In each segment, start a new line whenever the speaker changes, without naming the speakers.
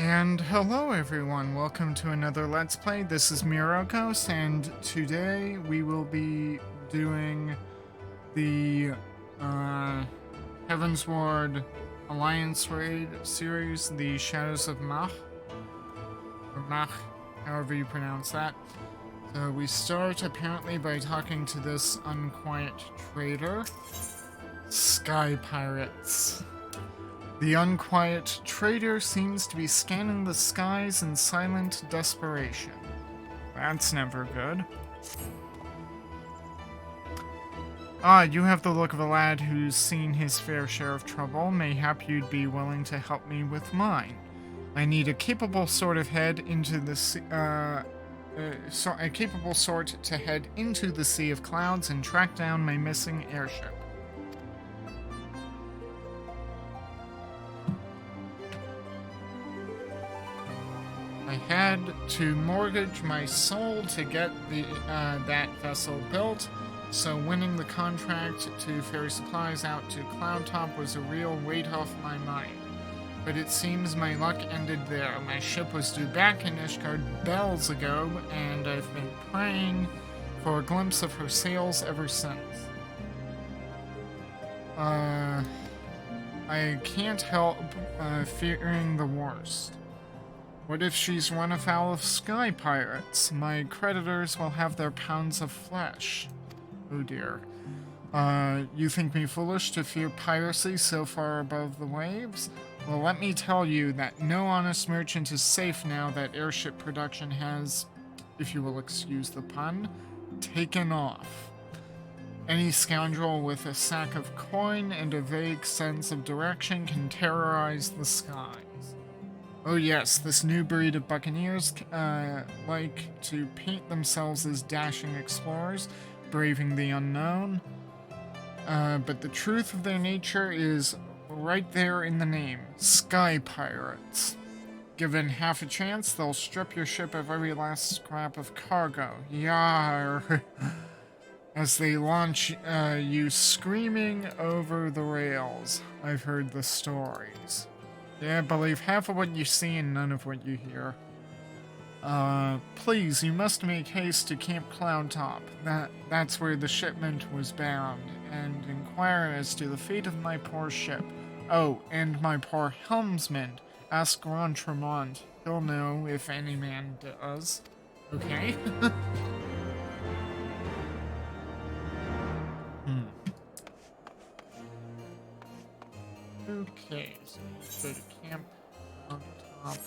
And hello everyone, welcome to another Let's Play. This is Myrokos, and today we will be doing the Heaven's Ward Alliance Raid series, the Shadows of Mhach, or Mhach, however you pronounce that. So we start apparently by talking to this unquiet trader. Sky Pirates. The unquiet trader seems to be scanning the skies in silent desperation. That's never good. Ah, you have the look of a lad who's seen his fair share of trouble. Mayhap you'd be willing to help me with mine. I need a capable sort of head into the a capable sort to head into the sea of clouds and track down my missing airship. I had to mortgage my soul to get that vessel built, so winning the contract to ferry supplies out to Cloudtop was a real weight off my mind. But it seems my luck ended there. My ship was due back in Ishgard bells ago, and I've been praying for a glimpse of her sails ever since. I can't help fearing the worst. What if she's run afoul of sky pirates? My creditors will have their pounds of flesh. Oh dear. You think me foolish to fear piracy so far above the waves? Well, let me tell you that no honest merchant is safe now that airship production has, if you will excuse the pun, taken off. Any scoundrel with a sack of coin and a vague sense of direction can terrorize the skies. Oh yes, this new breed of buccaneers like to paint themselves as dashing explorers, braving the unknown. But the truth of their nature is right there in the name, Sky Pirates. Given half a chance, they'll strip your ship of every last scrap of cargo. Yar! As they launch you screaming over the rails. I've heard the stories. Yeah, believe half of what you see and none of what you hear. Please, you must make haste to Camp Cloudtop. That's where the shipment was bound, and inquire as to the fate of my poor ship. Oh, and my poor helmsman. Ask Rontremont. He'll know if any man does. Okay. Okay, so let's go to Camp Cloudtop.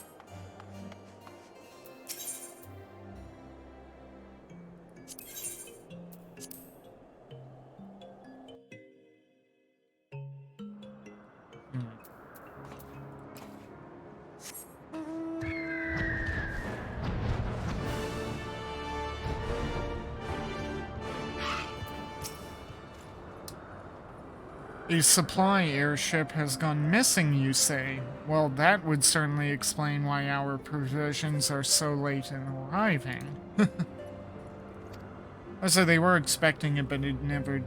A supply airship has gone missing, you say? Well, that would certainly explain why our provisions are so late in arriving. So they were expecting it, but it never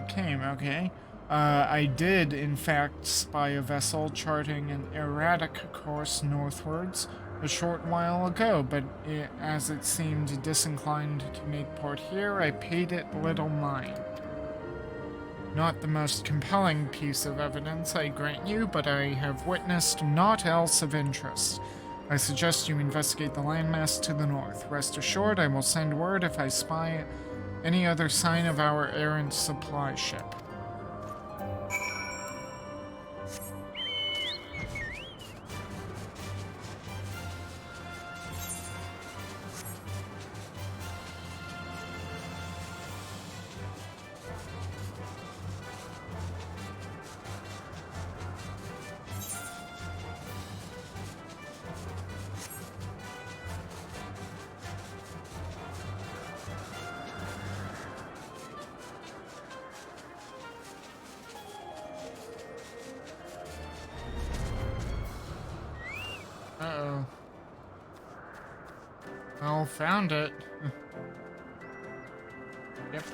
came, okay. I did, in fact, spy a vessel charting an erratic course northwards a short while ago, but as it seemed disinclined to make port here, I paid it little mind. Not the most compelling piece of evidence, I grant you, but I have witnessed naught else of interest. I suggest you investigate the landmass to the north. Rest assured, I will send word if I spy any other sign of our errant supply ship. Uh-oh. Well, found it. Yep.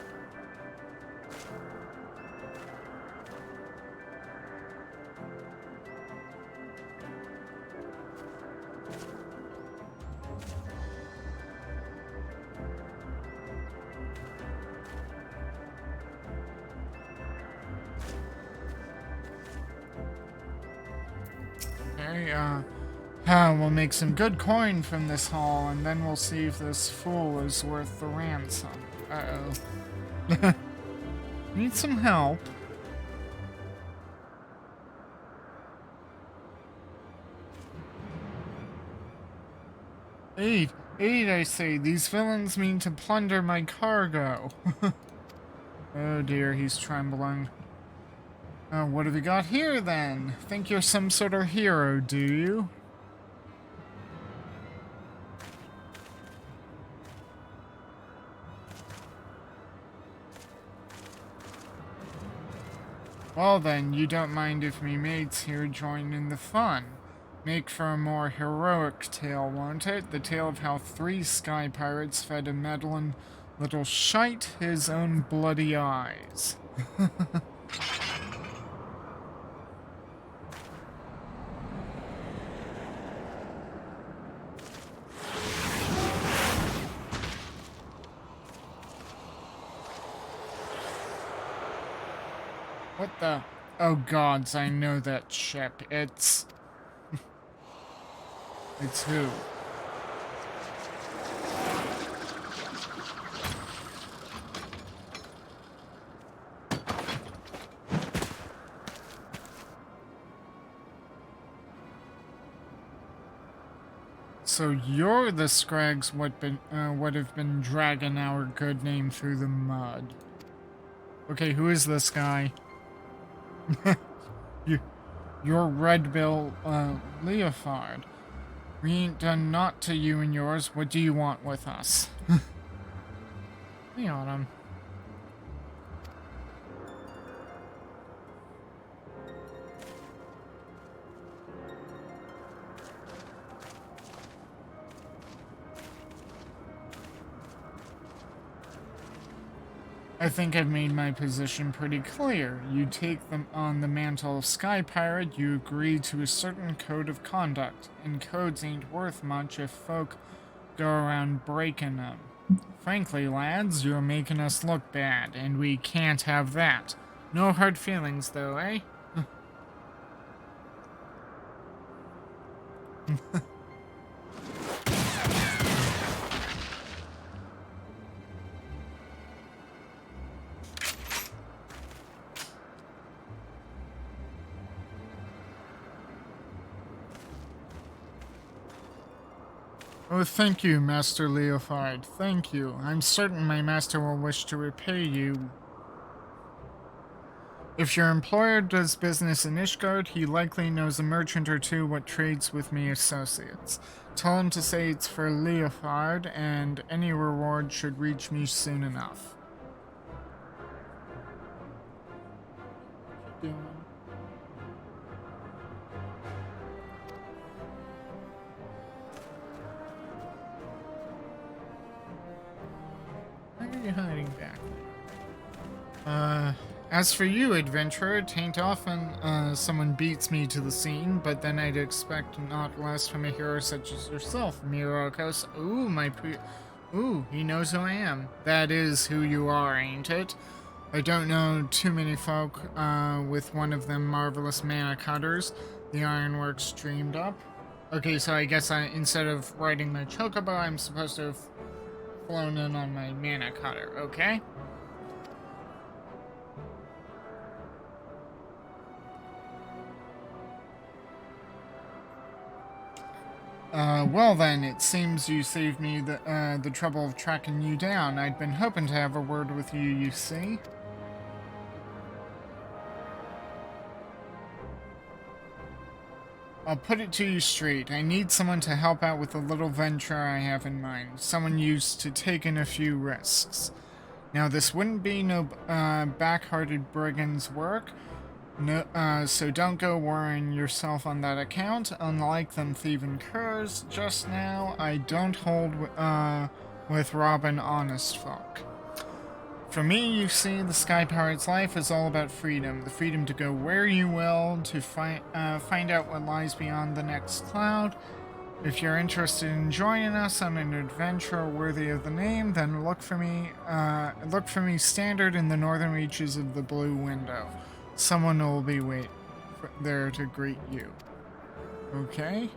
Okay, we'll make some good coin from this haul, and then we'll see if this fool is worth the ransom. Uh-oh. Need some help. Aid, I say, these villains mean to plunder my cargo. Oh dear, he's trembling. What have you got here then? Think you're some sort of hero, do you? Well then, you don't mind if me mates here join in the fun. Make for a more heroic tale, won't it? The tale of how 3 sky pirates fed a meddling little shite his own bloody eyes. What the? Oh gods, I know that ship. It's... It's who? So you're the Scrags what have been dragging our good name through the mud. Okay, who is this guy? You're Redbill, Leofard. We ain't done naught to you and yours. What do you want with us? We on him. I think I've made my position pretty clear. You take them on the mantle of Sky Pirate, you agree to a certain code of conduct, and codes ain't worth much if folk go around breaking them. Frankly, lads, you're making us look bad, and we can't have that. No hard feelings, though, eh? Oh, thank you, Master Leofard. Thank you. I'm certain my master will wish to repay you. If your employer does business in Ishgard, he likely knows a merchant or two what trades with me associates. Tell him to say it's for Leofard, and any reward should reach me soon enough. What you doing? Why are you hiding back there? As for you, adventurer, tain't often someone beats me to the scene, but then I'd expect not less from a hero such as yourself, Myrokos. Ooh, he knows who I am. That is who you are, ain't it? I don't know too many folk with one of them marvelous mana cutters. The ironworks dreamed up. Okay, so I guess instead of riding my chocobo, I'm supposed to have flown in on my mana cutter, okay? Well then, it seems you saved me the trouble of tracking you down. I'd been hoping to have a word with you, you see? I'll put it to you straight. I need someone to help out with the little venture I have in mind. Someone used to taking a few risks. Now, this wouldn't be no back-hearted brigand's work. No, so don't go worrying yourself on that account. Unlike them thieving curs just now, I don't hold with robbing honest folk. For me, you see, the Sky Pirate's life is all about freedom. The freedom to go where you will, to find out what lies beyond the next cloud. If you're interested in joining us on an adventure worthy of the name, then look for me standard in the northern reaches of the Blue Window. Someone will be there to greet you. Okay.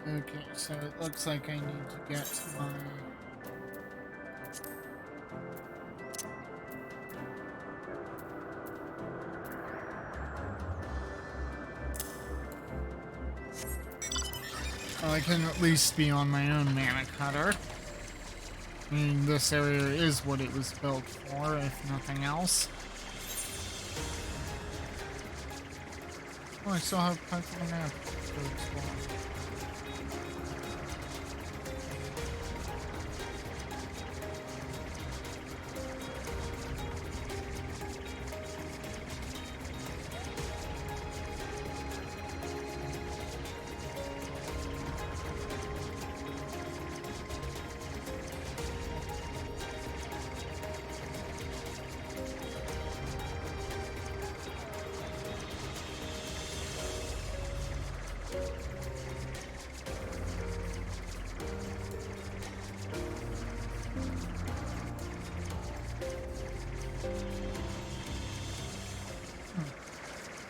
Okay, so it looks like I need to get my... Well, I can at least be on my own mana cutter. I mean, this area is what it was built for, if nothing else. Oh, I still have parts of the map to explore.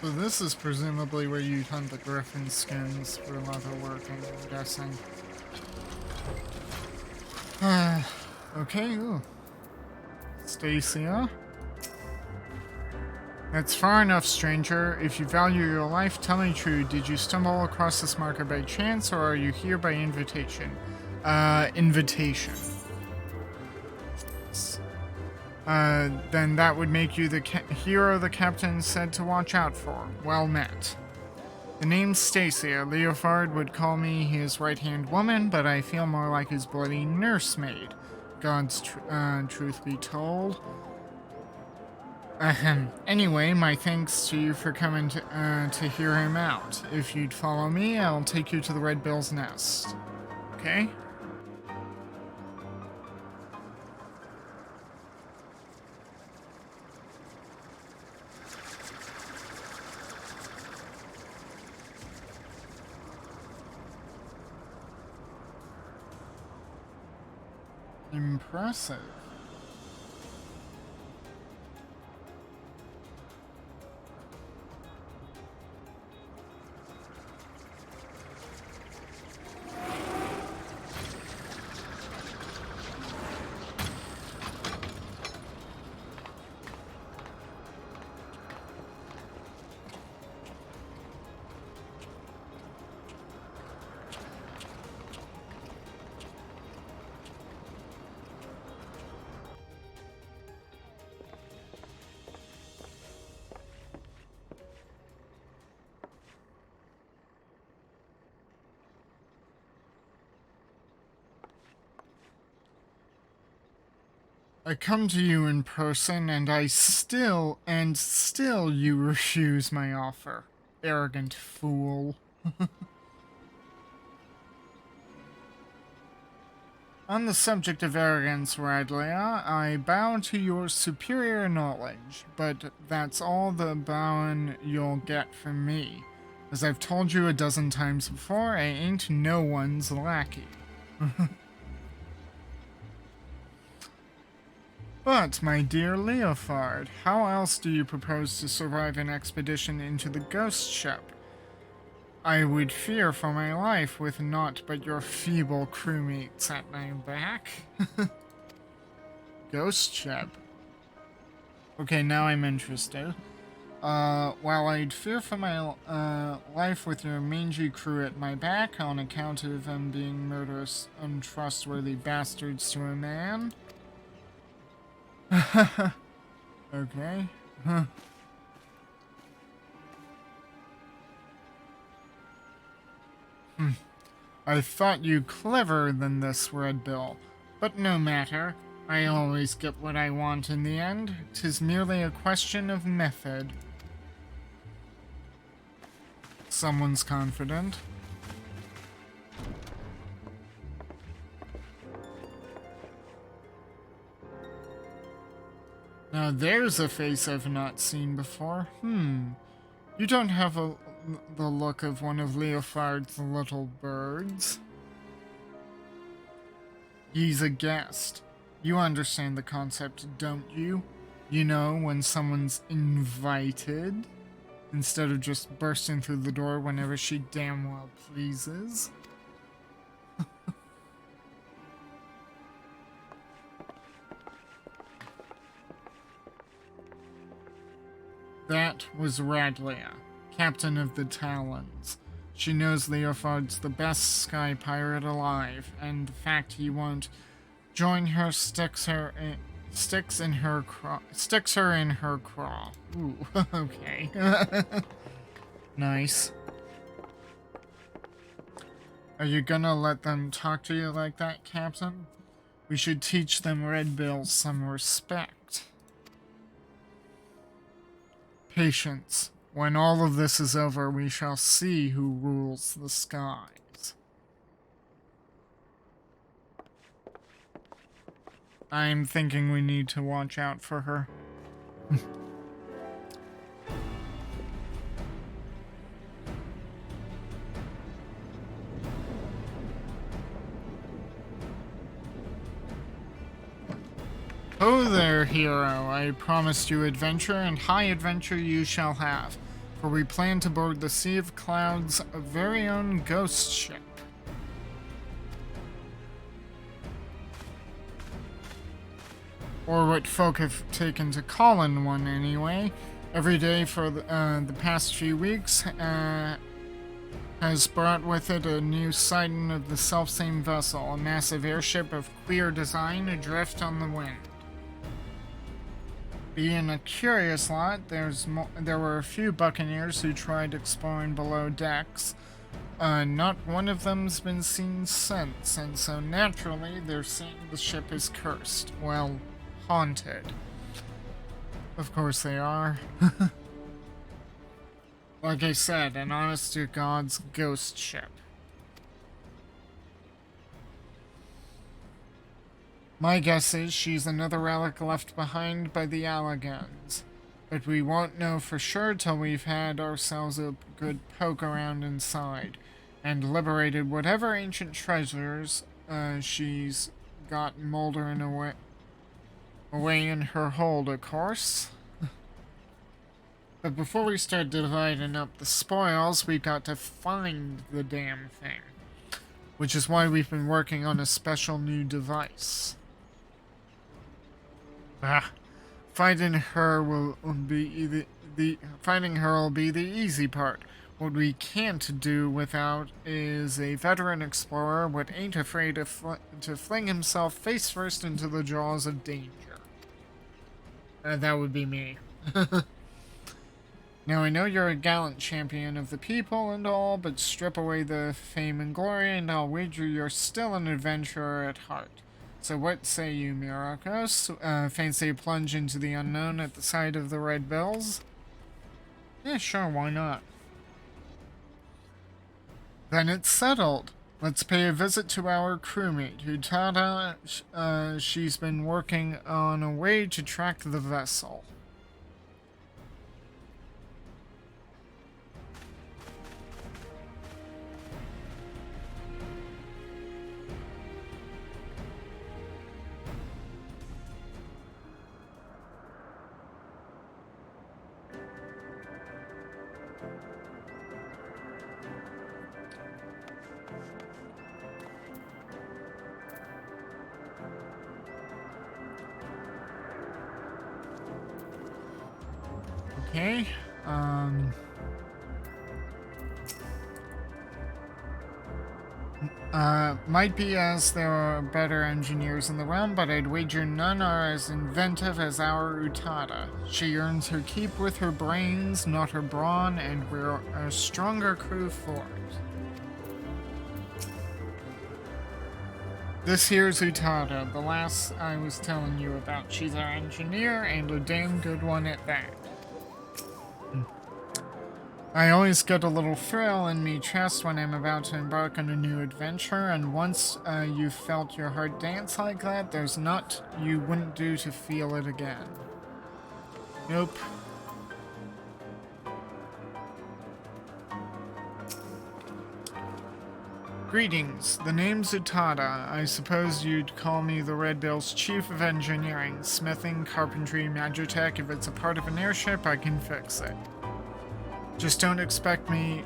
So this is presumably where you hunt the griffin skins for leatherworking, I'm guessing. Okay, ooh. Stacia. That's far enough, stranger. If you value your life, tell me true. Did you stumble across this marker by chance, or are you here by invitation? Invitation. Then that would make you the hero the captain said to watch out for. Well met. The name's Stacia. Leofard would call me his right-hand woman, but I feel more like his bloody nursemaid. God's truth be told. Ahem. Anyway, my thanks to you for coming to hear him out. If you'd follow me, I'll take you to the Red Bill's nest. Okay? Impressive. I come to you in person, and still you refuse my offer. Arrogant fool. On the subject of arrogance, Radlea, I bow to your superior knowledge, but that's all the bowing you'll get from me. As I've told you a dozen times before, I ain't no one's lackey. But, my dear Leofard, how else do you propose to survive an expedition into the ghost ship? I would fear for my life with naught but your feeble crewmates at my back. Ghost ship. Okay, now I'm interested. While I'd fear for my life with your mangy crew at my back on account of them being murderous, untrustworthy bastards to a man. Okay. Huh. I thought you cleverer than this, Red Bill. But no matter. I always get what I want in the end. 'Tis merely a question of method. Someone's confident. Now there's a face I've not seen before. You don't have the look of one of Leofard's little birds. He's a guest. You understand the concept, don't you? You know, when someone's invited, instead of just bursting through the door whenever she damn well pleases. That was Radlia, captain of the Talons. She knows Leofard's the best sky pirate alive, and the fact he won't join her sticks her in her craw. Ooh, okay. Nice. Are you gonna let them talk to you like that, Captain? We should teach them Red Bills some respect. Patience. When all of this is over, we shall see who rules the skies. I'm thinking we need to watch out for her. Oh there, hero. I promised you adventure, and high adventure you shall have, for we plan to board the Sea of Clouds' very own ghost ship. Or what folk have taken to calling one, anyway. Every day for the past few weeks has brought with it a new sighting of the selfsame vessel, a massive airship of queer design adrift on the wind. Being a curious lot, there were a few buccaneers who tried exploring below decks. Not one of them's been seen since, and so naturally they're saying the ship is cursed. Well, haunted. Of course they are. Like I said, an honest-to-God's ghost ship. My guess is she's another relic left behind by the Allagans. But we won't know for sure till we've had ourselves a good poke around inside, and liberated whatever ancient treasures she's got moldering away in her hold, of course. But before we start dividing up the spoils, we've got to find the damn thing. Which is why we've been working on a special new device. Finding her will be the easy part. What we can't do without is a veteran explorer what ain't afraid to fling himself face first into the jaws of danger. That would be me. Now I know you're a gallant champion of the people and all, but strip away the fame and glory and I'll wager you're still an adventurer at heart. So what say you, Myrokos? Fancy a plunge into the unknown at the sight of the Red Bills? Yeah, sure, why not? Then it's settled. Let's pay a visit to our crewmate, Utada. She's been working on a way to track the vessel. Okay, might be as there are better engineers in the realm, but I'd wager none are as inventive as our Utada. She earns her keep with her brains, not her brawn, and we're a stronger crew for it. This here's Utada, the lass I was telling you about. She's our engineer, and a damn good one at that. I always get a little thrill in me chest when I'm about to embark on a new adventure, and once you've felt your heart dance like that, there's naught you wouldn't do to feel it again. Nope. Greetings. The name's Utada. I suppose you'd call me the Red Bill's chief of engineering, smithing, carpentry, magitech. If it's a part of an airship, I can fix it. Just don't expect me,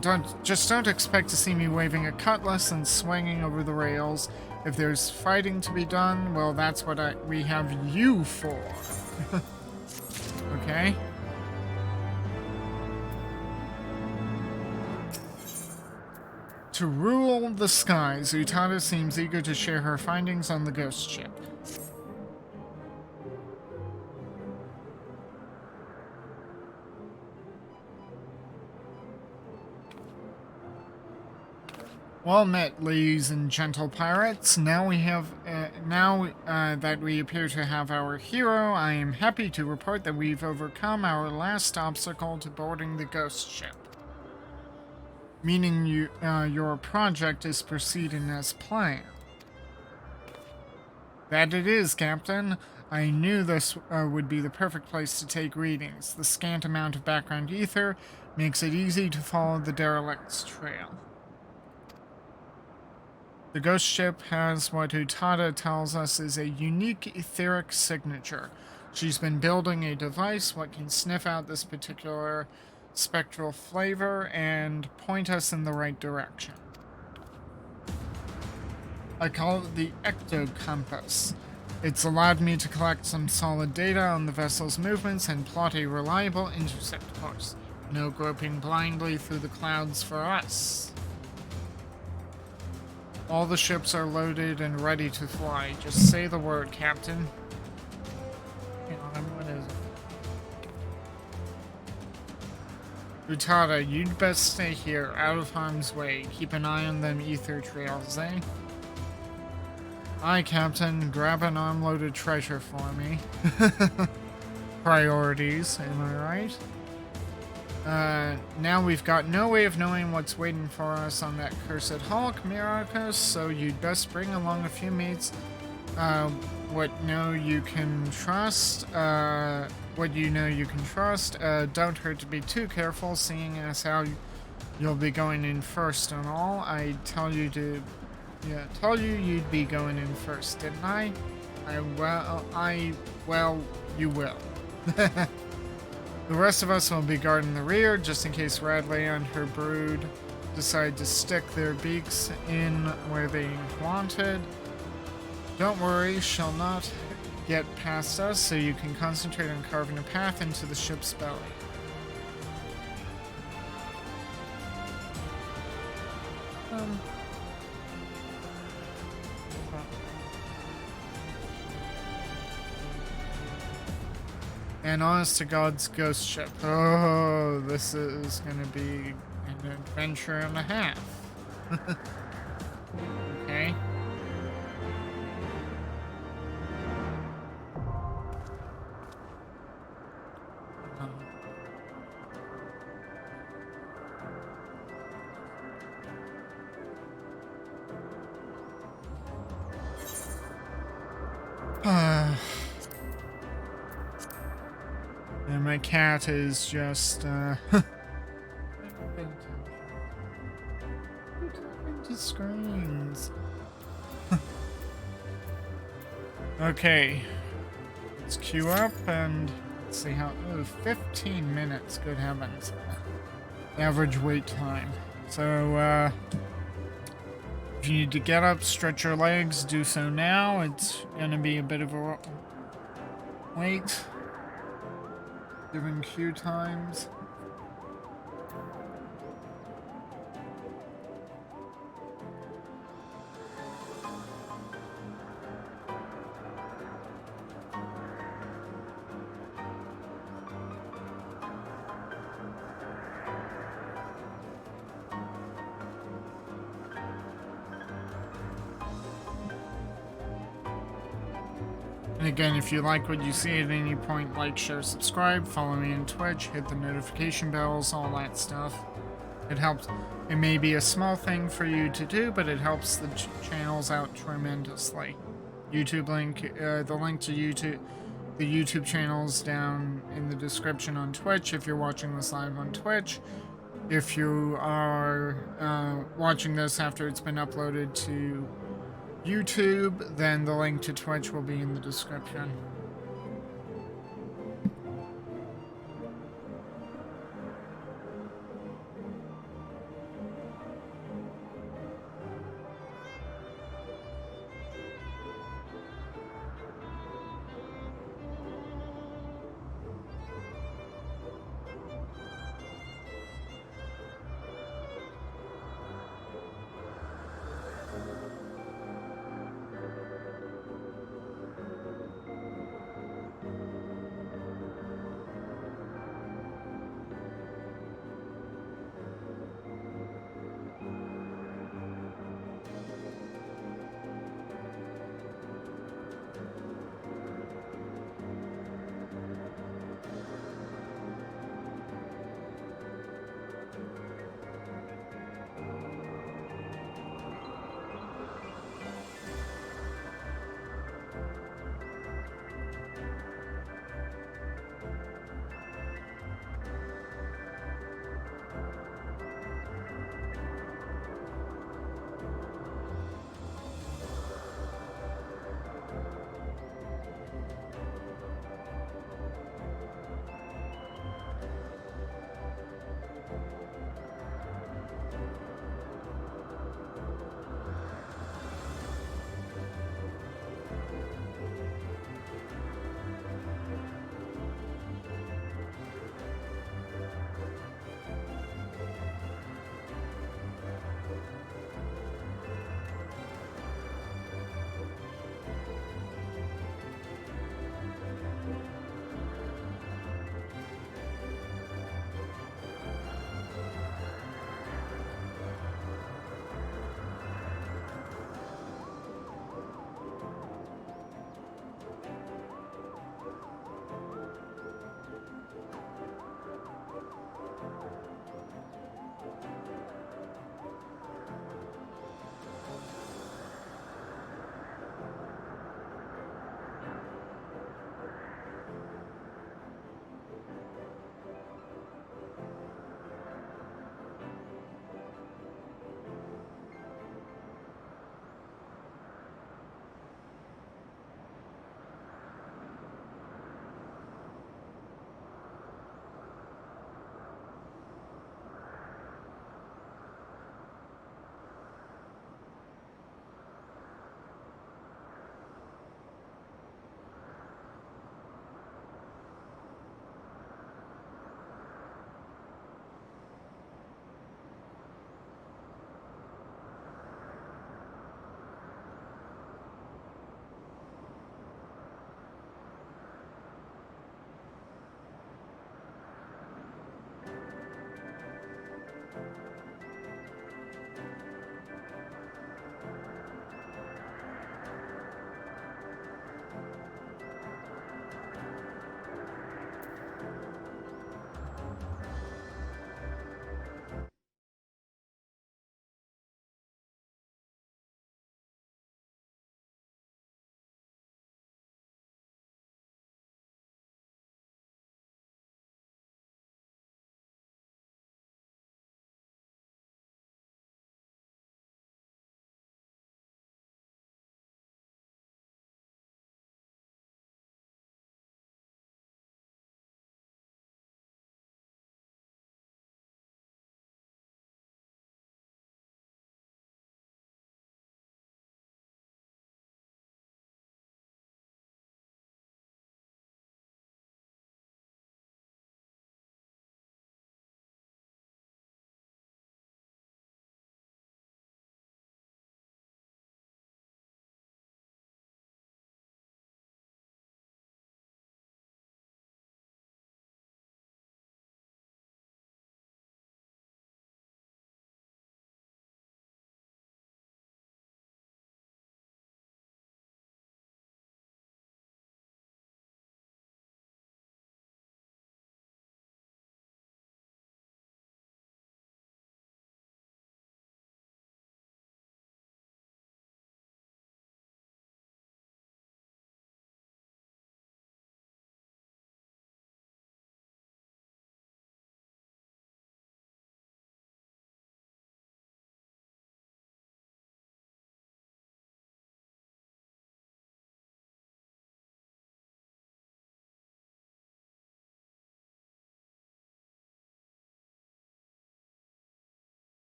don't expect to see me waving a cutlass and swinging over the rails. If there's fighting to be done, well, that's what we have you for. Okay? To rule the skies, Utada seems eager to share her findings on the ghost ship. Well met, ladies and gentle pirates. Now that we appear to have our hero, I am happy to report that we've overcome our last obstacle to boarding the ghost ship. Meaning your project is proceeding as planned. That it is, Captain. I knew this would be the perfect place to take readings. The scant amount of background ether makes it easy to follow the derelict's trail. The ghost ship has what Utada tells us is a unique etheric signature. She's been building a device what can sniff out this particular spectral flavor and point us in the right direction. I call it the ectocompass. It's allowed me to collect some solid data on the vessel's movements and plot a reliable intercept course. No groping blindly through the clouds for us. All the ships are loaded and ready to fly. Just say the word, Captain. Hang on, what is it? Utada, you'd best stay here, out of harm's way. Keep an eye on them ether trails, eh? Aye, Captain. Grab an armload of treasure for me. Priorities, am I right? Now we've got no way of knowing what's waiting for us on that cursed hulk, Myrokos, so you'd best bring along a few mates, what you know you can trust. Don't hurt to be too careful, seeing as how you'll be going in first and all. I tell you you'd be going in first, didn't I? You will. The rest of us will be guarding the rear, just in case Radley and her brood decide to stick their beaks in where they wanted. Don't worry, she'll not get past us, so you can concentrate on carving a path into the ship's belly. And honest to God's ghost ship. Oh, this is gonna be an adventure and a half. Okay. And my cat is just, into screens. Okay. Let's queue up and let's see how. Oh, 15 minutes, good heavens. Average wait time. So, if you need to get up, stretch your legs, do so now. It's gonna be a bit of a wait. Given queue times. And again, if you like what you see at any point, like, share, subscribe, follow me on Twitch, hit the notification bells, all that stuff. It helps. It may be a small thing for you to do, but it helps the channels out tremendously. YouTube link, the link to YouTube, The YouTube channel's down in the description on Twitch if you're watching this live on Twitch. If you are watching this after it's been uploaded to YouTube, then the link to Twitch will be in the description.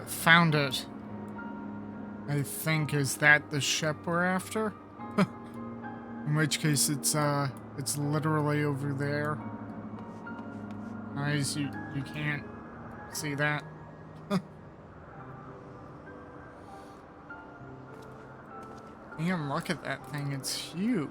found it. I think, is that the ship we're after? In which case it's literally over there. Guys, you can't see that. Damn, look at that thing, it's huge.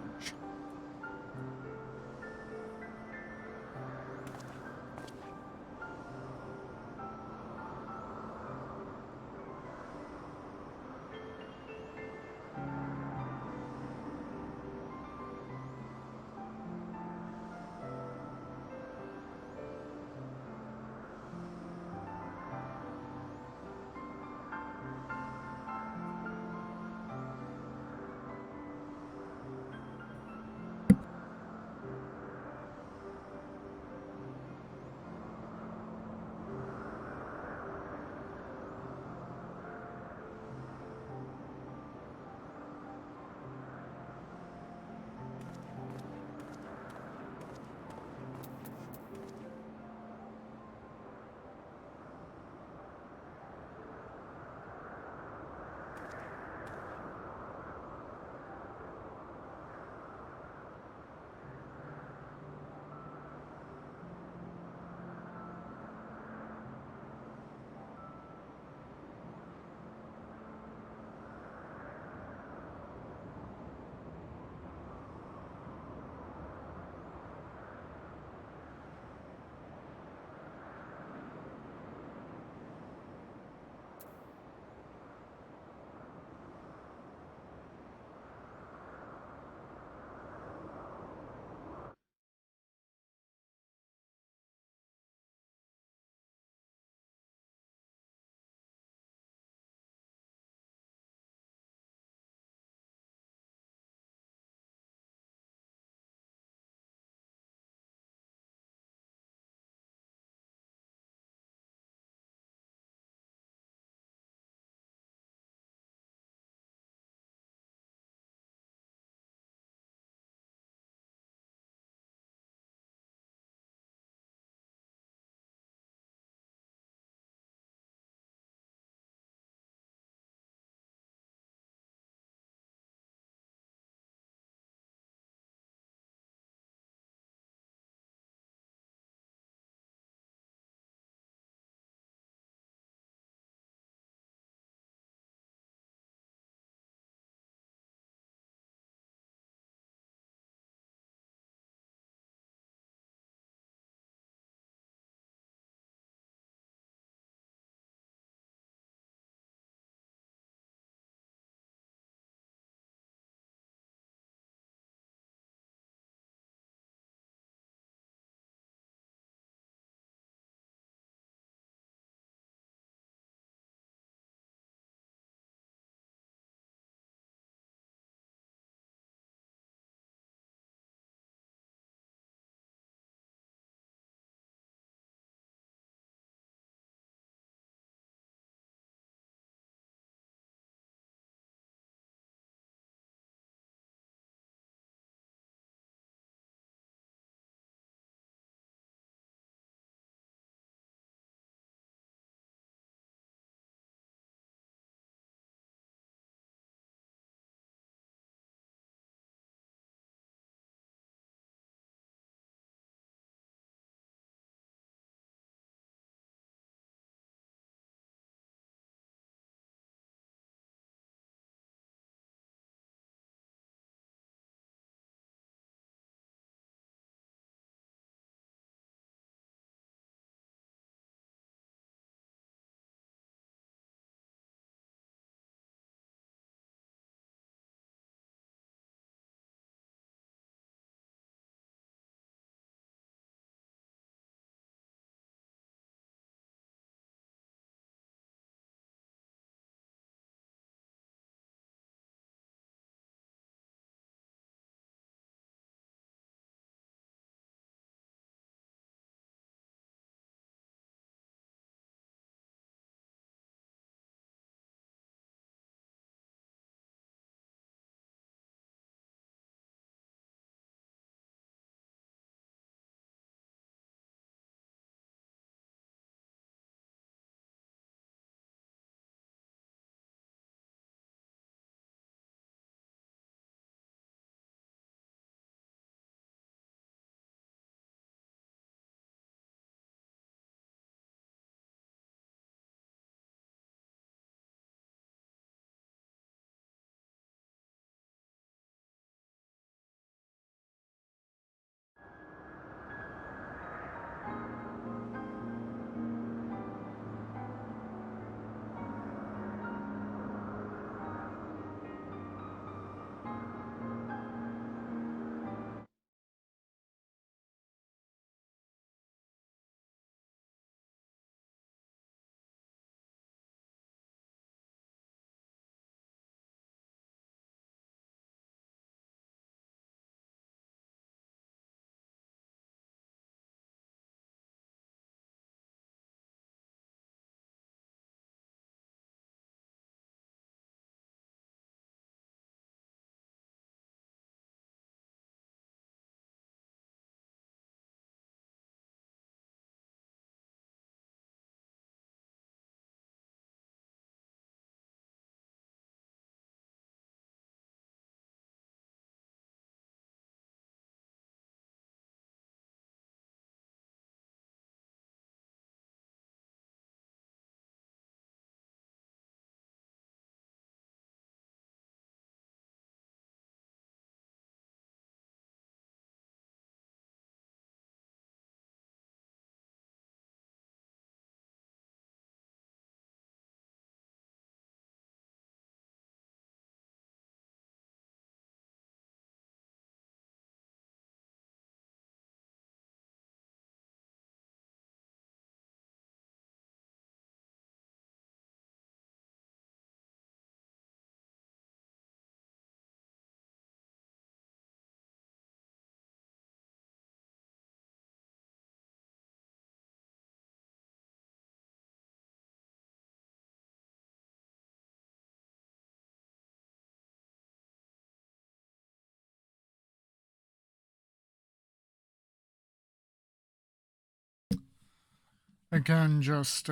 Again, just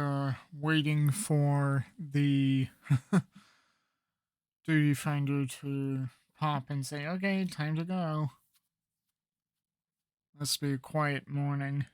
waiting for the duty finder to pop and say, okay, time to go. Must be a quiet morning.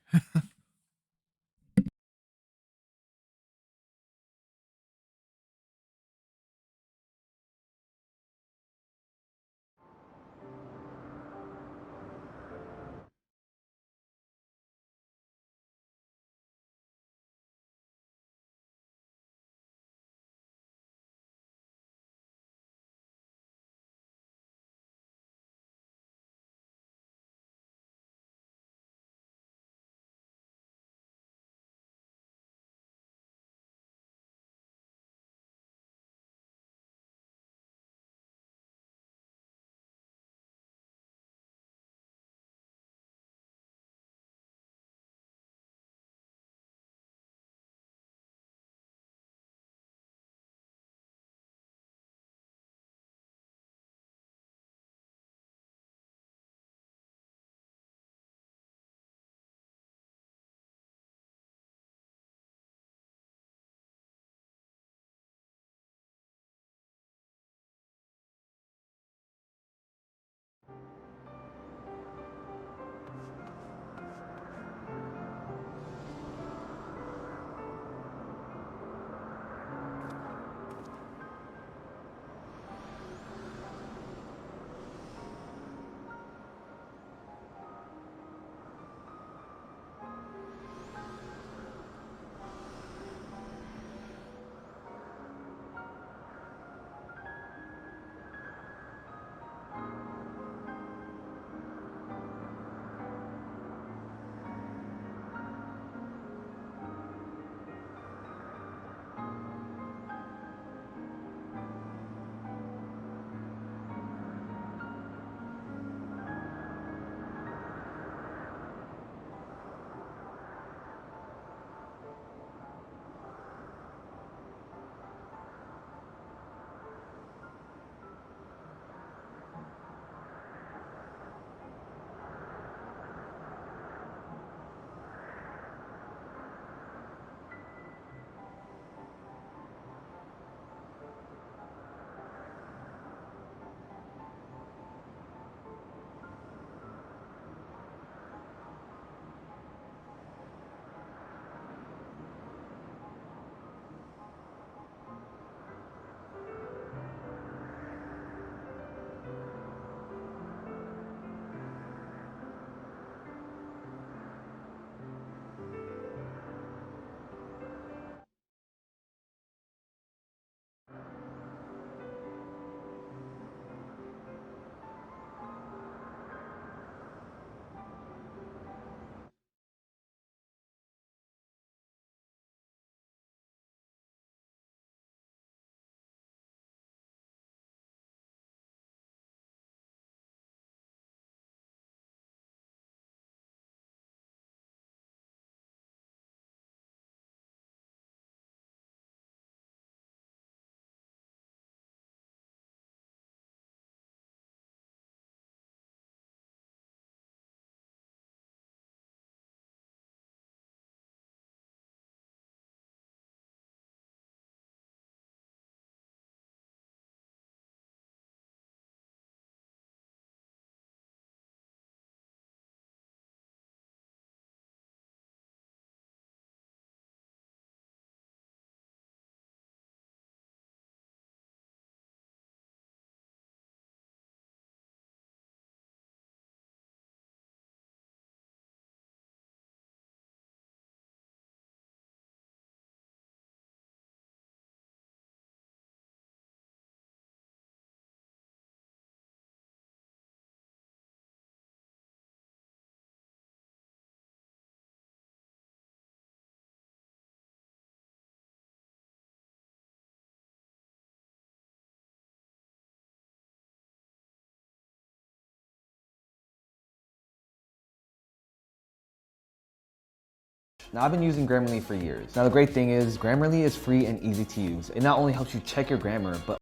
Now, I've been using Grammarly for years. Now, the great thing is Grammarly is free and easy to use. It not only helps you check your grammar, but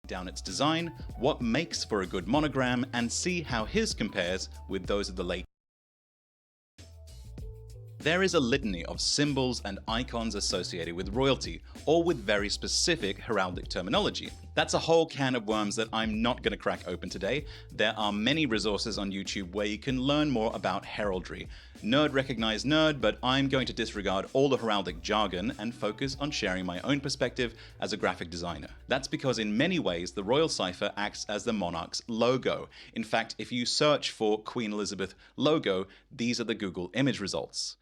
down its design, what makes for a good monogram, and see how his compares with those of the late There is a litany of symbols and icons associated with royalty, all with very specific heraldic terminology. That's a whole can of worms that I'm not going to crack open today. There are many resources on YouTube where you can learn more about heraldry. Nerd recognize nerd, but I'm going to disregard all the heraldic jargon and focus on sharing my own perspective as a graphic designer. That's because in many ways the royal cipher acts as the monarch's logo. In fact, if you search for Queen Elizabeth logo, these are the Google image results.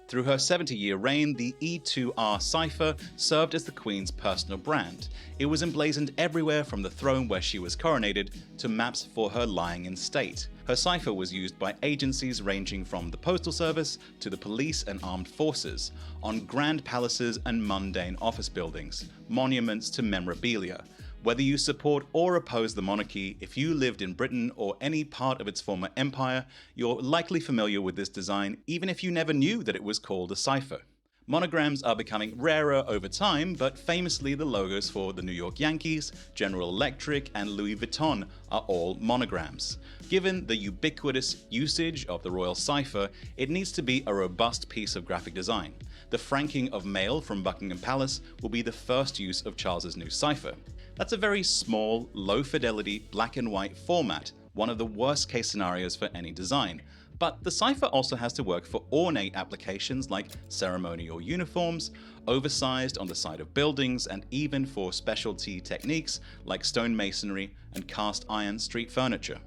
Through her 70-year reign, the E2R cipher served as the Queen's personal brand. It was emblazoned everywhere from the throne where she was coronated to maps for her lying in state. Her cipher was used by agencies ranging from the postal service to the police and armed forces, on grand palaces and mundane office buildings, monuments to memorabilia. Whether you support or oppose the monarchy, if you lived in Britain or any part of its former empire, you're likely familiar with this design, even if you never knew that it was called a cipher. Monograms are becoming rarer over time, but famously the logos for the New York Yankees, General Electric, and Louis Vuitton are all monograms. Given the ubiquitous usage of the royal cipher, it needs to be a robust piece of graphic design. The franking of mail from Buckingham Palace will be the first use of Charles's new cipher. That's a very small, low-fidelity, black and white format, one of the worst-case scenarios for any design. But the cipher also has to work for ornate applications like ceremonial uniforms, oversized on the side of buildings, and even for specialty techniques like stonemasonry and cast iron street furniture.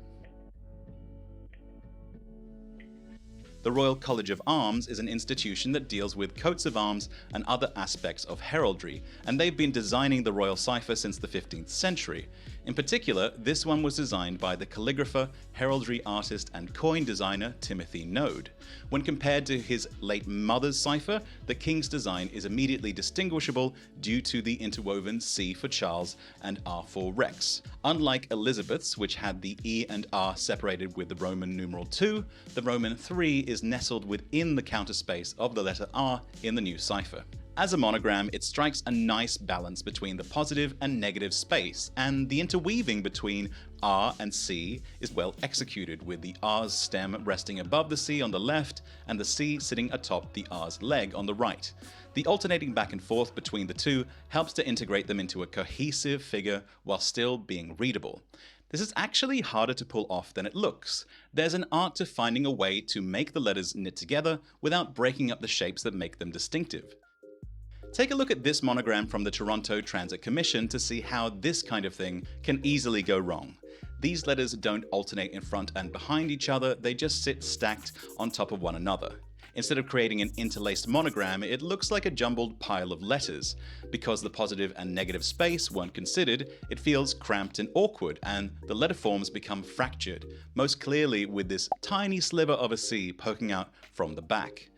The Royal College of Arms is an institution that deals with coats of arms and other aspects of heraldry, and they've been designing the royal cipher since the 15th century. In particular, this one was designed by the calligrapher, heraldry artist, and coin designer Timothy Node. When compared to his late mother's cipher, the King's design is immediately distinguishable due to the interwoven C for Charles and R for Rex. Unlike Elizabeth's, which had the E and R separated with the Roman numeral 2, the Roman 3 is nestled within the counter space of the letter R in the new cipher. As a monogram, it strikes a nice balance between the positive and negative space, and the interweaving between R and C is well executed, with the R's stem resting above the C on the left and the C sitting atop the R's leg on the right. The alternating back and forth between the two helps to integrate them into a cohesive figure while still being readable. This is actually harder to pull off than it looks. There's an art to finding a way to make the letters knit together without breaking up the shapes that make them distinctive. Take a look at this monogram from the Toronto Transit Commission to see how this kind of thing can easily go wrong. These letters don't alternate in front and behind each other, they just sit stacked on top of one another. Instead of creating an interlaced monogram, it looks like a jumbled pile of letters. Because the positive and negative space weren't considered, it feels cramped and awkward, and the letter forms become fractured, most clearly with this tiny sliver of a C poking out from the back.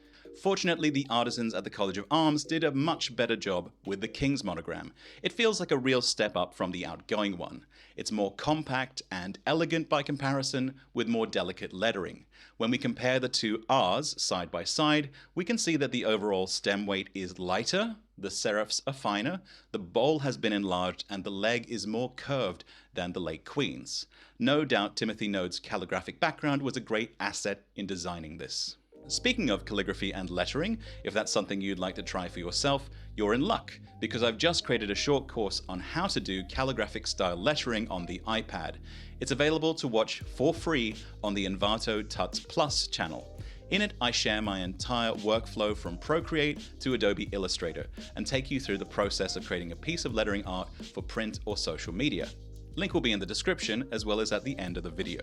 Fortunately, the artisans at the College of Arms did a much better job with the King's monogram. It feels like a real step up from the outgoing one. It's more compact and elegant by comparison, with more delicate lettering. When we compare the two R's side by side, we can see that the overall stem weight is lighter, the serifs are finer, the bowl has been enlarged, and the leg is more curved than the late Queen's. No doubt Timothy Node's calligraphic background was a great asset in designing this. Speaking of calligraphy and lettering, if that's something you'd like to try for yourself, you're in luck, because I've just created a short course on how to do calligraphic style lettering on the iPad. It's available to watch for free on the Envato Tuts Plus channel. In it, I share my entire workflow from Procreate to Adobe Illustrator and take you through the process of creating a piece of lettering art for print or social media. Link will be in the description as well as at the end of the video.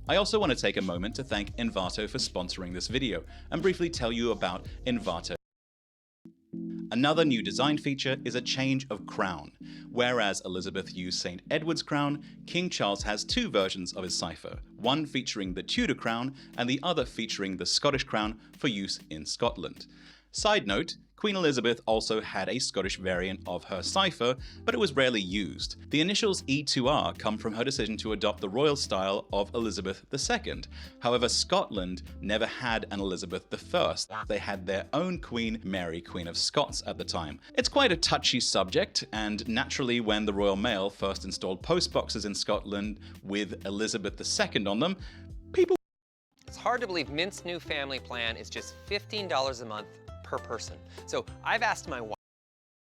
I also want to take a moment to thank Envato for sponsoring this video and briefly tell you about Envato. Another new design feature is a change of crown. Whereas Elizabeth used St. Edward's crown, King Charles has two versions of his cipher, one featuring the Tudor crown and the other featuring the Scottish crown for use in Scotland. Side note, Queen Elizabeth also had a Scottish variant of her cipher, but it was rarely used. The initials E2R come from her decision to adopt the royal style of Elizabeth II. However, Scotland never had an Elizabeth I. They had their own Queen, Mary, Queen of Scots at the time. It's quite a touchy subject, and naturally when the Royal Mail first installed postboxes in Scotland with Elizabeth II on them, people...
It's hard to believe Mint's new family plan is just $15 a month per person. So I've asked my wife.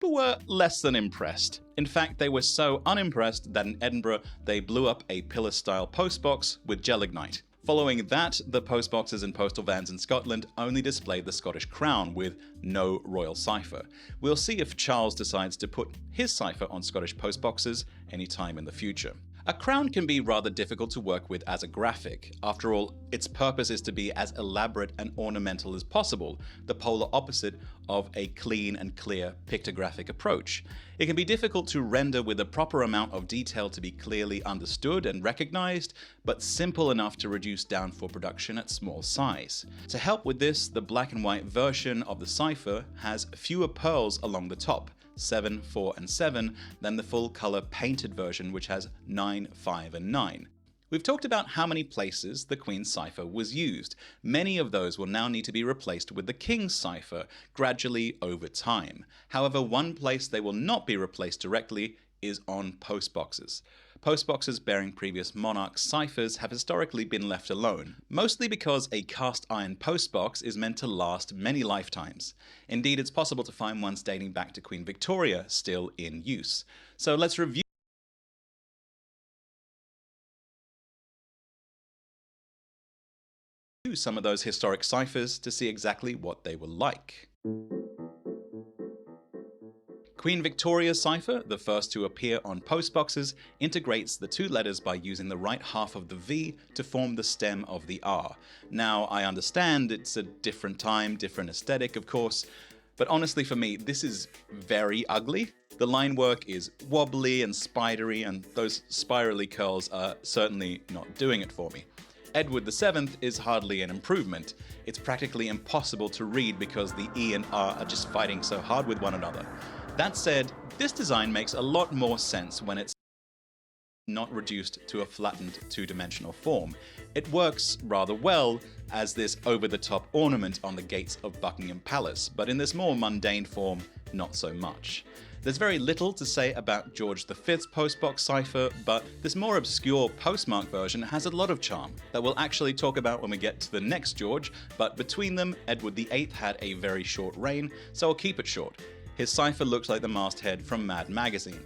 But were less than impressed. In fact, they were so unimpressed that in Edinburgh they blew up a pillar-style postbox with gelignite. Following that, the postboxes and postal vans in Scotland only displayed the Scottish crown with no royal cipher. We'll see if Charles decides to put his cipher on Scottish postboxes anytime in the future. A crown can be rather difficult to work with as a graphic. After all, its purpose is to be as elaborate and ornamental as possible, the polar opposite of a clean and clear pictographic approach. It can be difficult to render with the proper amount of detail to be clearly understood and recognized, but simple enough to reduce down for production at small size. To help with this, the black and white version of the cipher has fewer pearls along the top, 7, 4, and 7, than the full color painted version, which has 9, 5, and 9. We've talked about how many places the Queen's cipher was used. Many of those will now need to be replaced with the King's cipher, gradually over time. However, one place they will not be replaced directly is on postboxes. Postboxes bearing previous monarchs' ciphers have historically been left alone, mostly because a cast iron postbox is meant to last many lifetimes. Indeed, it's possible to find ones dating back to Queen Victoria still in use. So let's review some of those historic ciphers to see exactly what they were like. Queen Victoria's cipher, the first to appear on postboxes, integrates the two letters by using the right half of the V to form the stem of the R. Now, I understand it's a different time, different aesthetic, of course, but honestly for me, this is very ugly. The line work is wobbly and spidery, and those spirally curls are certainly not doing it for me. Edward VII is hardly an improvement. It's practically impossible to read because the E and R are just fighting so hard with one another. That said, this design makes a lot more sense when it's not reduced to a flattened two-dimensional form. It works rather well as this over-the-top ornament on the gates of Buckingham Palace, but in this more mundane form, not so much. There's very little to say about George V's postbox cipher, but this more obscure postmark version has a lot of charm that we'll actually talk about when we get to the next George, but between them, Edward VIII had a very short reign, so I'll keep it short. His cipher looks like the masthead from Mad magazine.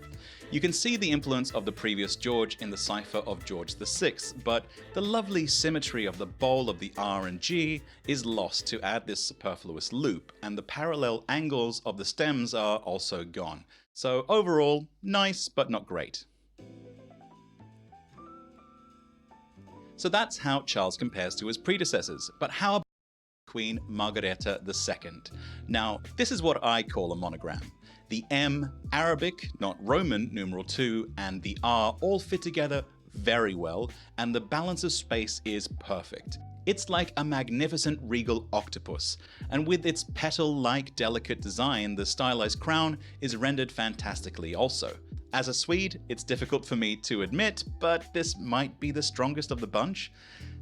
You can see the influence of the previous George in the cipher of George VI, but the lovely symmetry of the bowl of the R and G is lost to add this superfluous loop, and the parallel angles of the stems are also gone. So overall, nice but not great. So that's how Charles compares to his predecessors, but how about Queen Margareta II? Now, this is what I call a monogram. The M, Arabic, not Roman, numeral 2, and the R all fit together very well, and the balance of space is perfect. It's like a magnificent regal octopus, and with its petal-like delicate design, the stylized crown is rendered fantastically also. As a Swede, it's difficult for me to admit, but this might be the strongest of the bunch.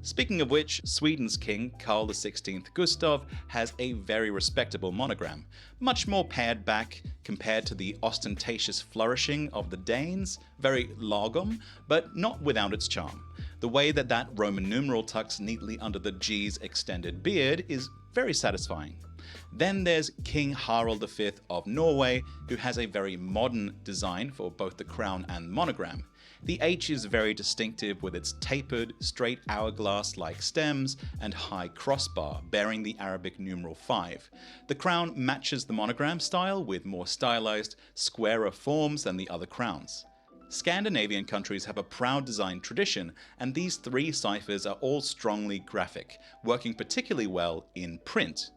Speaking of which, Sweden's king, Carl XVI Gustav, has a very respectable monogram, much more pared back compared to the ostentatious flourishing of the Danes, very lagom, but not without its charm. The way that that Roman numeral tucks neatly under the G's extended beard is very satisfying. Then there's King Harald V of Norway, who has a very modern design for both the crown and monogram. The H is very distinctive with its tapered, straight hourglass-like stems and high crossbar bearing the Arabic numeral 5. The crown matches the monogram style with more stylized, squarer forms than the other crowns. Scandinavian countries have a proud design tradition, and these three ciphers are all strongly graphic, working particularly well in print.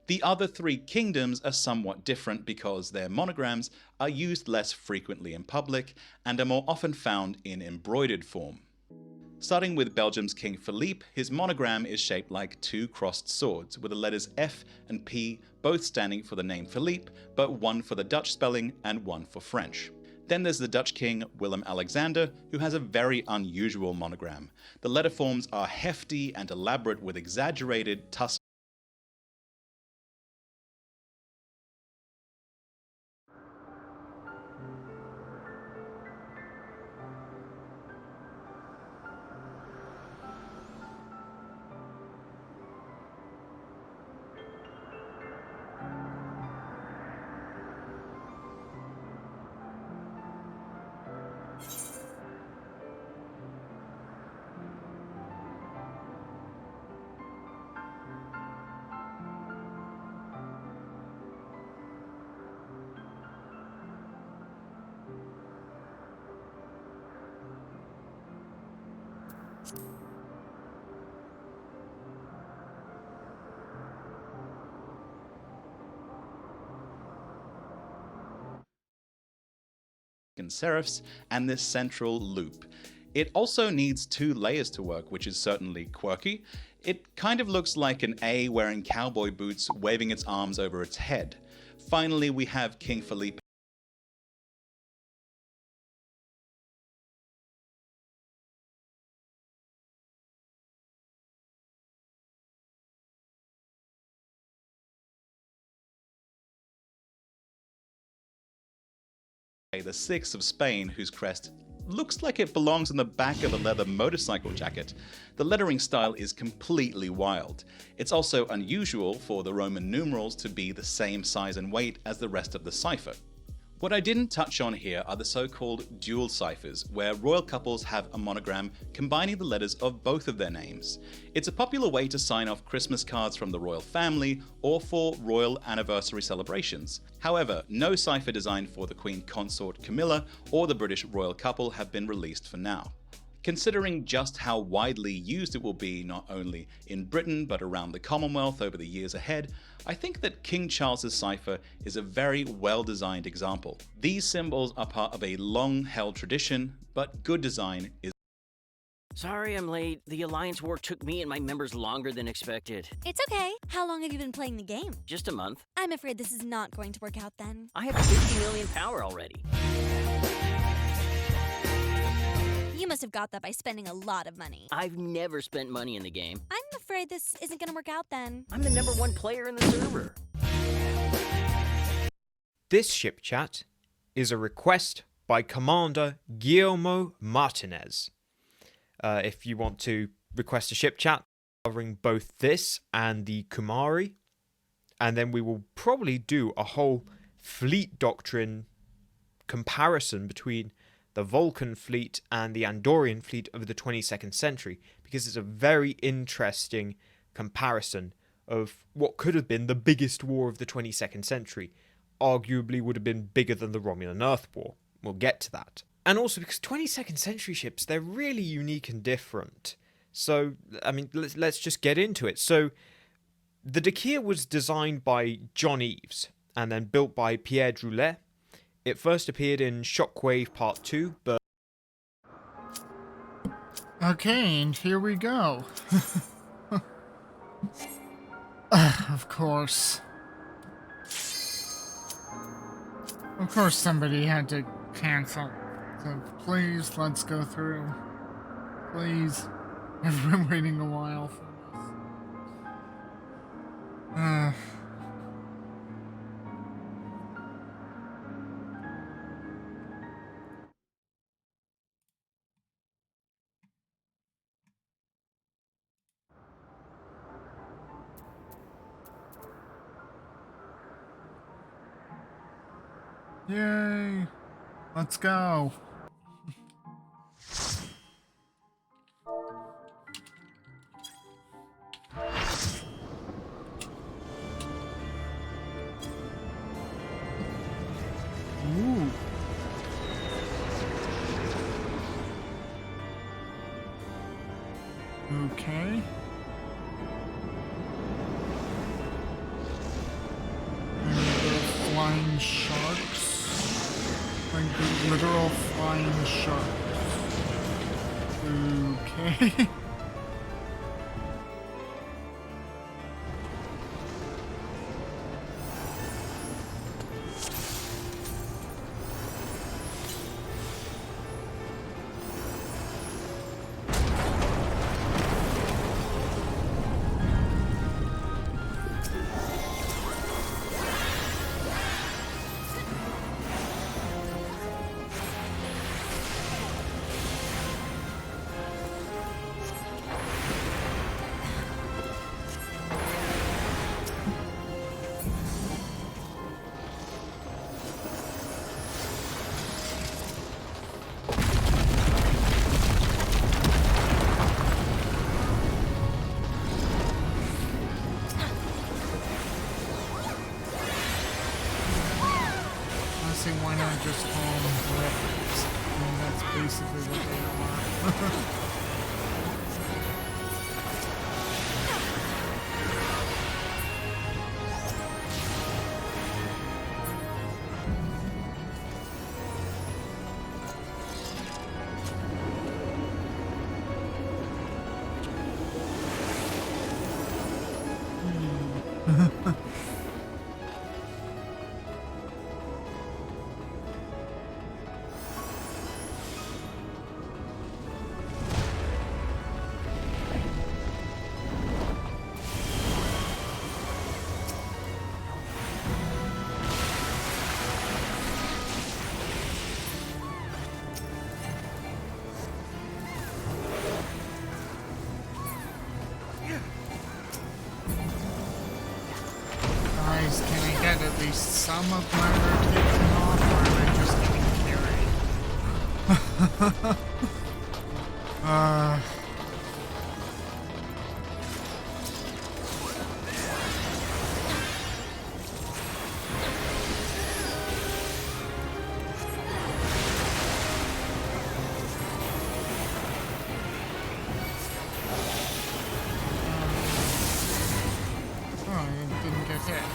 The other three kingdoms are somewhat different because their monograms are used less frequently in public and are more often found in embroidered form. Starting with Belgium's King Philippe, his monogram is shaped like two crossed swords, with the letters F and P both standing for the name Philippe, but one for the Dutch spelling and one for French. Then there's the Dutch king Willem-Alexander, who has a very unusual monogram. The letter forms are hefty and elaborate with exaggerated tussle. Tuscan serifs, and this central loop. It also needs 2 layers to work, which is certainly quirky. It kind of looks like an A wearing cowboy boots waving its arms over its head. Finally, we have King Felipe the VI of Spain, whose crest looks like it belongs on the back of a leather motorcycle jacket. The lettering style is completely wild. It's also unusual for the Roman numerals to be the same size and weight as the rest of the cipher. What I didn't touch on here are the so-called dual ciphers, where royal couples have a monogram combining the letters of both of their names. It's a popular way to sign off Christmas cards from the royal family or for royal anniversary celebrations. However, no cipher designed for the Queen Consort Camilla or the British royal couple have been released for now. Considering just how widely used it will be not only in Britain but around the Commonwealth over the years ahead, I think that King Charles's cipher is a very well-designed example. These symbols are part of a long-held tradition, but good design is.
Sorry I'm late. The Alliance War took me and my members longer than expected.
It's okay. How long have you been playing the game?
Just a month.
I'm afraid this is not going to work out then.
I have 50 million power already.
You must have got that by spending a lot of money.
I've never spent money in the game.
I'm afraid this isn't going to work out then.
I'm the #1 player in the server.
This ship chat is a request by Commander Guillermo Martinez. If you want to request a ship chat covering both this and the Kumari, and then we will probably do a whole fleet doctrine comparison between the Vulcan fleet and the Andorian fleet of the 22nd century, because it's a very interesting comparison of what could have been the biggest war of the 22nd century. Arguably would have been bigger than the Romulan Earth War. We'll get to that. And also because 22nd century ships, they're really unique and different. So, I mean, let's just get into it. So, the Dakir was designed by John Eves and then built by Pierre Droulet. It first appeared in Shockwave Part 2, but...
Okay, and here we go. Of course. Of course somebody had to cancel. So please, let's go through. Please. I've been waiting a while for this. Yay! Let's go! Ooh! Okay. And the flying sharks. Like the literal flying sharks. Okay. Honestly, why not just call them griffins? I mean, that's basically what they are. some of my rotation off, or am I just getting carried? Oh, it didn't get hit.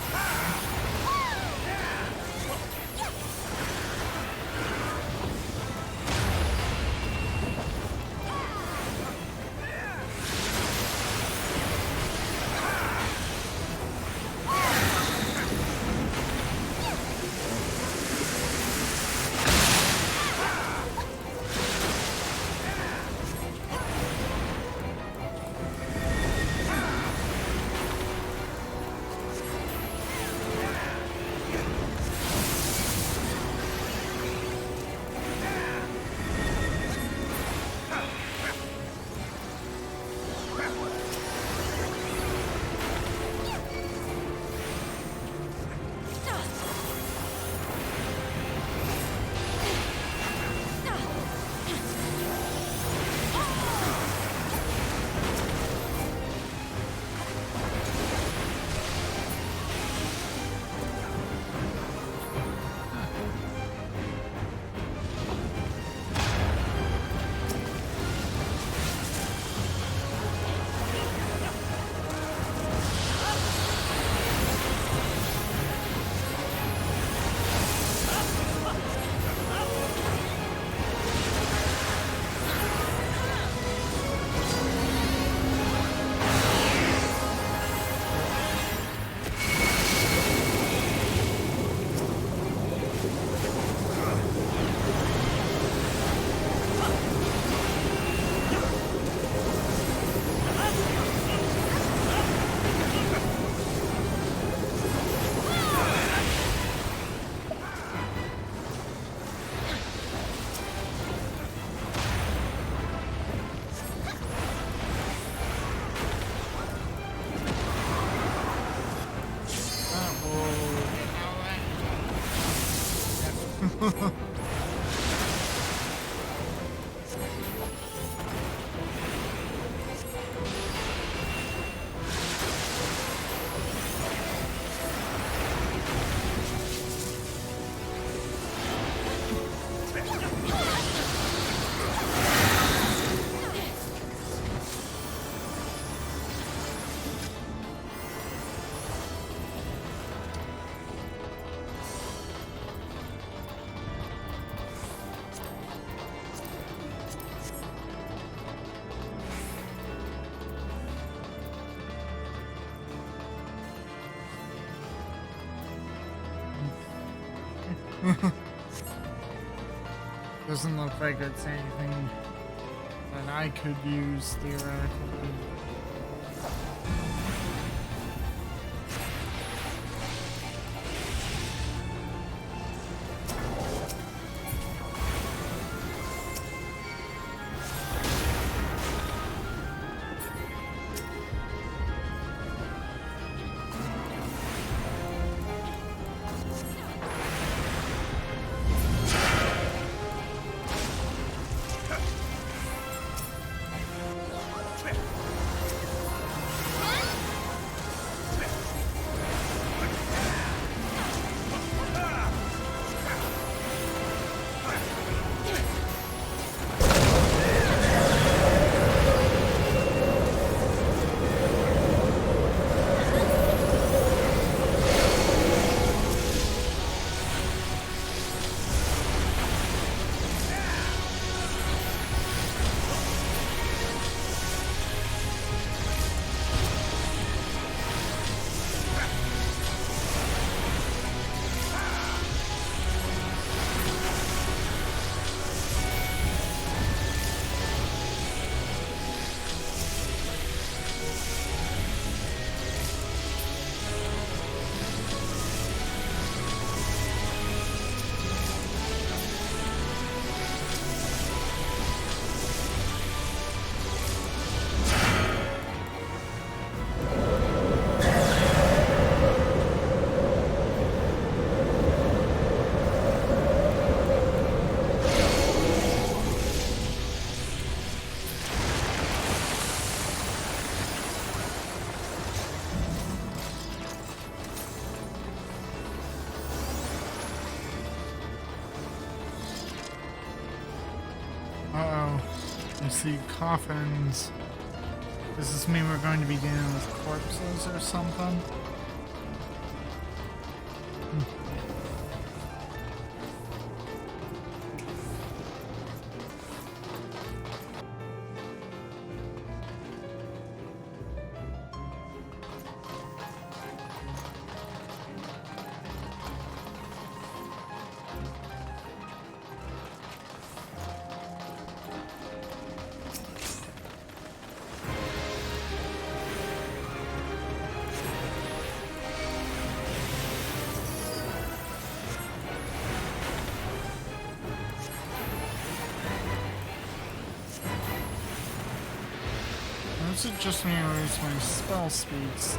Doesn't look like it's anything that I could use theoretically. I see coffins. Does this mean we're going to be dealing with corpses or something? This is just me lose my spell speeds.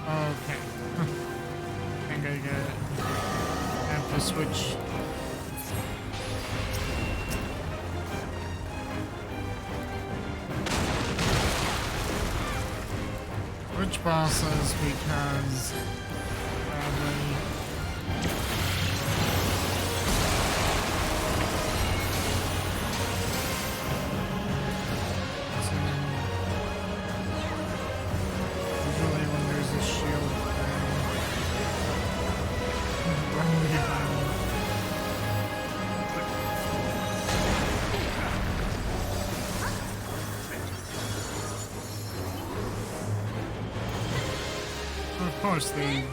Okay. I think I get it. I have to switch. Which bosses because sadly usually when there's a shield thing, run behind it. Of course they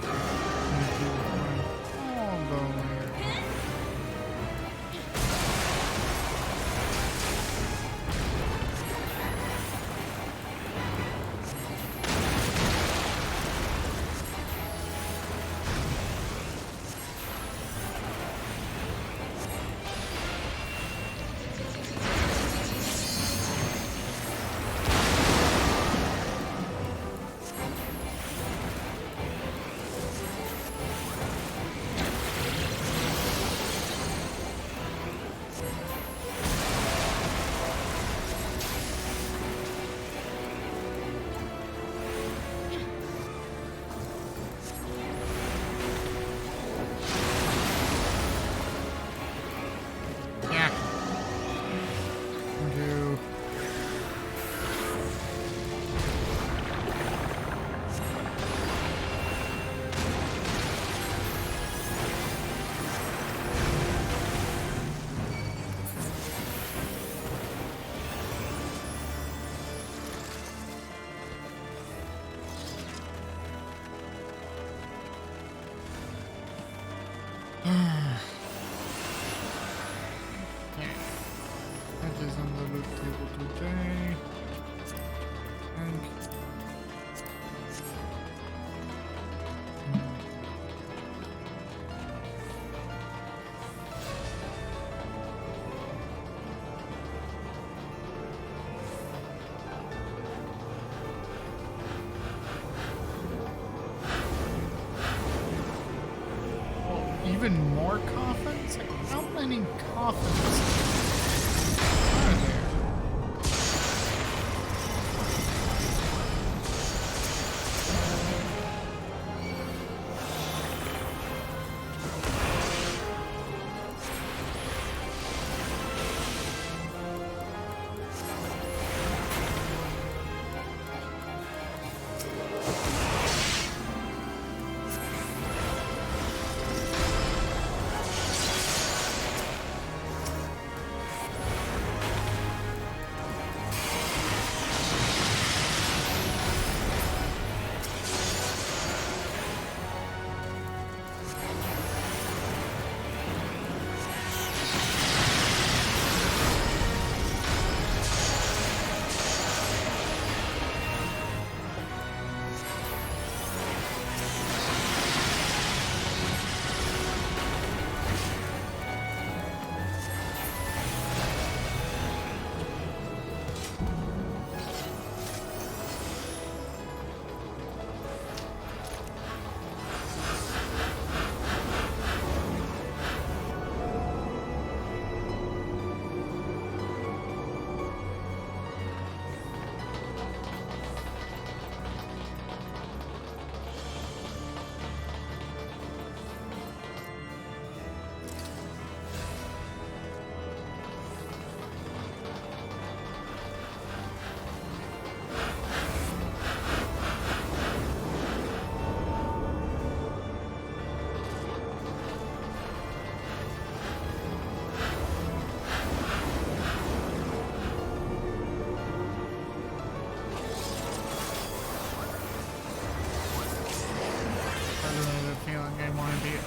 I'll go later. Yeah. Do okay. That is on the loot table today. And even more coffins? Like, how many coffins are there?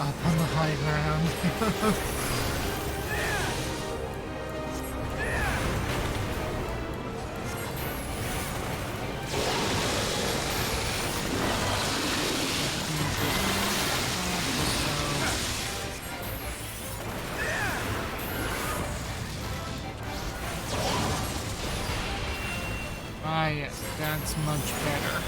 up on the high ground. Ah, yes, that's much better.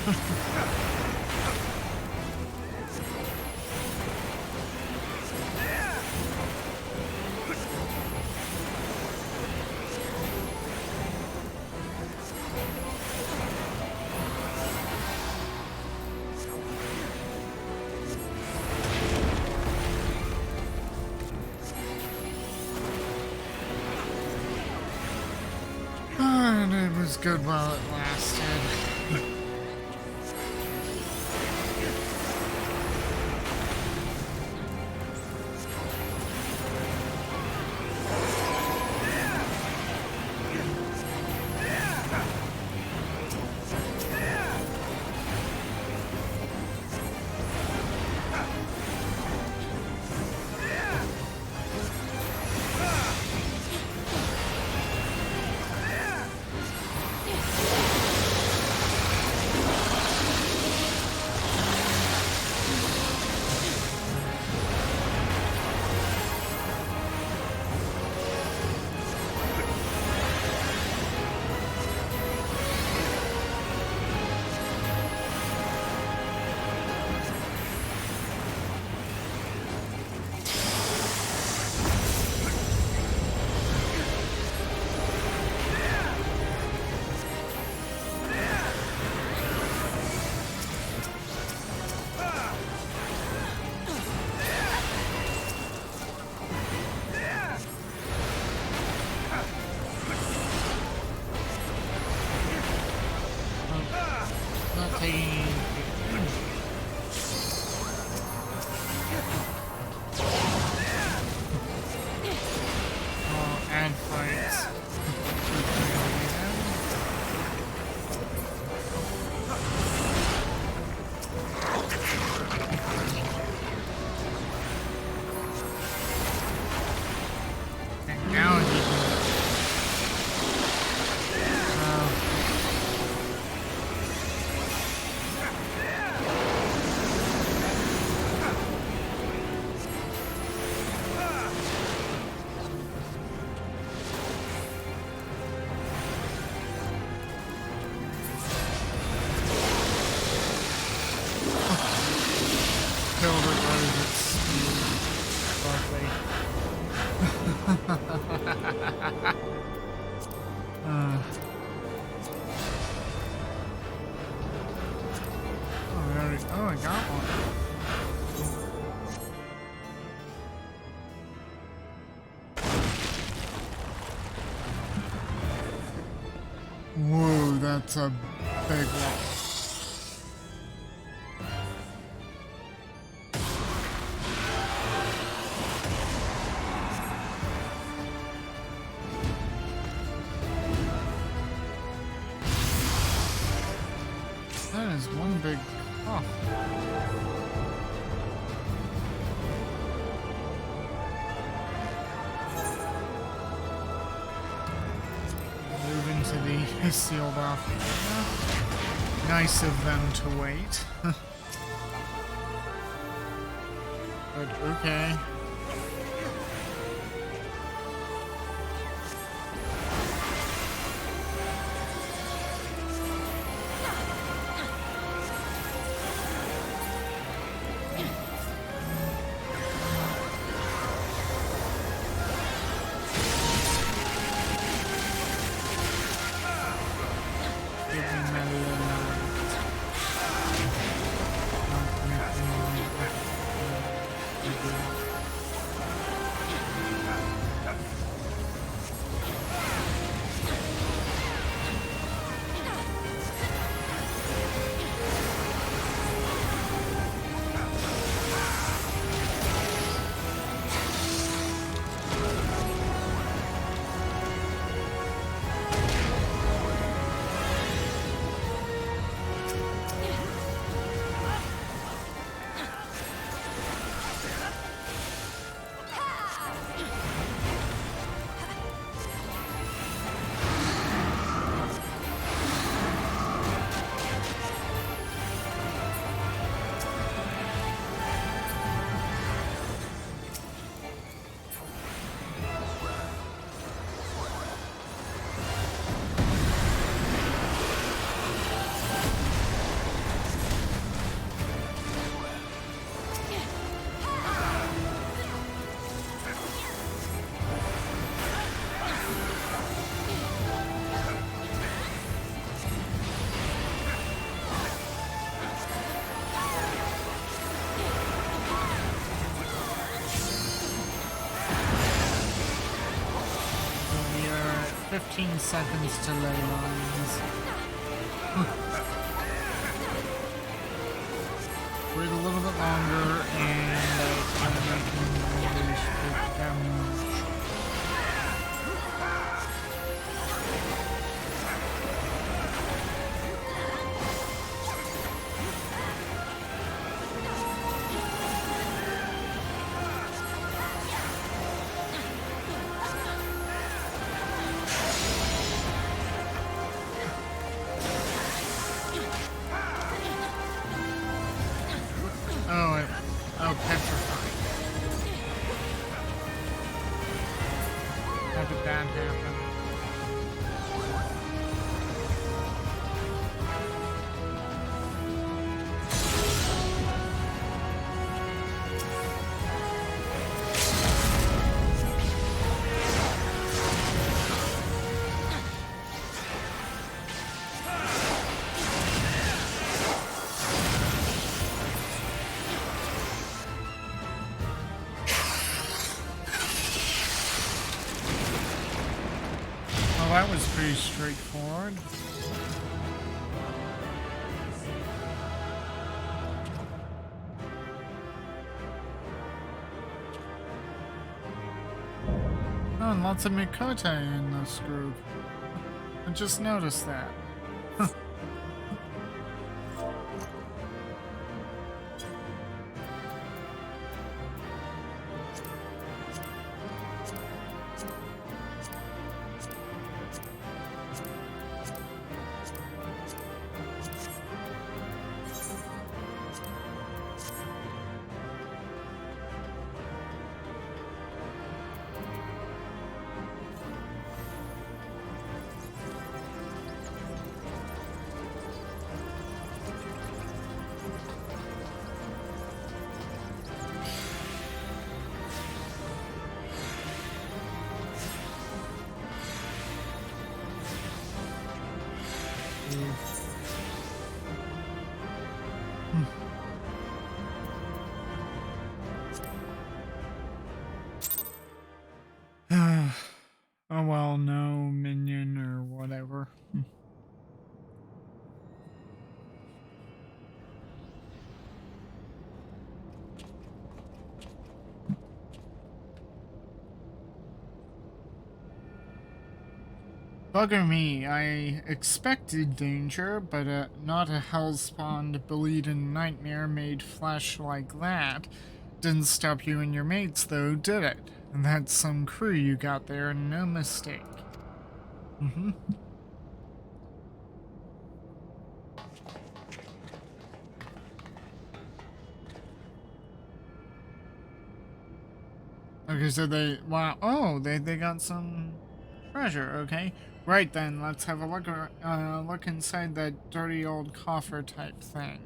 And it was good while it lasted. Not taking oh, and fights. And now he can killed it right as its speed. Lovely. Oh, I got one. Whoa, that's a big one. That is one big puff. Move into the sealed off area. Nice of them to wait. But okay. 15 seconds to ley lines. Wait a little bit longer and try to make damage. Oh, petrified. How did that happen? That was pretty straightforward. Oh, and lots of Mikote in this group. I just noticed that. Oh well, no minion or whatever. Bugger me, I expected danger, but not a hellspawned, bleeding nightmare made flesh like that. Didn't stop you and your mates though, did it? And that's some crew you got there, no mistake. Okay, so they, wow, oh, they got some treasure, okay. Right then, let's have a look inside that dirty old coffer type thing.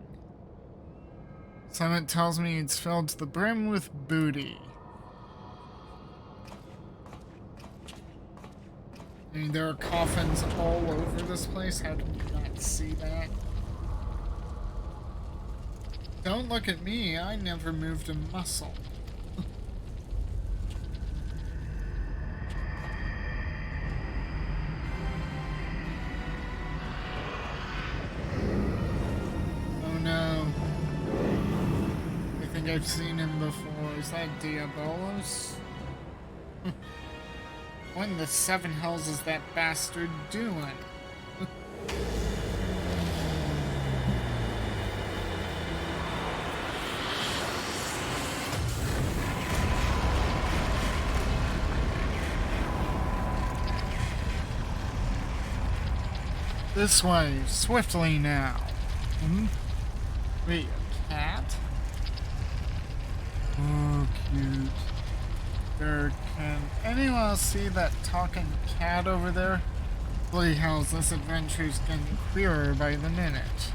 Summit tells me it's filled to the brim with booty. I mean, there are coffins all over this place. How did you not see that? Don't look at me. I never moved a muscle. Oh no. I think I've seen him before. Is that Diabolos? What in the seven hells is that bastard doing? This way, swiftly now. Wait, a cat? Oh, cute. Can anyone else see that talking cat over there? Bloody hells, this adventure's getting clearer by the minute.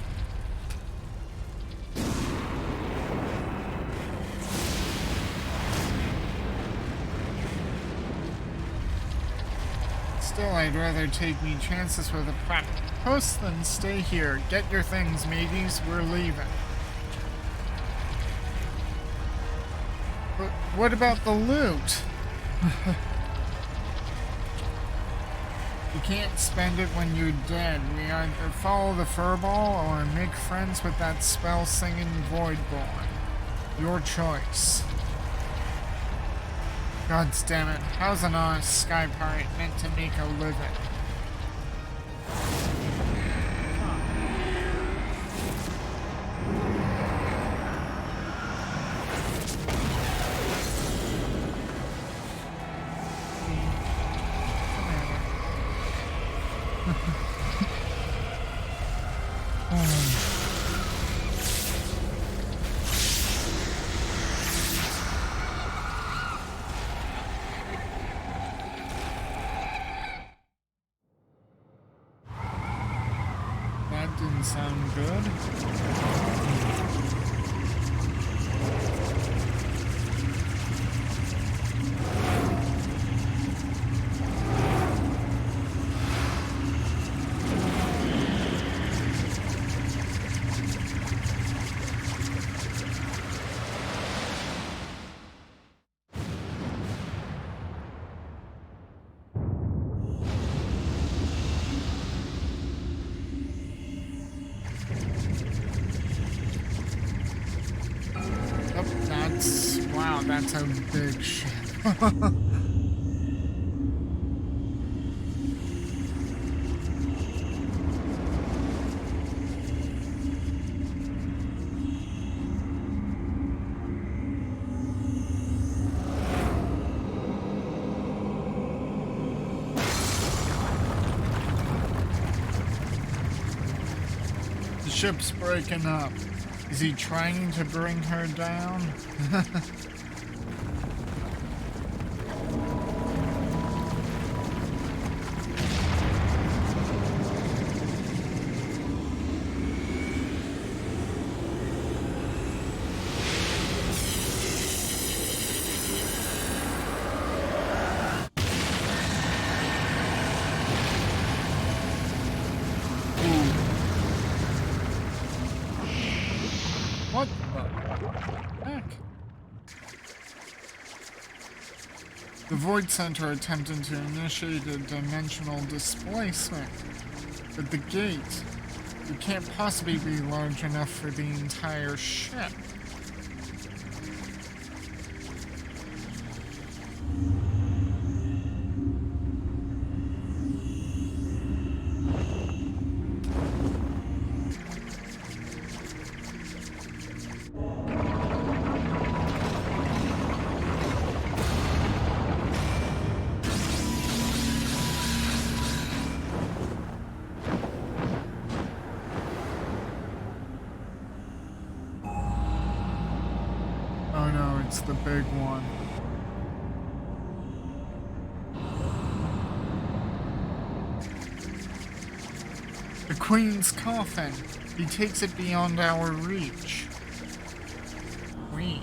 Still, I'd rather take me chances with a practical host than stay here. Get your things, mateys, we're leaving. But what about the loot? You can't spend it when you're dead. We either follow the furball or make friends with that spell-singing Voidborn. Your choice. God damn it, how's an honest sky pirate meant to make a living? That didn't sound good. Wow, that's a big ship. The ship's breaking up. Is he trying to bring her down? What the heck? The Void Center attempted to initiate a dimensional displacement, but the gate, it can't possibly be large enough for the entire ship. Oh no, it's the big one. The Queen's coffin. He takes it beyond our reach. Queen.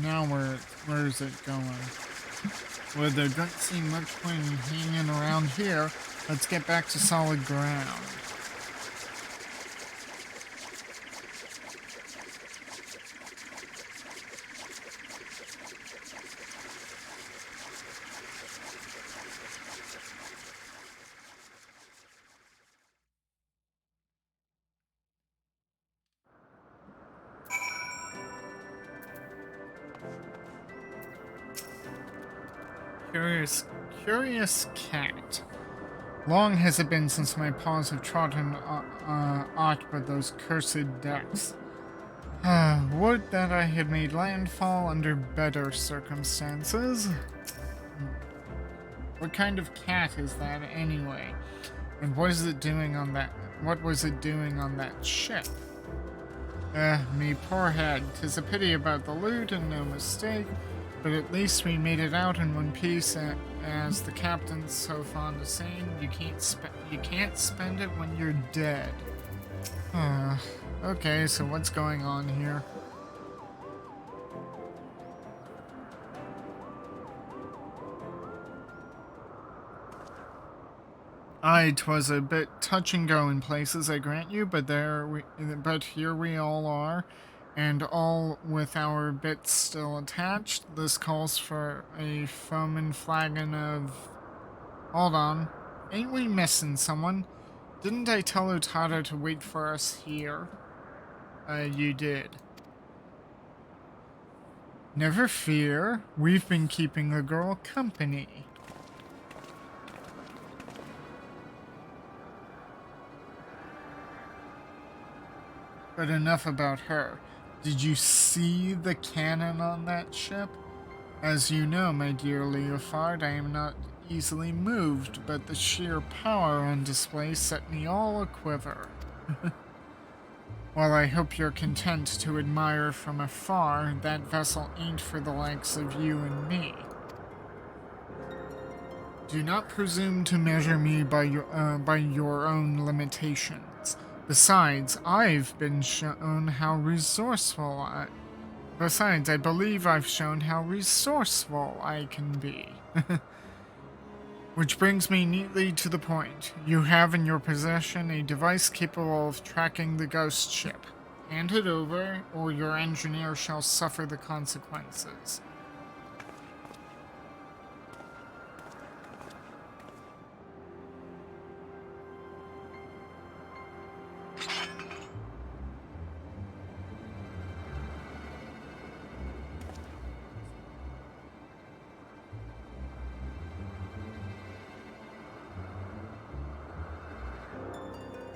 Now where is it going? Well, there doesn't seem much point in hanging around here. Let's get back to solid ground. Curious cat. Long has it been since my paws have trodden aught but those cursed decks. Would that I had made landfall under better circumstances. What kind of cat is that anyway? And what is it doing on that? What was it doing on that ship? Me poor head. 'Tis a pity about the loot and no mistake. but at least we made it out in one piece. As the captain's so fond of saying, you can't spend it when you're dead. Okay, so what's going on here? Twas a bit touch and go in places, I grant you, but here we all are, and all with our bits still attached. This calls for a foaming flagon of... Hold on. Ain't we missing someone? Didn't I tell Utada to wait for us here? You did. Never fear, we've been keeping the girl company. But enough about her. Did you see the cannon on that ship? As you know, my dear Leofard, I am not easily moved, but the sheer power on display set me all a-quiver. While I hope you're content to admire from afar, that vessel ain't for the likes of you and me. Do not presume to measure me by your own limitations. Besides, I've been shown how resourceful I believe I've shown how resourceful I can be. Which brings me neatly to the point. You have in your possession a device capable of tracking the ghost ship. Hand it over, or your engineer shall suffer the consequences.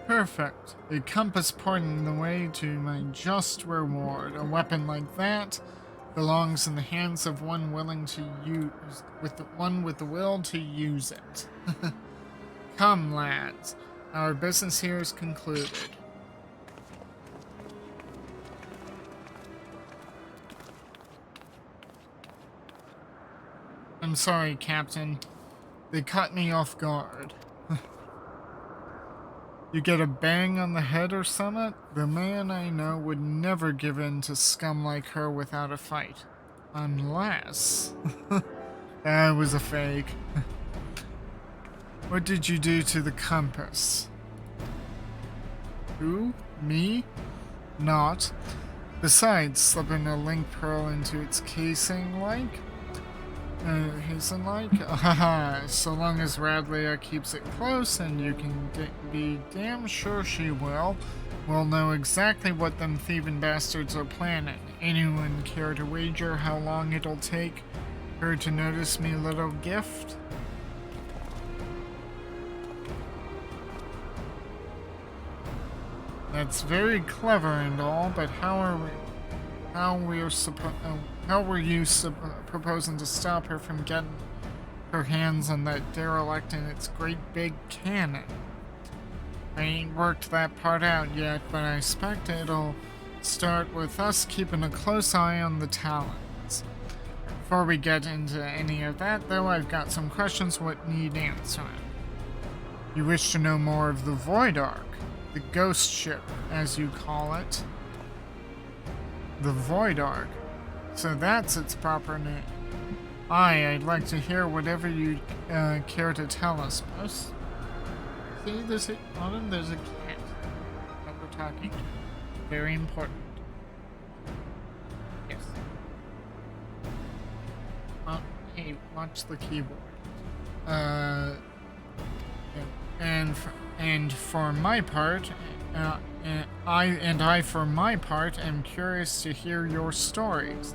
Perfect. A compass pointing the way to my just reward. A weapon like that belongs in the hands of one willing to use, one with the will to use it. Come, lads. Our business here is concluded. I'm sorry, Captain. They caught me off guard. You get a bang on the head or summit? The man I know would never give in to scum like her without a fight. Unless... that was a fake. What did you do to the compass? Who? Me? Not. Besides, slipping a link pearl into its casing like? Haha, so long as Radlea keeps it close, and you can be damn sure she will, we'll know exactly what them thieving bastards are planning. Anyone care to wager how long it'll take her to notice me little gift? That's very clever and all, but how were you proposing to stop her from getting her hands on that derelict and its great big cannon? I ain't worked that part out yet, but I expect it'll start with us keeping a close eye on the Talons. Before we get into any of that, though, I've got some questions what need answering. You wish to know more of the Void Ark, the ghost ship, as you call it. The Void Ark. So that's its proper name. I'd like to hear whatever you care to tell us, boss. See, there's a cat that we're talking to. Very important. Yes. Hey, watch the keyboard. Yeah. And for my part, I for my part am curious to hear your stories.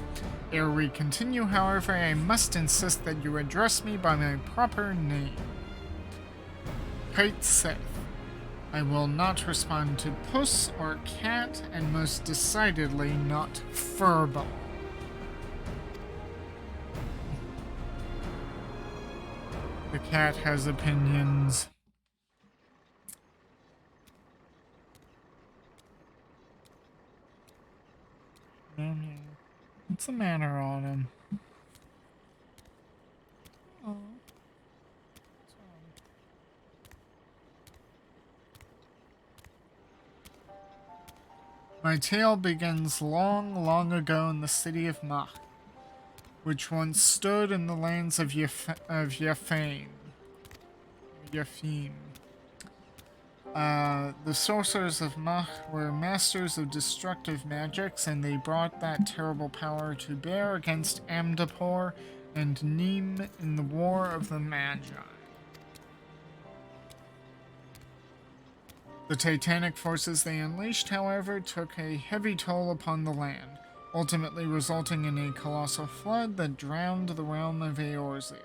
Ere we continue, however, I must insist that you address me by my proper name. Kite Sith. I will not respond to puss or cat, and most decidedly not furball. The cat has opinions. What's the matter on him? My tale begins long, long ago in the city of Mhach, which once stood in the lands of Yafame. The sorcerers of Mhach were masters of destructive magics, and they brought that terrible power to bear against Amdapor and Nim in the War of the Magi. The titanic forces they unleashed, however, took a heavy toll upon the land, ultimately resulting in a colossal flood that drowned the realm of Eorzea.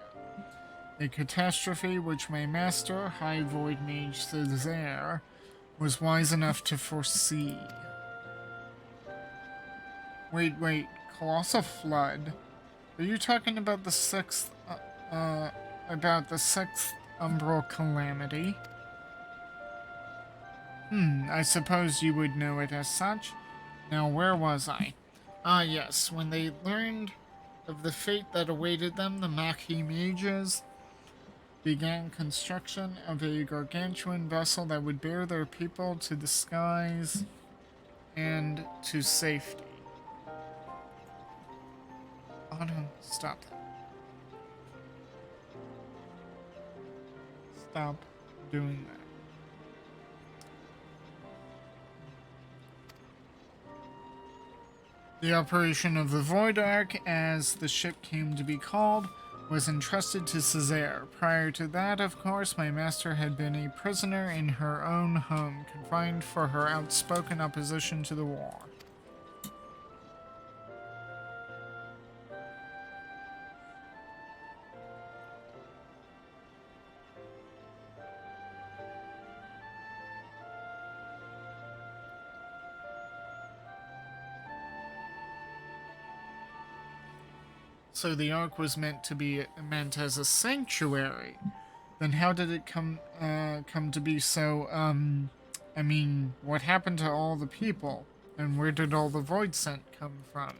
A catastrophe which my master, High Void Mage Caesar, was wise enough to foresee. Wait, colossal flood? Are you talking about the sixth umbral calamity? I suppose you would know it as such. Now, where was I? Ah, yes, when they learned of the fate that awaited them, the Mhach mages began construction of a gargantuan vessel that would bear their people to the skies and to safety. Oh no, stop that. Stop doing that. The operation of the Void Ark, as the ship came to be called, was entrusted to Caesar. Prior to that, of course, my master had been a prisoner in her own home, confined for her outspoken opposition to the war. So the Ark was meant as a sanctuary. Then how did it come to be so, I mean, what happened to all the people? And where did all the void scent come from?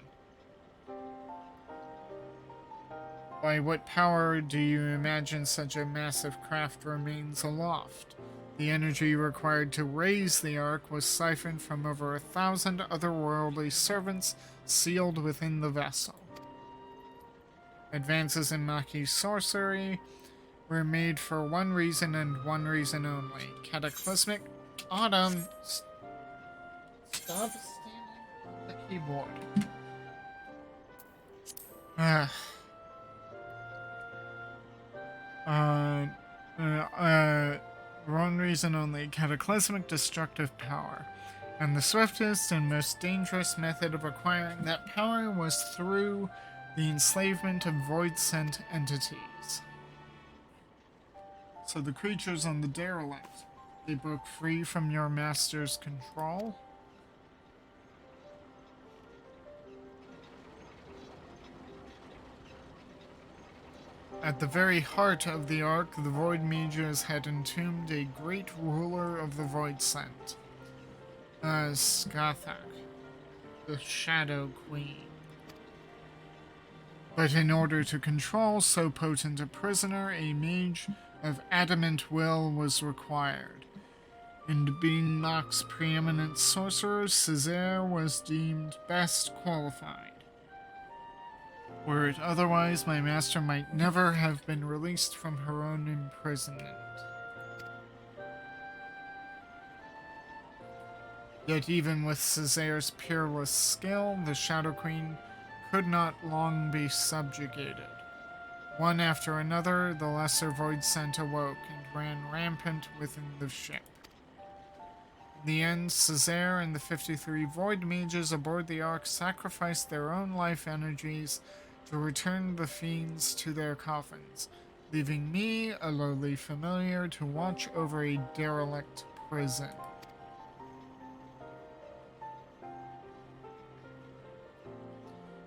By what power do you imagine such a massive craft remains aloft? The energy required to raise the Ark was siphoned from over 1,000 otherworldly servants sealed within the vessel. Advances in Mhachi sorcery were made for one reason and one reason only. Cataclysmic Autumn. Stop standing on the keyboard. One reason only. Cataclysmic destructive power. And the swiftest and most dangerous method of acquiring that power was through the enslavement of void-sent entities. So the creatures on the derelict, they broke free from your master's control? At the very heart of the Ark, the Void Mages had entombed a great ruler of the Void-sent, Skathak, the Shadow Queen. But in order to control so potent a prisoner, a mage of adamant will was required. And being Mhach's preeminent sorcerer, Caesar was deemed best qualified. Were it otherwise, my master might never have been released from her own imprisonment. Yet even with Caesar's peerless skill, the Shadow Queen could not long be subjugated. One after another, the lesser void-sent awoke and ran rampant within the ship. In the end, Caesar and the 53 void mages aboard the Ark sacrificed their own life energies to return the fiends to their coffins, leaving me, a lowly familiar, to watch over a derelict prison.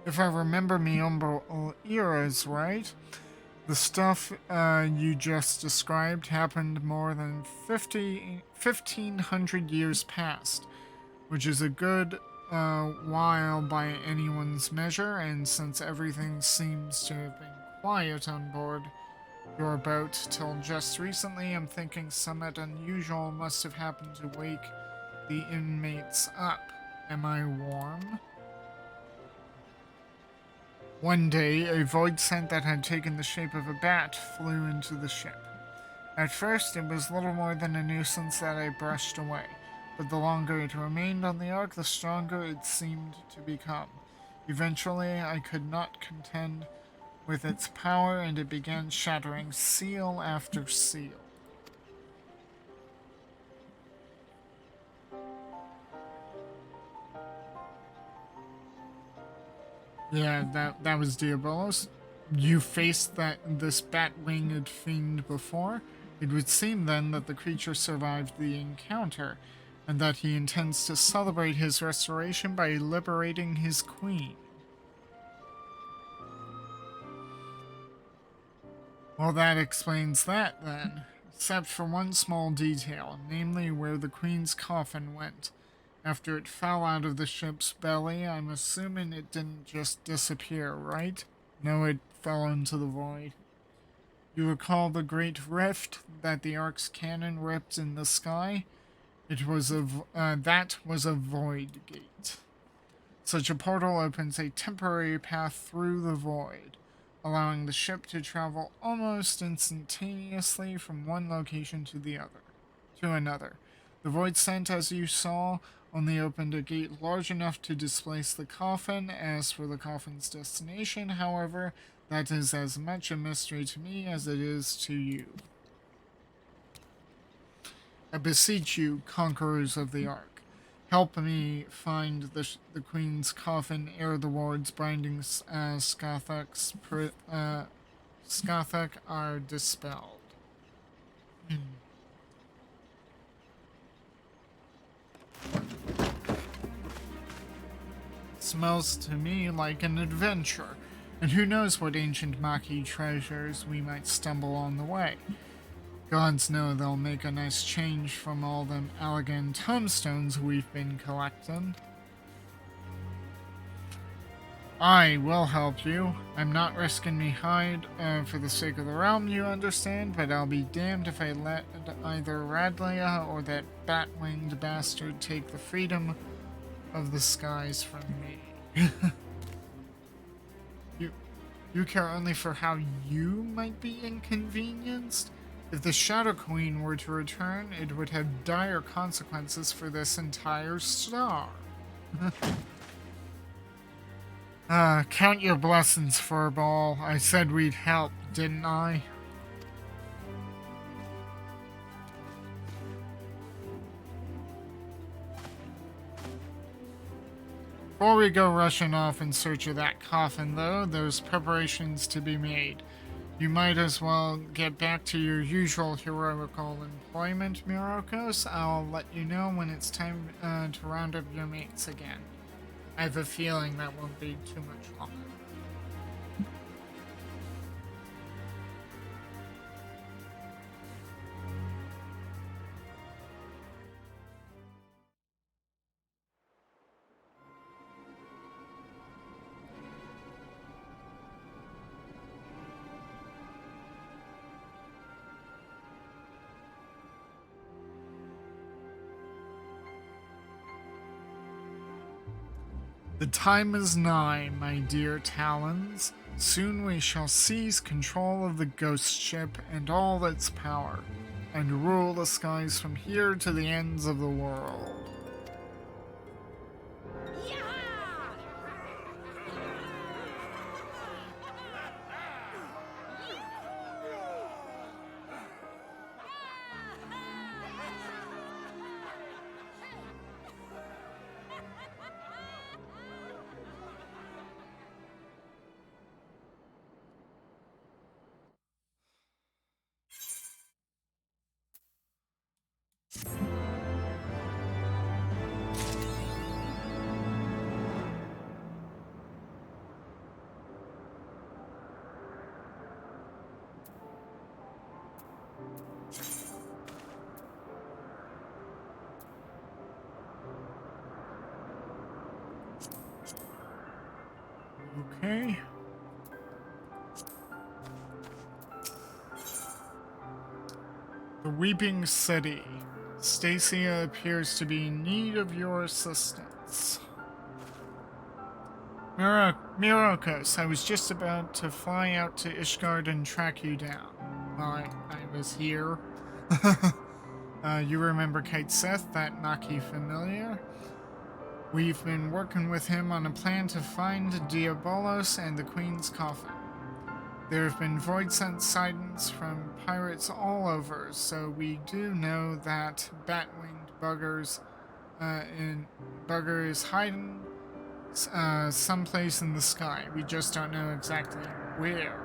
If I remember my umbral eras right, the stuff you just described happened more than 1,500 years past, which is a good while by anyone's measure, and since everything seems to have been quiet on board your boat till just recently, I'm thinking somewhat unusual must have happened to wake the inmates up. Am I warm? One day, a void scent that had taken the shape of a bat flew into the ship. At first, it was little more than a nuisance that I brushed away, but the longer it remained on the ark, the stronger it seemed to become. Eventually, I could not contend with its power, and it began shattering seal after seal. Yeah, that was Diabolos. You faced this bat-winged fiend before. It would seem then that the creature survived the encounter, and that he intends to celebrate his restoration by liberating his queen. Well, that explains that then, except for one small detail, namely where the queen's coffin went. After it fell out of the ship's belly, I'm assuming it didn't just disappear, right? No, it fell into the void. You recall the great rift that the Ark's cannon ripped in the sky? That was a void gate. Such a portal opens a temporary path through the void, allowing the ship to travel almost instantaneously from one location to another. The void scent, as you saw, only opened a gate large enough to displace the coffin. As for the coffin's destination, however, that is as much a mystery to me as it is to you. I beseech you, conquerors of the Ark, help me find the Queen's coffin ere the ward's binding Skathak are dispelled. Smells to me like an adventure, and who knows what ancient Mhach treasures we might stumble on the way. Gods know they'll make a nice change from all them elegant tombstones we've been collecting. I will help you. I'm not risking me hide for the sake of the realm, you understand, but I'll be damned if I let either Radleia or that bat-winged bastard take the freedom of the skies from me. You care only for how you might be inconvenienced? If the Shadow Queen were to return, it would have dire consequences for this entire star. Count your blessings, Furball. I said we'd help, didn't I? Before we go rushing off in search of that coffin, though, there's preparations to be made. You might as well get back to your usual heroical employment, Myrokos. I'll let you know when it's time to round up your mates again. I have a feeling that won't be too much longer. The time is nigh, my dear Talons. Soon we shall seize control of the ghost ship and all its power, and rule the skies from here to the ends of the world. Okay. The Weeping City. Stacia appears to be in need of your assistance. Pirates. Myrokos, I was just about to fly out to Ishgard and track you down. Well, I was here. You remember Kite Seth, that Naki familiar? We've been working with him on a plan to find Diabolos and the Queen's Coffin. There have been void sent sightings from pirates all over, so we do know that bat-winged bugger is hiding someplace in the sky. We just don't know exactly where.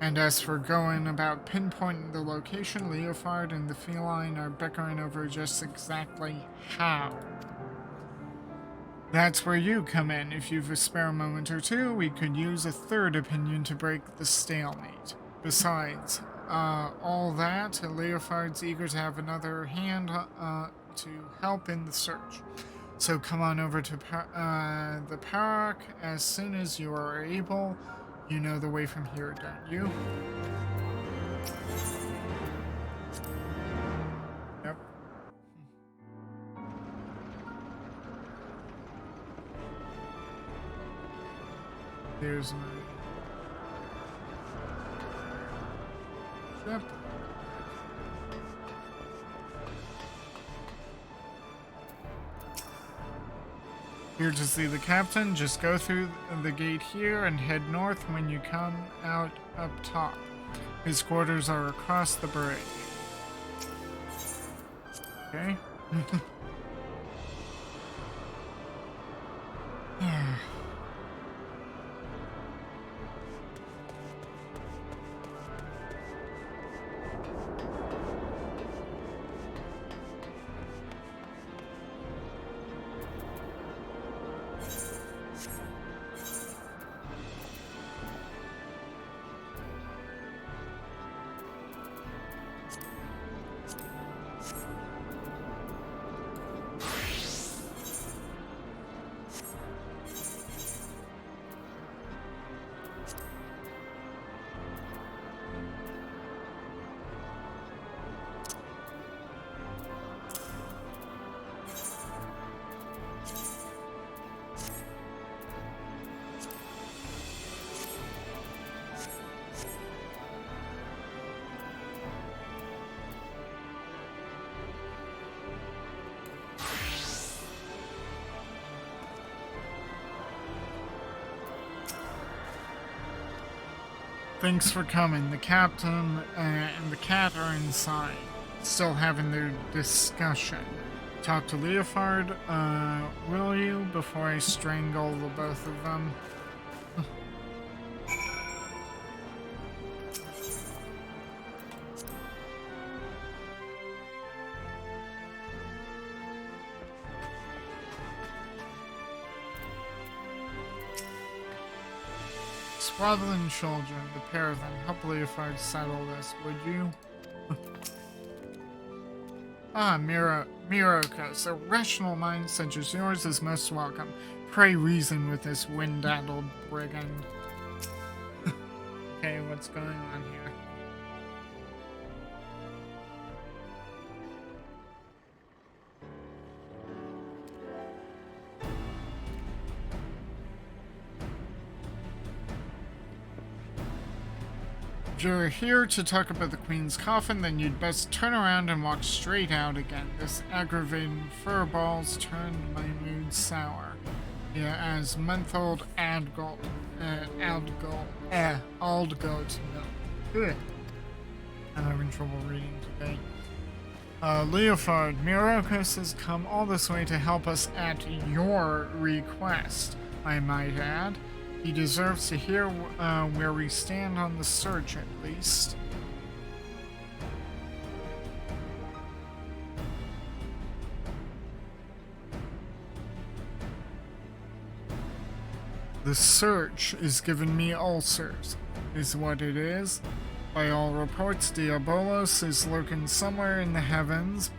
And as for going about pinpointing the location, Leofard and the feline are bickering over just exactly how. That's where you come in. If you've a spare moment or two, we could use a third opinion to break the stalemate. Besides, all that, Leofard's eager to have another hand to help in the search. So come on over to the Park as soon as you are able. You know the way from here, don't you? Yep. There's my ship. Here to see the captain, just go through the gate here and head north when you come out up top. His quarters are across the bridge. Okay. Thanks for coming. The captain and the cat are inside, still having their discussion. Talk to Leofard, will you, before I strangle the both of them? Swaddling children, the pair of them. Help Leofard settle this, would you? Myrokos, a rational mind such as yours is most welcome. Pray reason with this wind-addled brigand. Okay, what's going on here? If you're here to talk about the Queen's Coffin, then you'd best turn around and walk straight out again. This aggravating furballs turned my mood sour. Yeah, as month-old Aldgold no. Ugh. I'm having trouble reading today. Leofard, Myrokos has come all this way to help us at your request, I might add. He deserves to hear where we stand on the search, at least. The search is giving me ulcers, is what it is. By all reports, Diabolos is lurking somewhere in the heavens,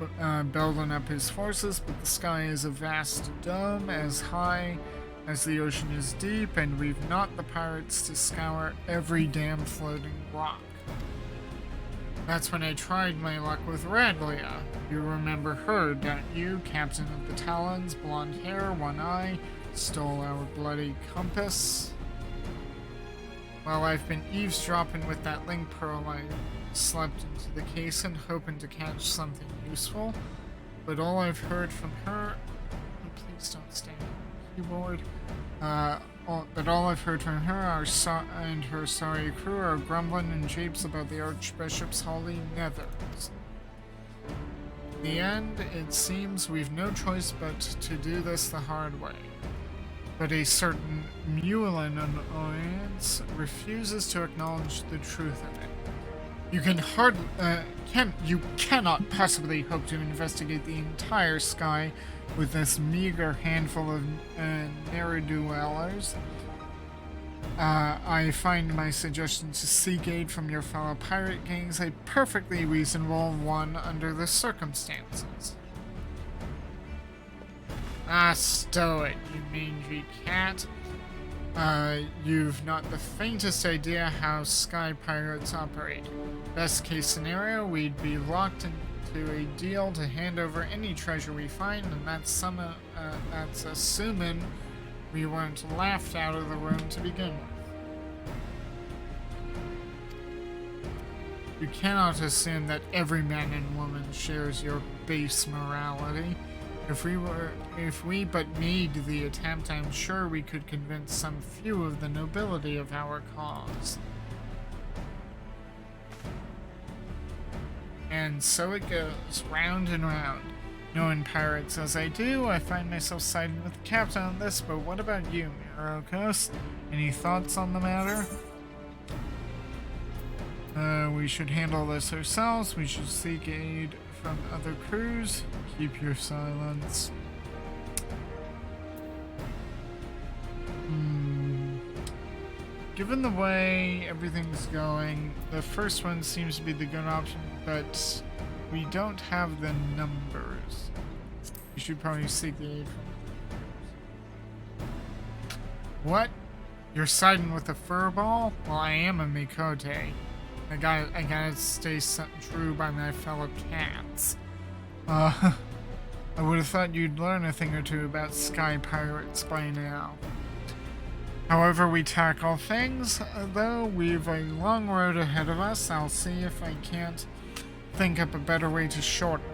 building up his forces, but the sky is a vast dome as high as the ocean is deep, and we've not the pirates to scour every damn floating rock. That's when I tried my luck with Radlia. You remember her, don't you? Captain of the Talons, blonde hair, one eye, stole our bloody compass. While I've been eavesdropping with that link pearl, I slept into the case and hoping to catch something useful. But all I've heard from her... Please don't stand on the keyboard. But all I've heard from her and her sorry crew are grumbling and japes about the Archbishop's holy nethers. In the end, it seems we've no choice but to do this the hard way. But a certain Mulan annoyance refuses to acknowledge the truth of it. You you cannot possibly hope to investigate the entire sky with this meager handful of ne'er-do-wellers. I find my suggestion to seek aid from your fellow pirate gangs a perfectly reasonable one under the circumstances. Ah, stow it, you mangy cat. You've not the faintest idea how sky pirates operate. Best case scenario, we'd be locked into a deal to hand over any treasure we find, and that's assuming we weren't laughed out of the room to begin with. You cannot assume that every man and woman shares your base morality. If we but made the attempt, I'm sure we could convince some few of the nobility of our cause. And so it goes, round and round. Knowing pirates as I do, I find myself siding with the captain on this, but what about you, Myrokos? Any thoughts on the matter? We should handle this ourselves. We should seek aid from other crews. Keep your silence. Given the way everything's going, the first one seems to be the good option, but we don't have the numbers. We should probably seek the aid from What? You're siding with a furball? Well, I am a Mikote. I gotta stay true by my fellow cats. I would have thought you'd learn a thing or two about sky pirates by now. However we tackle things, though, we've a long road ahead of us. I'll see if I can't think up a better way to shorten it.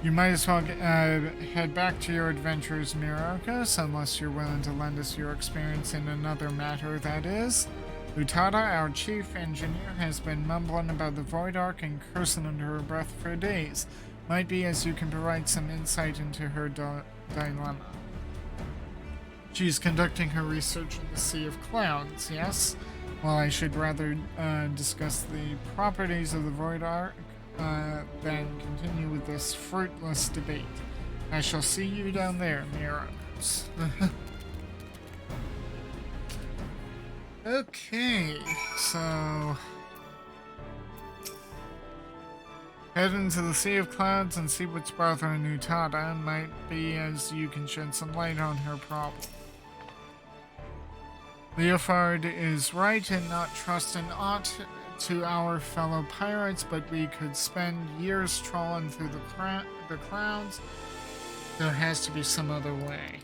You might as well head back to your adventures, Myrokos, unless you're willing to lend us your experience in another matter, that is. Utada, our chief engineer, has been mumbling about the Void Ark and cursing under her breath for days. Might be as you can provide some insight into her dilemma. She's conducting her research in the Sea of Clouds, yes? Well, I should rather discuss the properties of the Void Ark than continue with this fruitless debate. I shall see you down there, Myrokos. Okay, so head into the Sea of Clouds and see what's bothering Utada. Might be as you can shed some light on her problem. Leofard is right in not trusting aught to our fellow pirates, but we could spend years trawling through the clouds. There has to be some other way.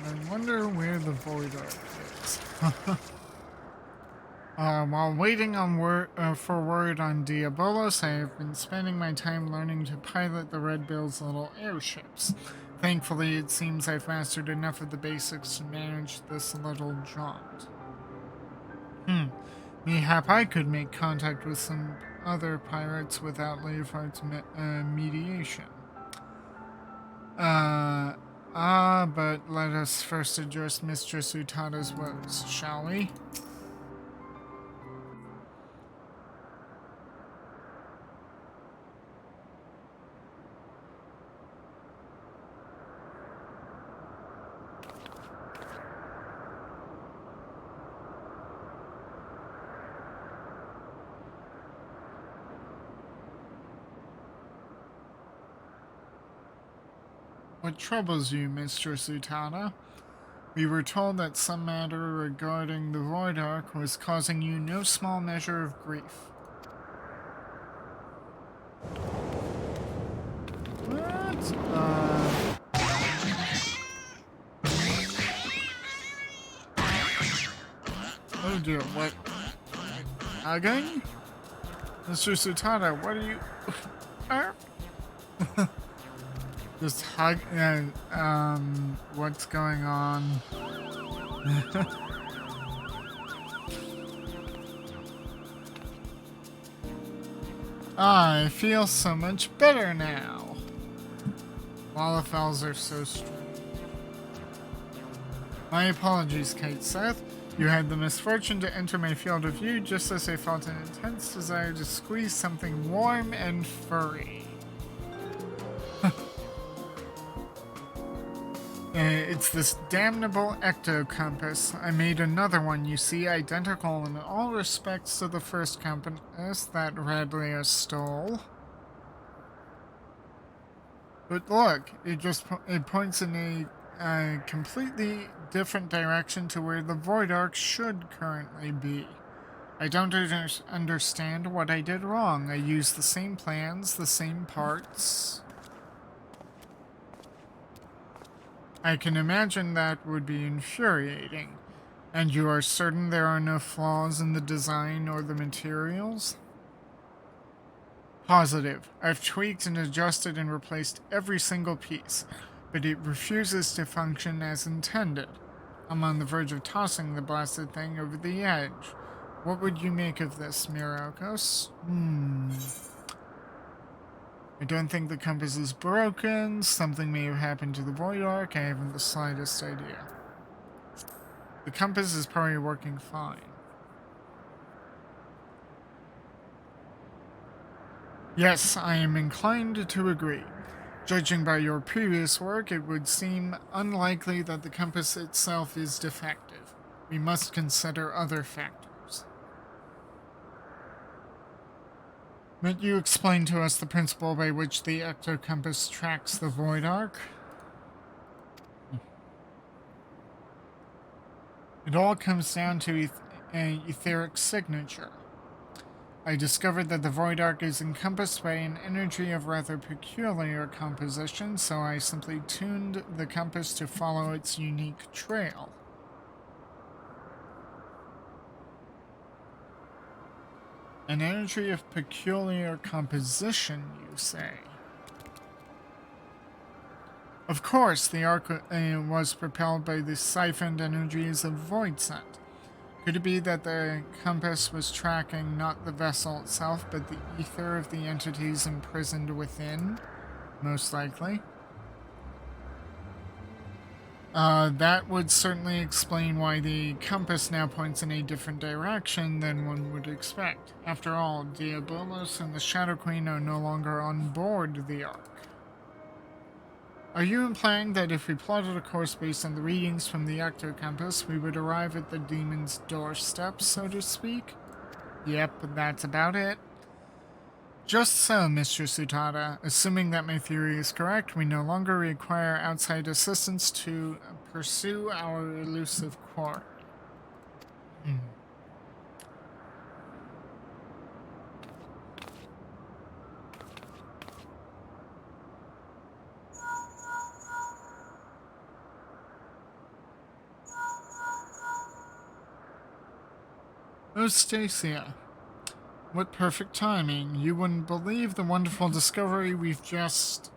I wonder where the Void Ark is. While waiting for word on Diabolos, I have been spending my time learning to pilot the Red Bill's little airships. Thankfully, it seems I've mastered enough of the basics to manage this little jaunt. Mayhap I could make contact with some other pirates without Leofard's mediation. But let us first address Mistress Utada's woes, shall we? What troubles you, Mistress Utada? We were told that some matter regarding the Void Ark was causing you no small measure of grief. What? Oh dear, what? Hugging? Mistress Utada, what are you... Just hug and, what's going on? I feel so much better now. Wallafels are so strange. My apologies, Kate Seth. You had the misfortune to enter my field of view just as I felt an intense desire to squeeze something warm and furry. It's this damnable ecto-compass. I made another one, you see, identical in all respects to the first compass that Radlea stole. But look, it points in a completely different direction to where the Void Ark should currently be. I don't understand what I did wrong. I used the same plans, the same parts. I can imagine that would be infuriating. And you are certain there are no flaws in the design or the materials? Positive. I've tweaked and adjusted and replaced every single piece, but it refuses to function as intended. I'm on the verge of tossing the blasted thing over the edge. What would you make of this, Myrokos? I don't think the compass is broken. Something may have happened to the Void Ark. I haven't the slightest idea. The compass is probably working fine. Yes, I am inclined to agree. Judging by your previous work, it would seem unlikely that the compass itself is defective. We must consider other factors. Might you explain to us the principle by which the ecto-compass tracks the Void Ark? It all comes down to an etheric signature. I discovered that the Void Ark is encompassed by an energy of rather peculiar composition, so I simply tuned the compass to follow its unique trail. An energy of peculiar composition, you say? Of course, the arc was propelled by the siphoned energies of Void Scent. Could it be that the compass was tracking not the vessel itself, but the ether of the entities imprisoned within? Most likely. That would certainly explain why the compass now points in a different direction than one would expect. After all, Diabolos and the Shadow Queen are no longer on board the Ark. Are you implying that if we plotted a course based on the readings from the ecto-compass, we would arrive at the demon's doorstep, so to speak? Yep, that's about it. Just so, Mistress Utada. Assuming that my theory is correct, we no longer require outside assistance to pursue our elusive quarry. Oh, Stacia. What perfect timing. You wouldn't believe the wonderful discovery we've just...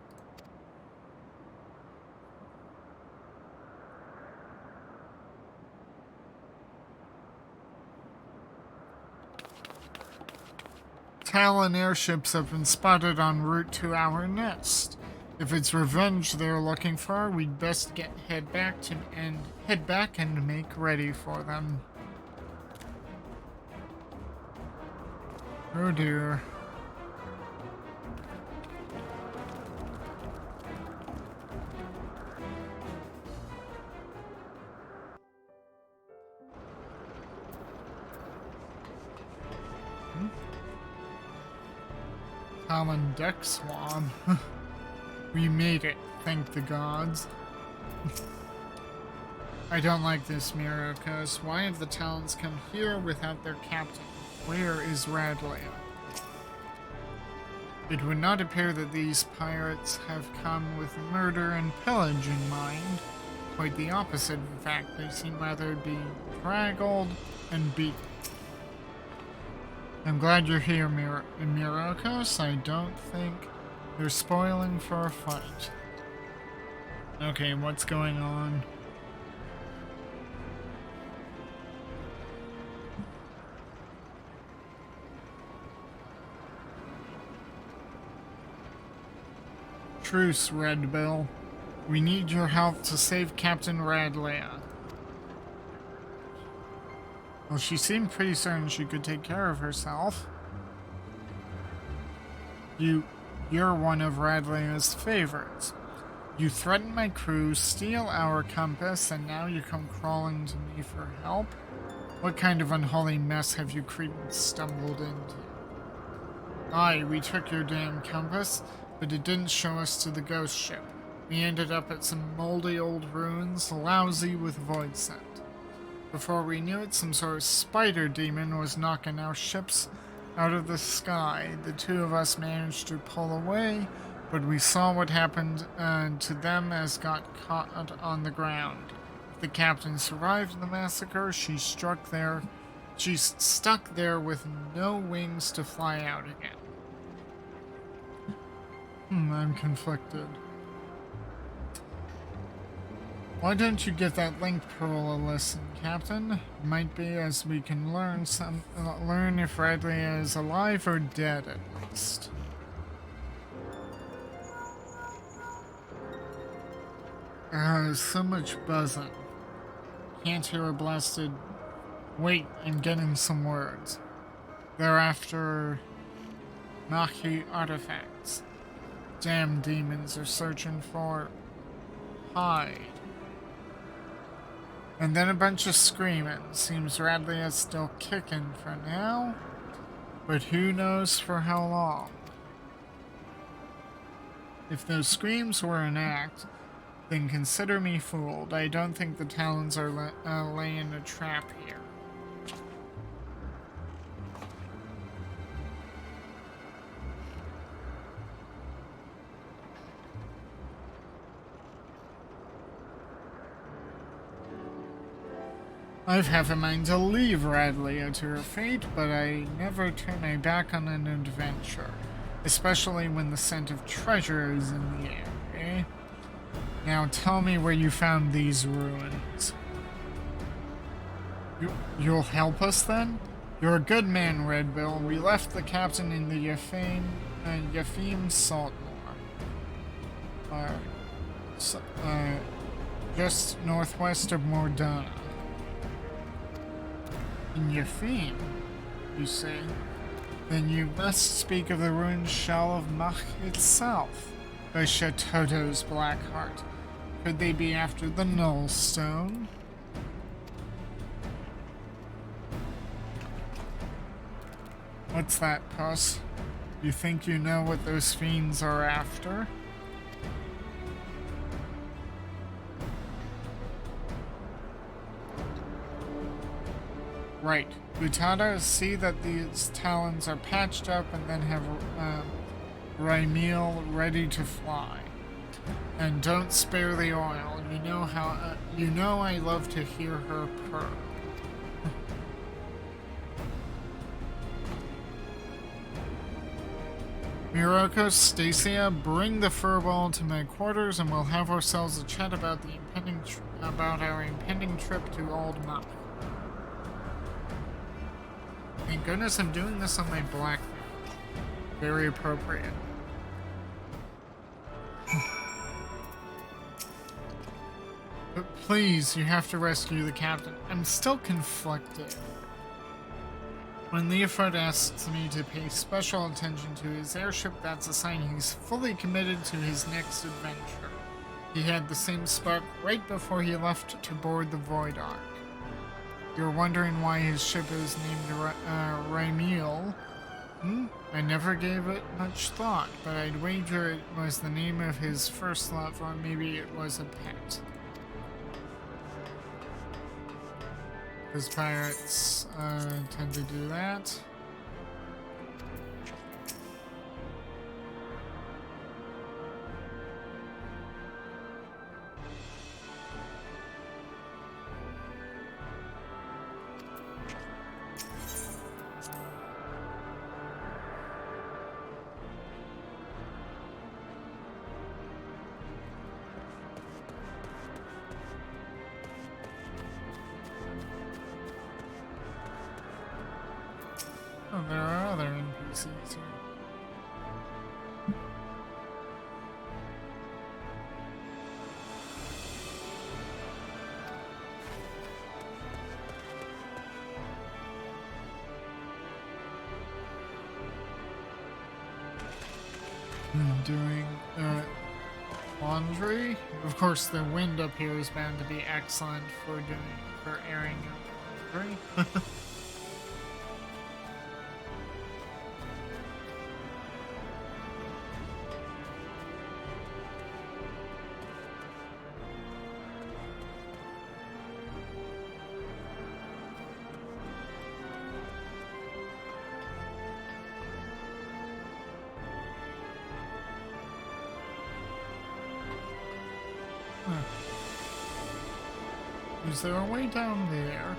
Talon airships have been spotted en route to our nest. If it's revenge they're looking for, we'd best head back and make ready for them. Oh dear. Talon deck swab. We made it, thank the gods. I don't like this, Myrokos. Why have the Talons come here without their captain? Where is Radlea? It would not appear that these pirates have come with murder and pillage in mind. Quite the opposite, in fact. They seem rather to be draggled and beaten. I'm glad you're here, Myrokos. I don't think you're spoiling for a fight. Okay, what's going on? Truce, Red Bill. We need your help to save Captain Radlea. Well, she seemed pretty certain she could take care of herself. You're one of Radlea's favorites. You threaten my crew, steal our compass, and now you come crawling to me for help? What kind of unholy mess have you cretins stumbled into? Aye, we took your damn compass, but it didn't show us to the ghost ship. We ended up at some moldy old ruins, lousy with void scent. Before we knew it, some sort of spider demon was knocking our ships out of the sky. The two of us managed to pull away, but we saw what happened to them as got caught on the ground. If the captain survived the massacre, she's stuck there with no wings to fly out again. I'm conflicted. Why don't you give that link pearl a listen, Captain? It might be as we can learn if Radlea is alive or dead at least. So much buzzing. Can't hear a blasted... Wait, I'm getting some words. They're after... Mhach artifacts. Damn demons are searching for... Hyde. And then a bunch of screaming. Seems Radlea's still kicking for now, but who knows for how long. If those screams were an act, then consider me fooled. I don't think the Talons are laying a trap here. I've half a mind to leave Radlea to her fate, but I never turn my back on an adventure, especially when the scent of treasure is in the air, eh? Now tell me where you found these ruins. You'll help us then? You're a good man, Red Bill. We left the captain in the Yafim Saltmoor. Just northwest of Mordana. In Yafim, you say? Then you must speak of the ruined shell of Mhach itself, by Shatoto's black heart. Could they be after the Null Stone? What's that, Puss? You think you know what those fiends are after? Right. Utada, see that these Talons are patched up and then have Rymeel ready to fly. And don't spare the oil. You know I love to hear her purr. Myrokos, Stacia, bring the furball to my quarters and we'll have ourselves a chat about the our impending trip to Old Mhach. Thank goodness I'm doing this on my Blackberry. Very appropriate. But please, you have to rescue the captain. I'm still conflicted. When Leofard asks me to pay special attention to his airship, that's a sign he's fully committed to his next adventure. He had the same spark right before he left to board the Void Ark. You're wondering why his ship is named Raimiel? I never gave it much thought, but I'd wager it was the name of his first love, or maybe it was a pet. Because pirates tend to do that. Oh, there are other NPCs here. Doing laundry. Of course, the wind up here is bound to be excellent for airing laundry. Is there a way down there?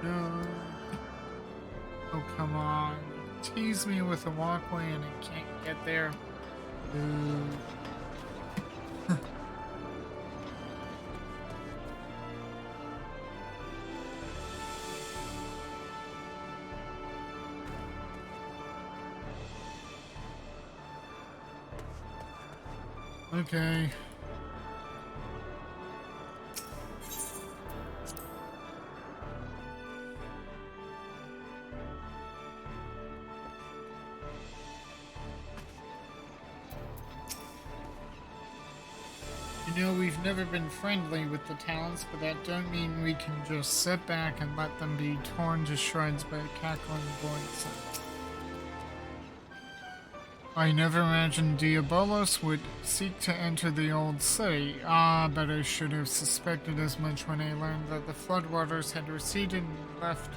No. Oh, come on. Tease me with a walkway and I can't get there. Ooh. Okay. You know, we've never been friendly with the Talents, but that don't mean we can just sit back and let them be torn to shreds by a cackling voice. I never imagined Diabolos would seek to enter the old city. But I should have suspected as much when I learned that the floodwaters had receded and left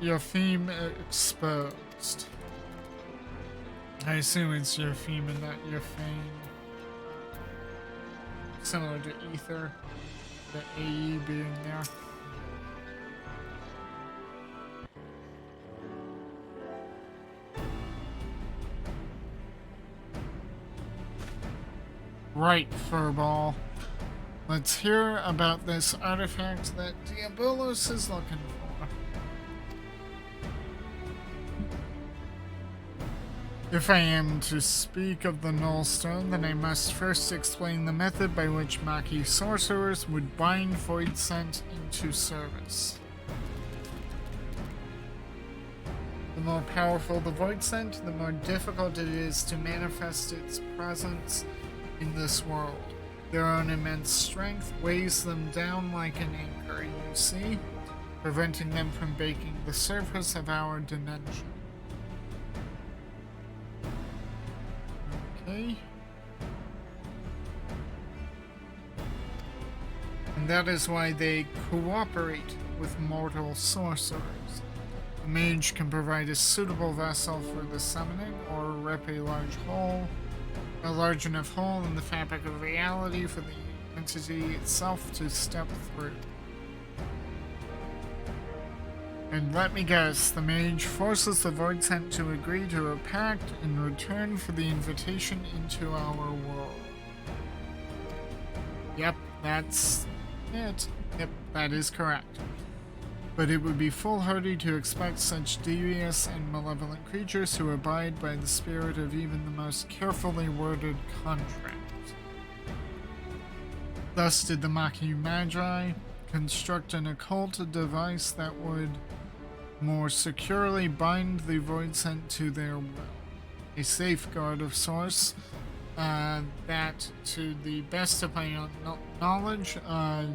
Yophim exposed. I assume it's Yophim and not Yophane. Similar to Ether, the AE being there. Right, Furball. Let's hear about this artifact that Diabolos is looking for. If I am to speak of the Nullstone, then I must first explain the method by which Mhach sorcerers would bind Void Scent into service. The more powerful the Void Scent, the more difficult it is to manifest its presence in this world. Their own immense strength weighs them down like an anchor, you see, preventing them from breaking the surface of our dimension. Okay. And that is why they cooperate with mortal sorcerers. A mage can provide a suitable vessel for the summoning, or rip a large enough hole in the fabric of reality for the entity itself to step through. And let me guess, the mage forces the Void Scent to agree to a pact in return for the invitation into our world. Yep, that's it. Yep, that is correct. But it would be foolhardy to expect such devious and malevolent creatures to abide by the spirit of even the most carefully worded contract. Thus did the Magi construct an occult device that would more securely bind the Void Scent to their will. A safeguard of sorts that, to the best of my knowledge,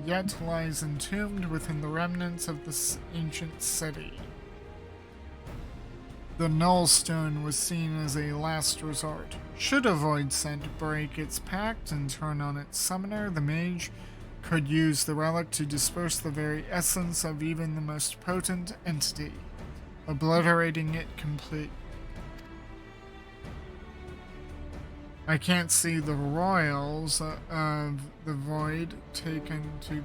yet lies entombed within the remnants of this ancient city. The Null Stone was seen as a last resort. Should a Void Scent break its pact and turn on its summoner, the mage could use the relic to disperse the very essence of even the most potent entity, obliterating it completely. I can't see the royals of the Void taken too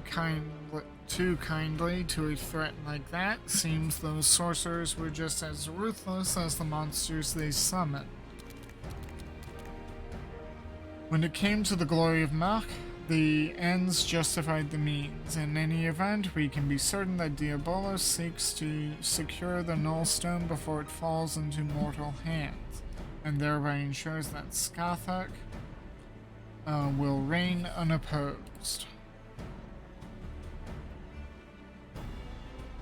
kindly to a threat like that. Seems those sorcerers were just as ruthless as the monsters they summoned. When it came to the glory of Mhach, the ends justified the means. In any event, we can be certain that Diabolos seeks to secure the Null Stone before it falls into mortal hands, and thereby ensures that Skathak will reign unopposed.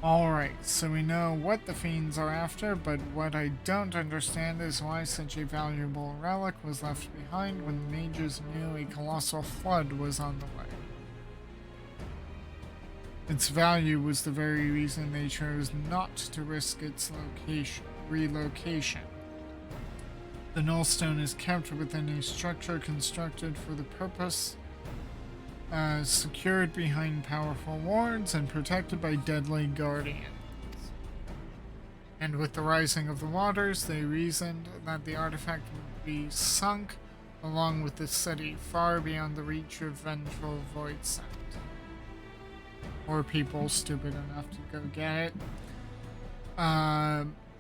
Alright, so we know what the fiends are after, but what I don't understand is why such a valuable relic was left behind when the mages knew a colossal flood was on the way. Its value was the very reason they chose not to risk its relocation. The Nullstone is kept within a structure constructed for the purpose, secured behind powerful wards and protected by deadly guardians. And with the rising of the waters, they reasoned that the artifact would be sunk along with the city, far beyond the reach of vengeful Void Scent. Or people stupid enough to go get it.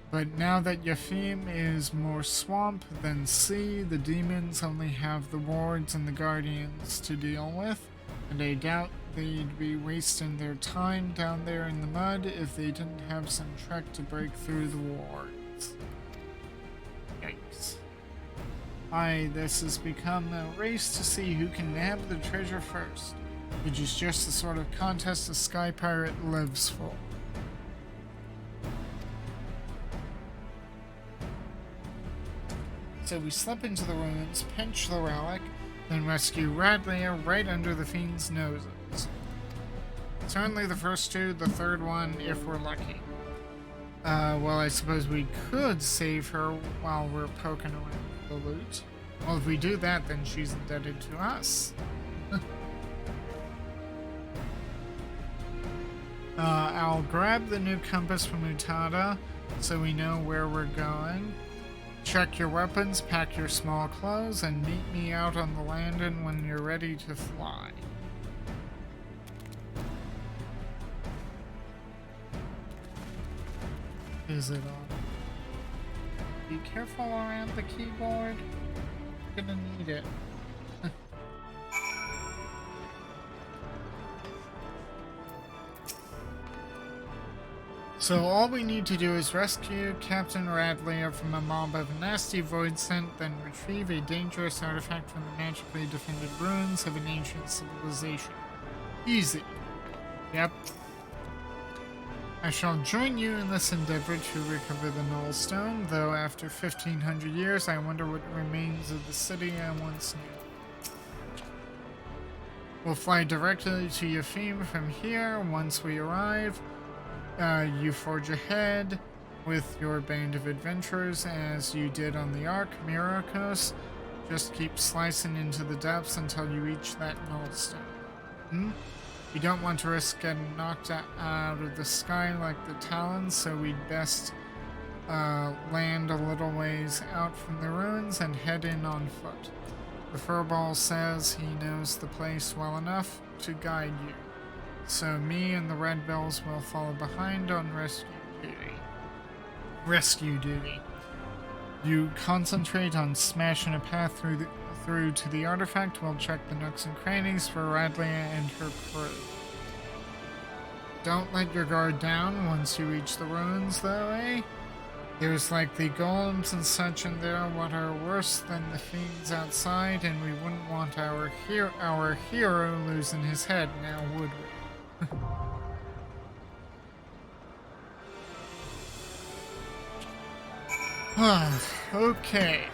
But now that Yafim is more swamp than sea, the demons only have the wards and the guardians to deal with, and I doubt they'd be wasting their time down there in the mud if they didn't have some trek to break through the wards. Yikes. Aye, this has become a race to see who can nab the treasure first, which is just the sort of contest a Sky Pirate lives for. So we slip into the ruins, pinch the relic, then rescue Radlia right under the fiend's noses. Certainly the first two, the third one if we're lucky. Well, I suppose we could save her while we're poking around the loot. Well, if we do that, then she's indebted to us. I'll grab the new compass from Utada so we know where we're going. Check your weapons, pack your small clothes, and meet me out on the landing when you're ready to fly. Is it on? Be careful around the keyboard. You're gonna need it. So all we need to do is rescue Captain Radlia from a mob of nasty Void Scent, then retrieve a dangerous artifact from the magically defended ruins of an ancient civilization. Easy. Yep. I shall join you in this endeavor to recover the Null Stone, though after 1500 years I wonder what remains of the city I once knew. We'll fly directly to Yafim from here once we arrive. You forge ahead with your band of adventurers as you did on the Ark, Myrokos. Just keep slicing into the depths until you reach that Null Stone. You don't want to risk getting knocked out of the sky like the Talons, so we'd best land a little ways out from the ruins and head in on foot. The furball says he knows the place well enough to guide you. So me and the Red Bells will follow behind on rescue duty. Rescue duty. You concentrate on smashing a path through to the artifact. We'll check the nooks and crannies for Radley and her crew. Don't let your guard down once you reach the ruins, though, eh? There's like the golems and such in there what are worse than the fiends outside, and we wouldn't want our hero losing his head, now would we? Okay.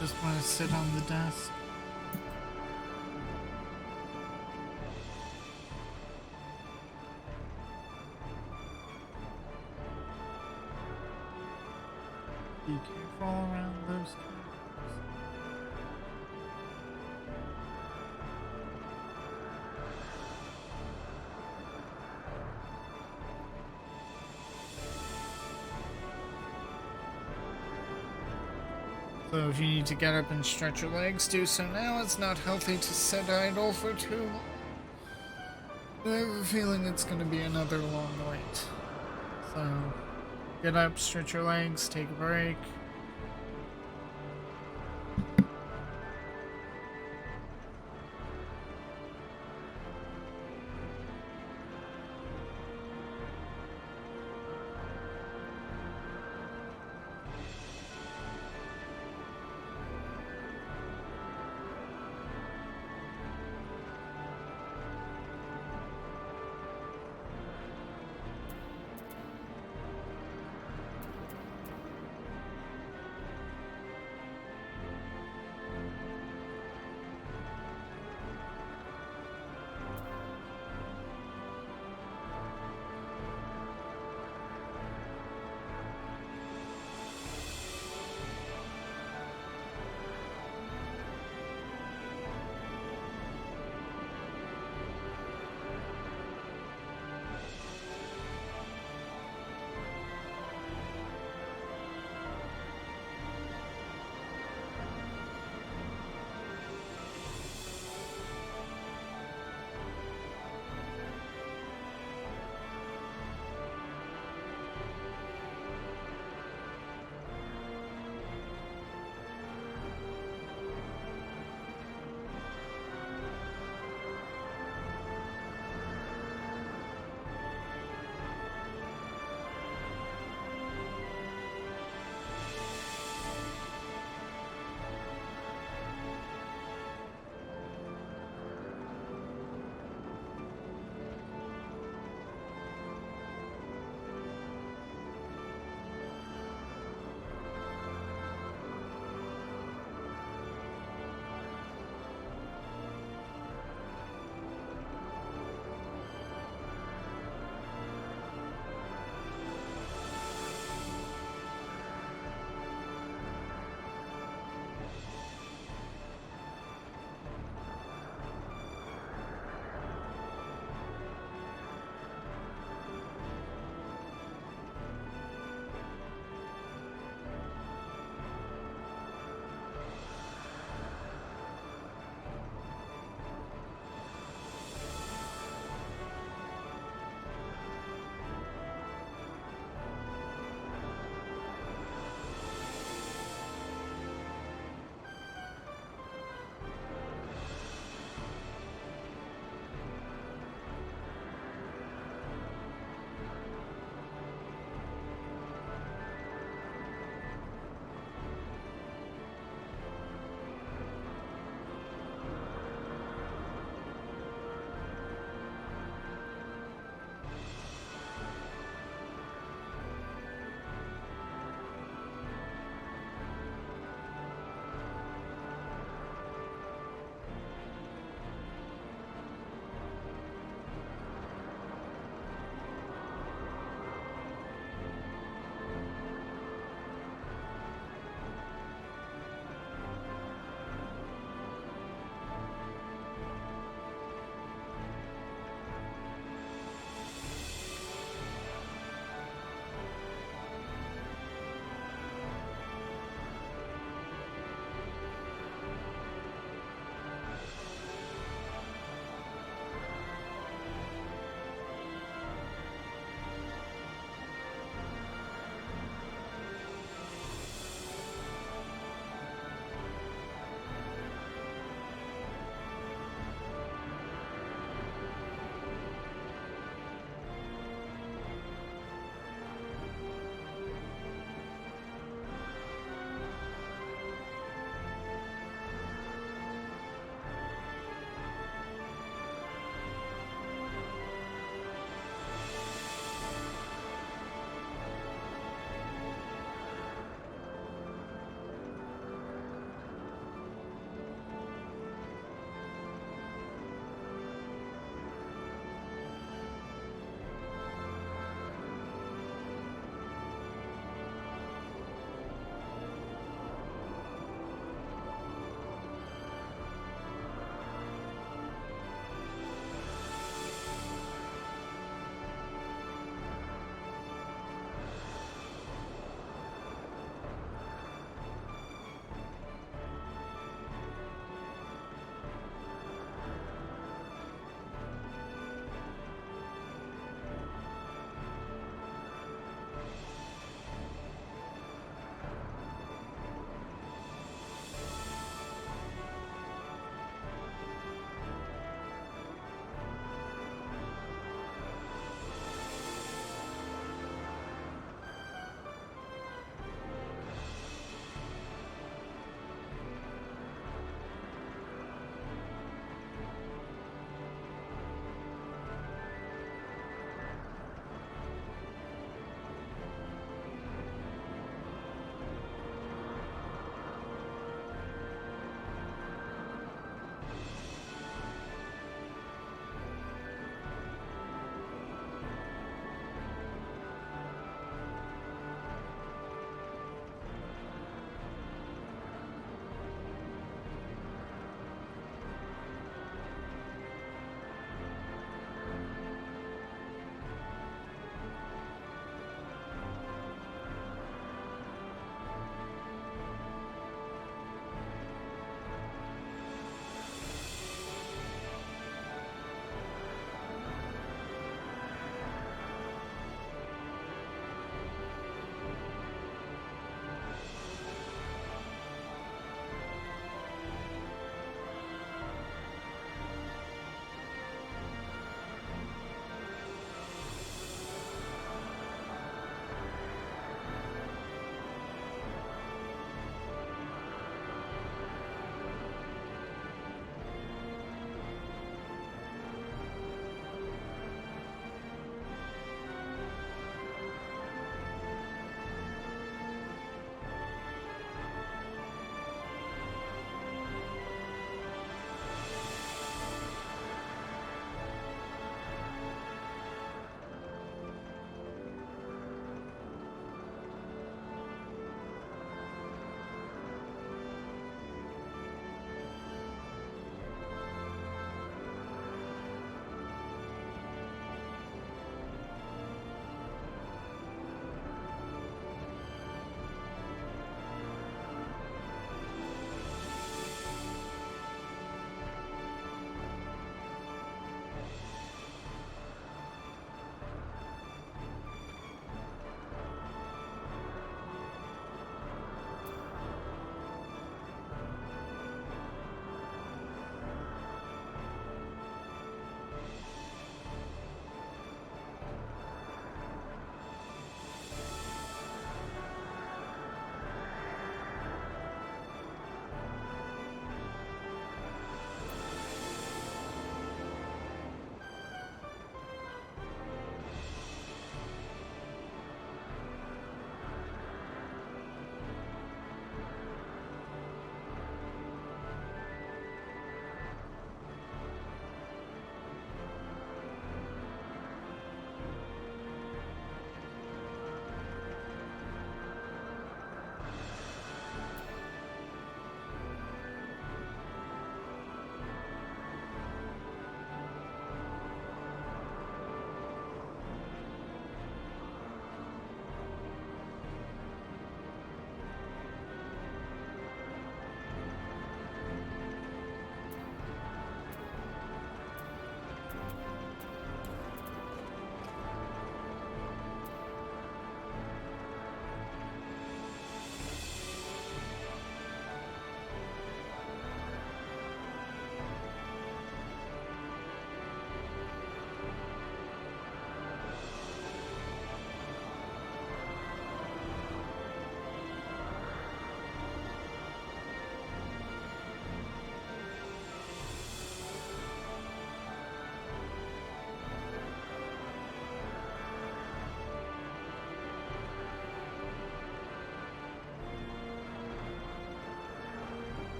Just want to sit on the desk. Be careful around those corners. So if you need to get up and stretch your legs, do so now. It's not healthy to sit idle for too long. I have a feeling it's going to be another long wait. So get up, stretch your legs, take a break.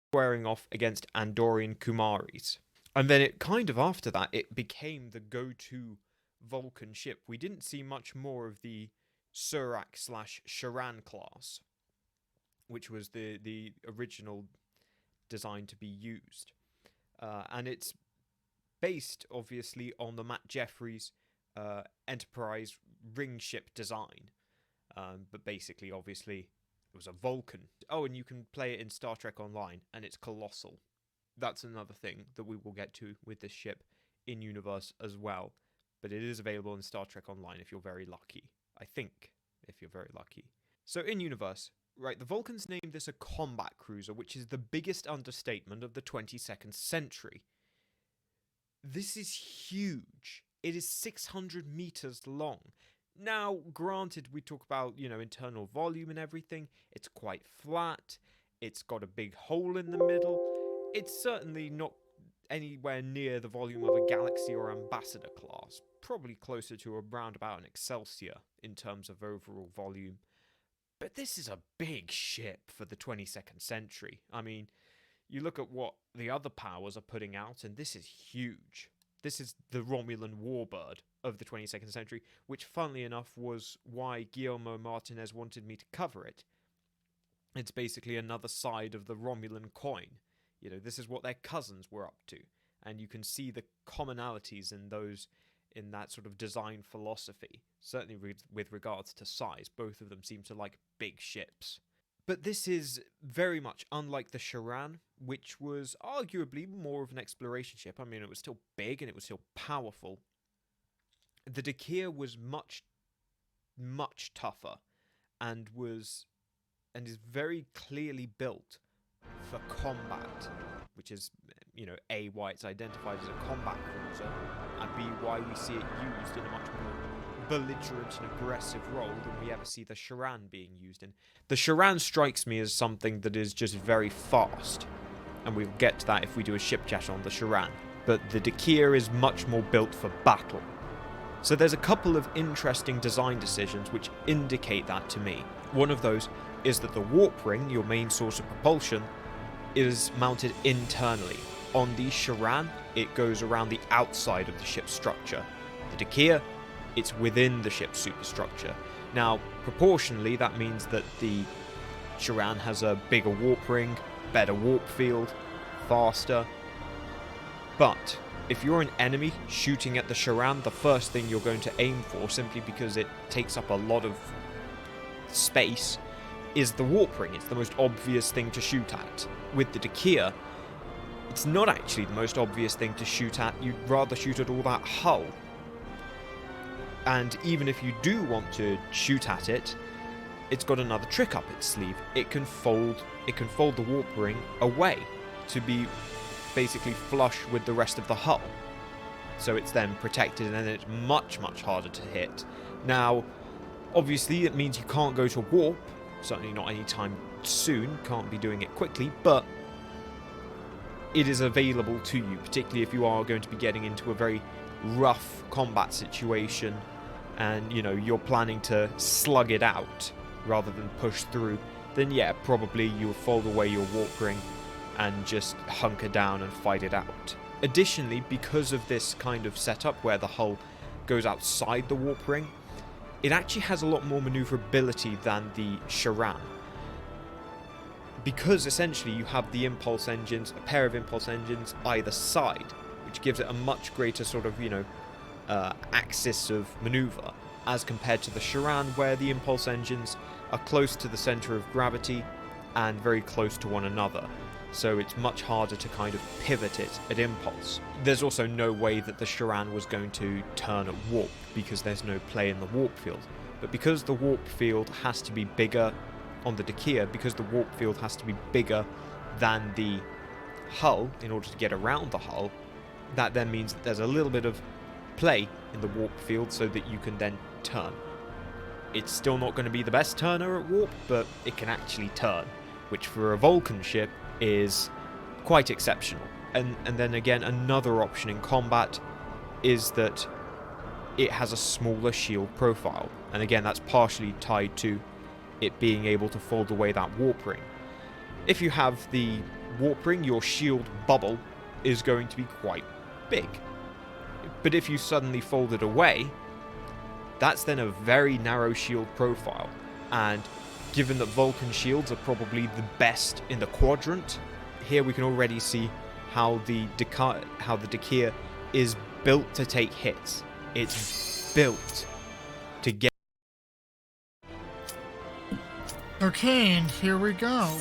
squaring off against Andorian Kumaris. And then it kind of after that, it became the go-to Vulcan ship. We didn't see much more of the Surak/Sharan class, which was the original design to be used. And it's based, obviously, on the Matt Jeffries Enterprise ring ship design. But basically, obviously, it was a Vulcan. Oh, and you can play it in Star Trek Online, and it's colossal. That's another thing that we will get to with this ship in universe as well. But it is available in Star Trek Online if you're very lucky. I think, if you're very lucky. So in universe, right, the Vulcans named this a combat cruiser, which is the biggest understatement of the 22nd century. This is huge. It is 600 meters long. Now, granted, we talk about, internal volume and everything. It's quite flat. It's got a big hole in the middle. It's certainly not anywhere near the volume of a Galaxy or Ambassador class. Probably closer to around about an Excelsior in terms of overall volume. But this is a big ship for the 22nd century. I mean, you look at what the other powers are putting out, and this is huge. This is the Romulan warbird of the 22nd century, which, funnily enough, was why Guillermo Martinez wanted me to cover it. It's basically another side of the Romulan coin. This is what their cousins were up to. And you can see the commonalities in that sort of design philosophy. Certainly with regards to size. Both of them seem to like big ships. But this is very much unlike the Sharan, which was arguably more of an exploration ship. I mean, it was still big and it was still powerful. The Dakir was much, much tougher and is very clearly built for combat, which is, A, why it's identified as a combat cruiser, and B, why we see it used in a much more belligerent and aggressive role than we ever see the Sharan being used in. The Sharan strikes me as something that is just very fast, and we'll get to that if we do a ship chat on the Sharan, but the Dakir is much more built for battle. So there's a couple of interesting design decisions which indicate that to me. One of those is that the warp ring, your main source of propulsion, is mounted internally. On the Sharan, it goes around the outside of the ship's structure. The Dakir, it's within the ship's superstructure. Now, proportionally, that means that the Sharan has a bigger warp ring, better warp field, faster. But if you're an enemy shooting at the Sharan, the first thing you're going to aim for, simply because it takes up a lot of space, is the warp ring. It's the most obvious thing to shoot at. With the Dakir, it's not actually the most obvious thing to shoot at. You'd rather shoot at all that hull. And even if you do want to shoot at it, it's got another trick up its sleeve. It can fold the warp ring away to be basically flush with the rest of the hull. So it's then protected, and then it's much, much harder to hit. Now, obviously, it means you can't go to warp. Certainly not anytime soon. Can't be doing it quickly, but it is available to you, particularly if you are going to be getting into a very rough combat situation and, you're planning to slug it out rather than push through. Then yeah, probably you'll fold away your warp ring and just hunker down and fight it out. Additionally, because of this kind of setup where the hull goes outside the warp ring, it actually has a lot more maneuverability than the Sharan. Because essentially you have the impulse engines, a pair of impulse engines either side, which gives it a much greater sort of, axis of maneuver, as compared to the Sharan, where the impulse engines are close to the center of gravity and very close to one another. So it's much harder to kind of pivot it at impulse. There's also no way that the Sharan was going to turn at warp, because there's no play in the warp field. But because the warp field has to be bigger on the Dakir, because the warp field has to be bigger than the hull in order to get around the hull, that then means that there's a little bit of play in the warp field so that you can then turn. It's still not going to be the best turner at warp, but it can actually turn, which for a Vulcan ship is quite exceptional. And then again, another option in combat is that it has a smaller shield profile. And again, that's partially tied to it being able to fold away that warp ring. If you have the Warp Ring, your shield bubble is going to be quite big. But if you suddenly fold it away, that's then a very narrow shield profile. And given that Vulcan shields are probably the best in the quadrant, here we can already see how the Dakir is built to take hits. It's built to get.
Okay, and here we go.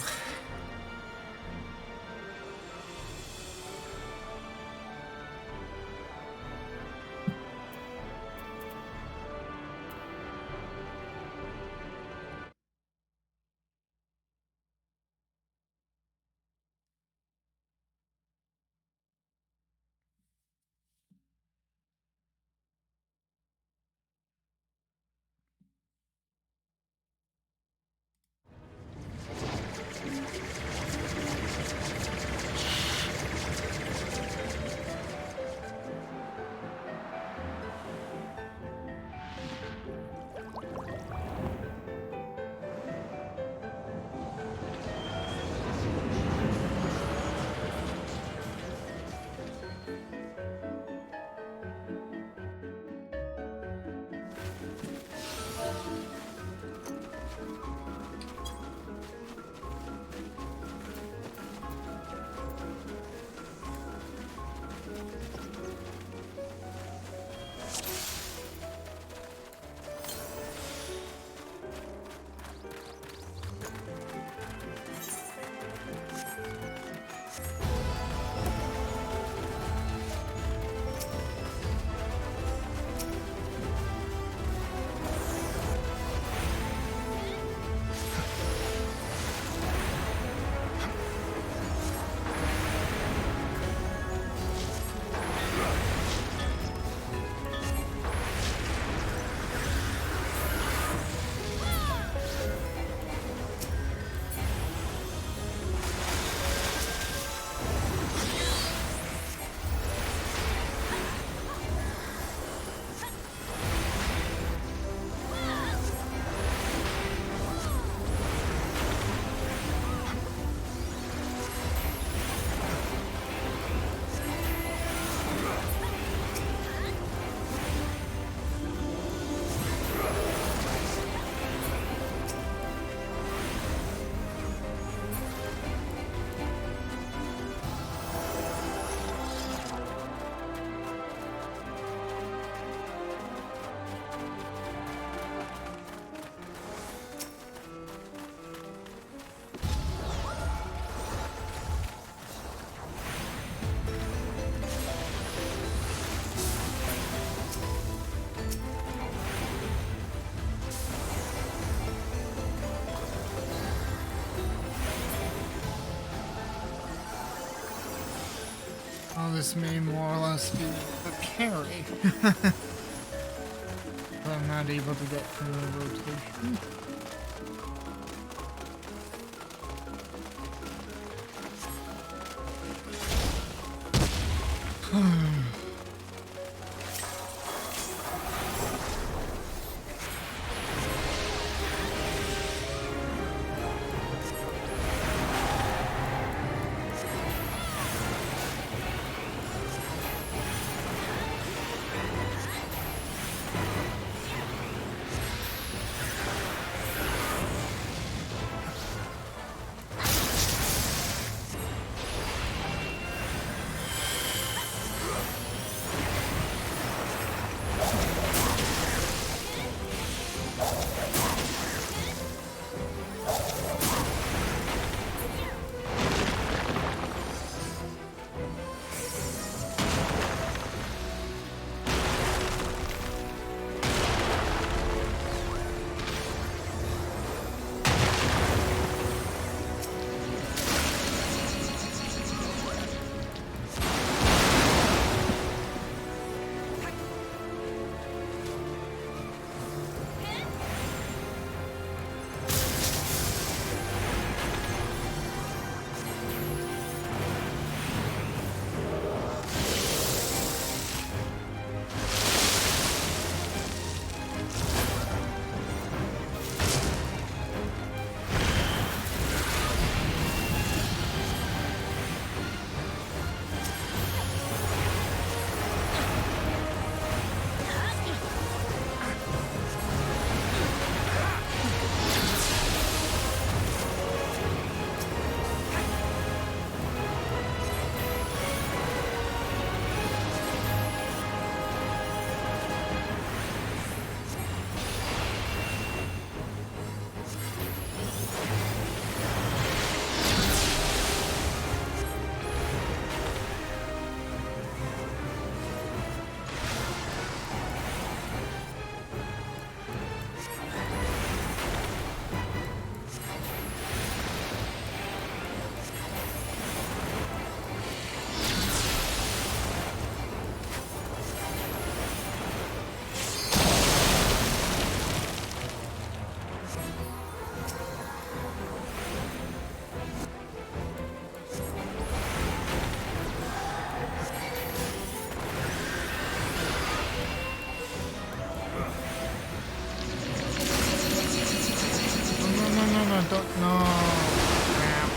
Oh, this may more or less be the carry. But I'm not able to get through the rotation. don't know. Crap.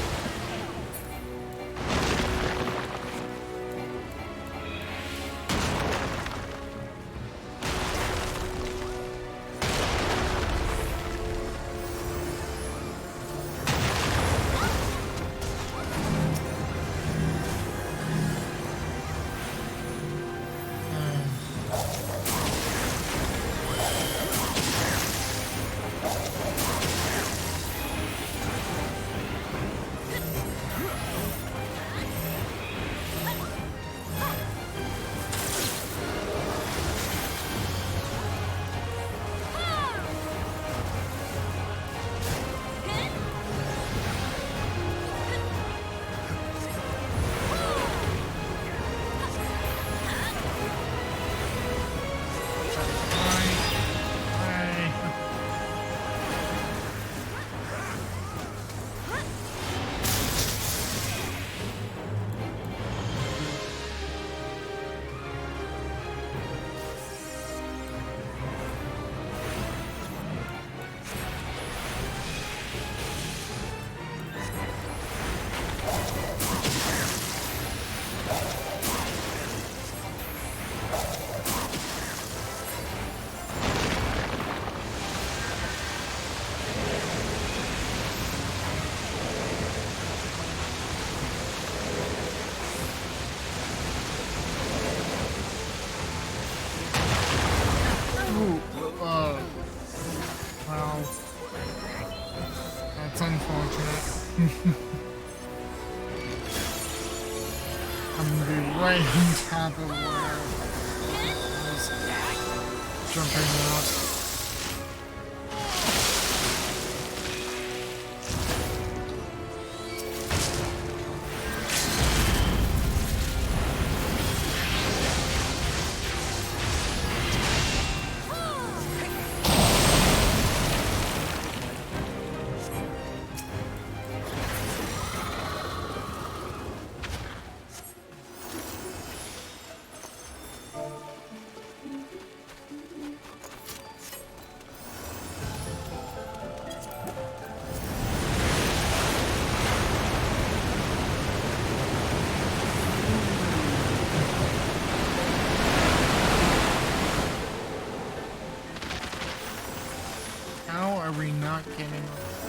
Well, that's unfortunate. I'm gonna be right on top of where I was jumping out. How are we not getting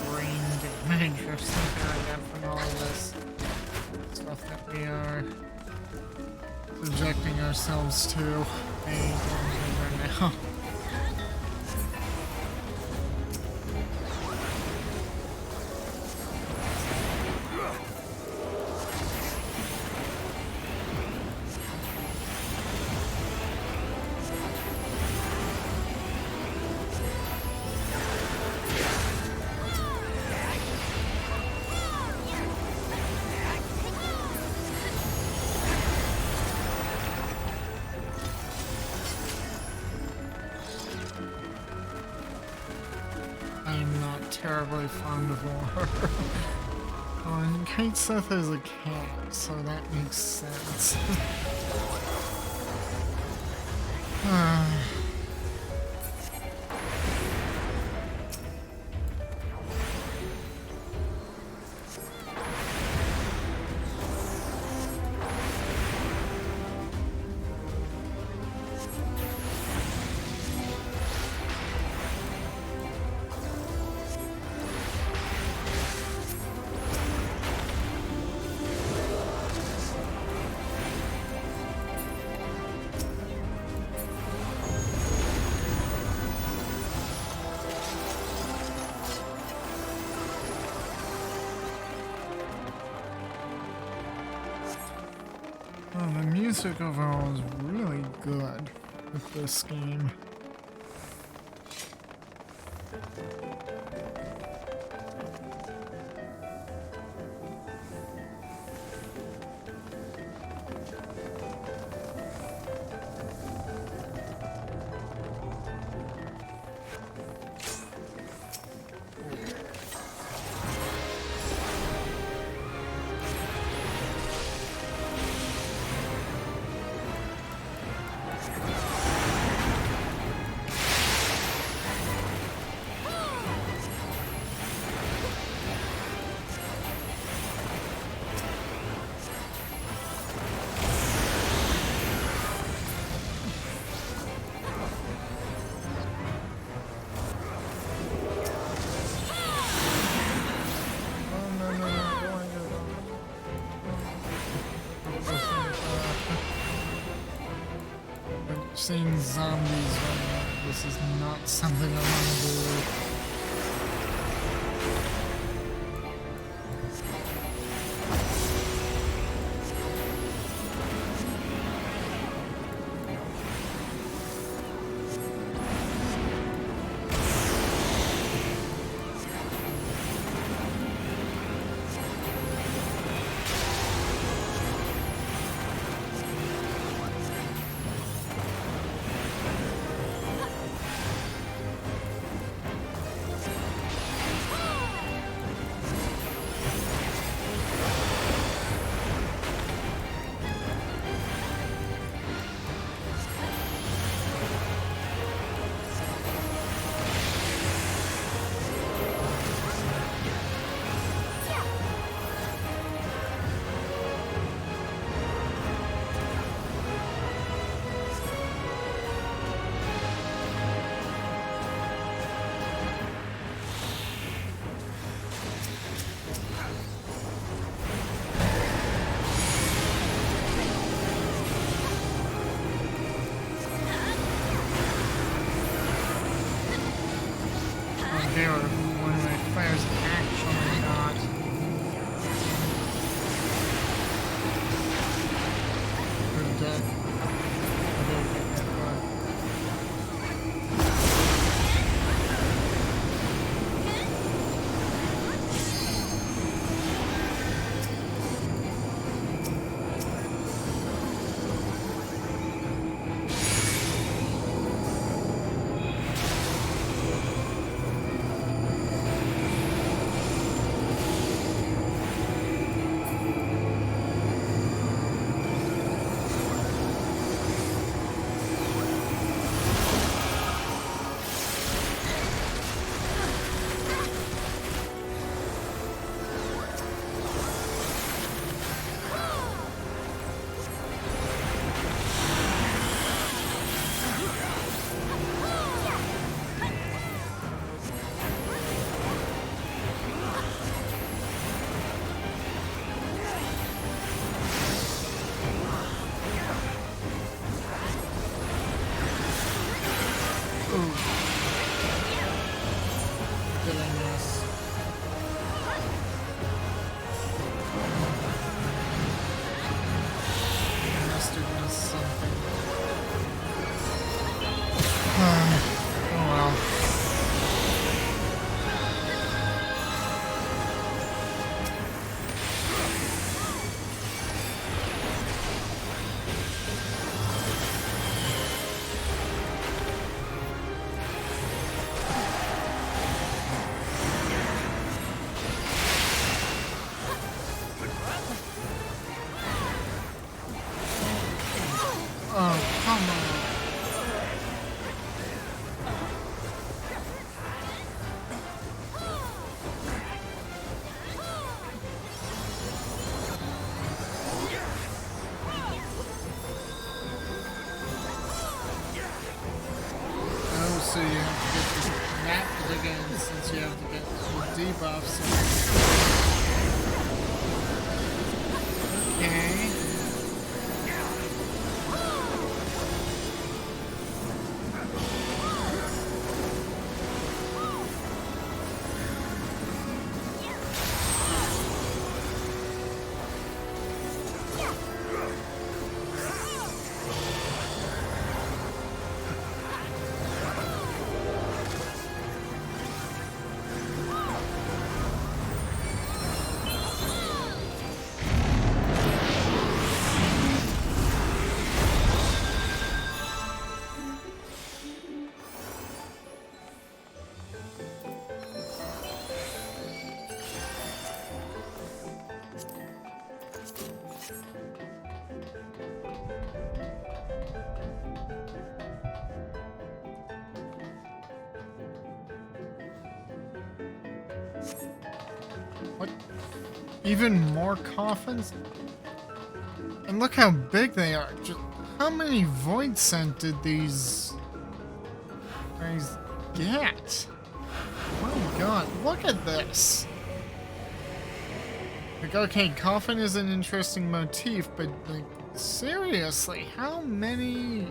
brain damage or something like that from all of this stuff that we are subjecting ourselves to? I don't remember now. I'm not terribly fond of horror. Oh, and Kate Seth is a cat, so that makes sense. Oh, the music overall is really good with this game. seen zombies running. This is not something I want to do. Here, one of my players actually not. They're dead. So you have to get the map again since you have to get the debuffs. Okay. What? Even more coffins? And look how big they are. Just how many void scent did these guys get? Oh my god, look at this! Like, okay, coffin is an interesting motif, but like, seriously, how many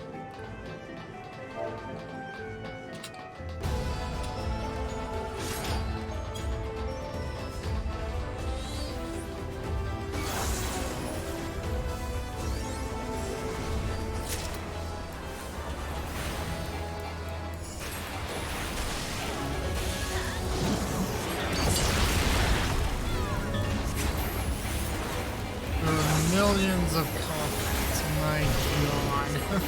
millions of copies. My god.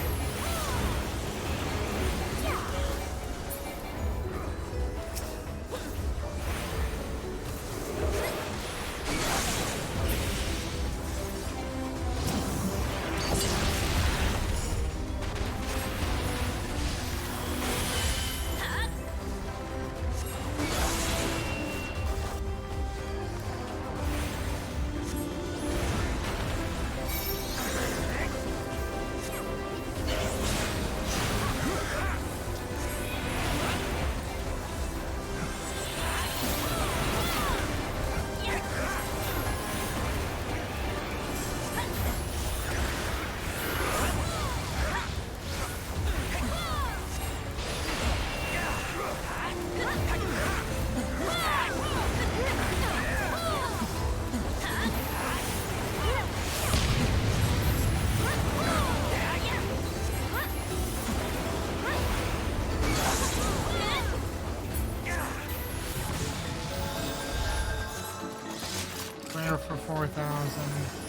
Rare for 4,000.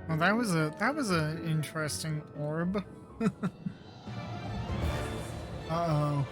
Well, that was a interesting orb. Uh-oh.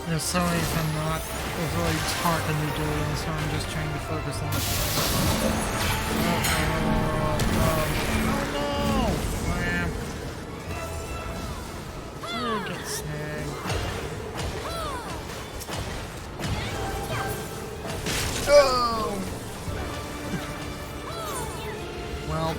Yeah, sorry if I'm not overly talking to doing, so I'm just trying to focus on the oh no! Oh, get snagged. Oh! Well.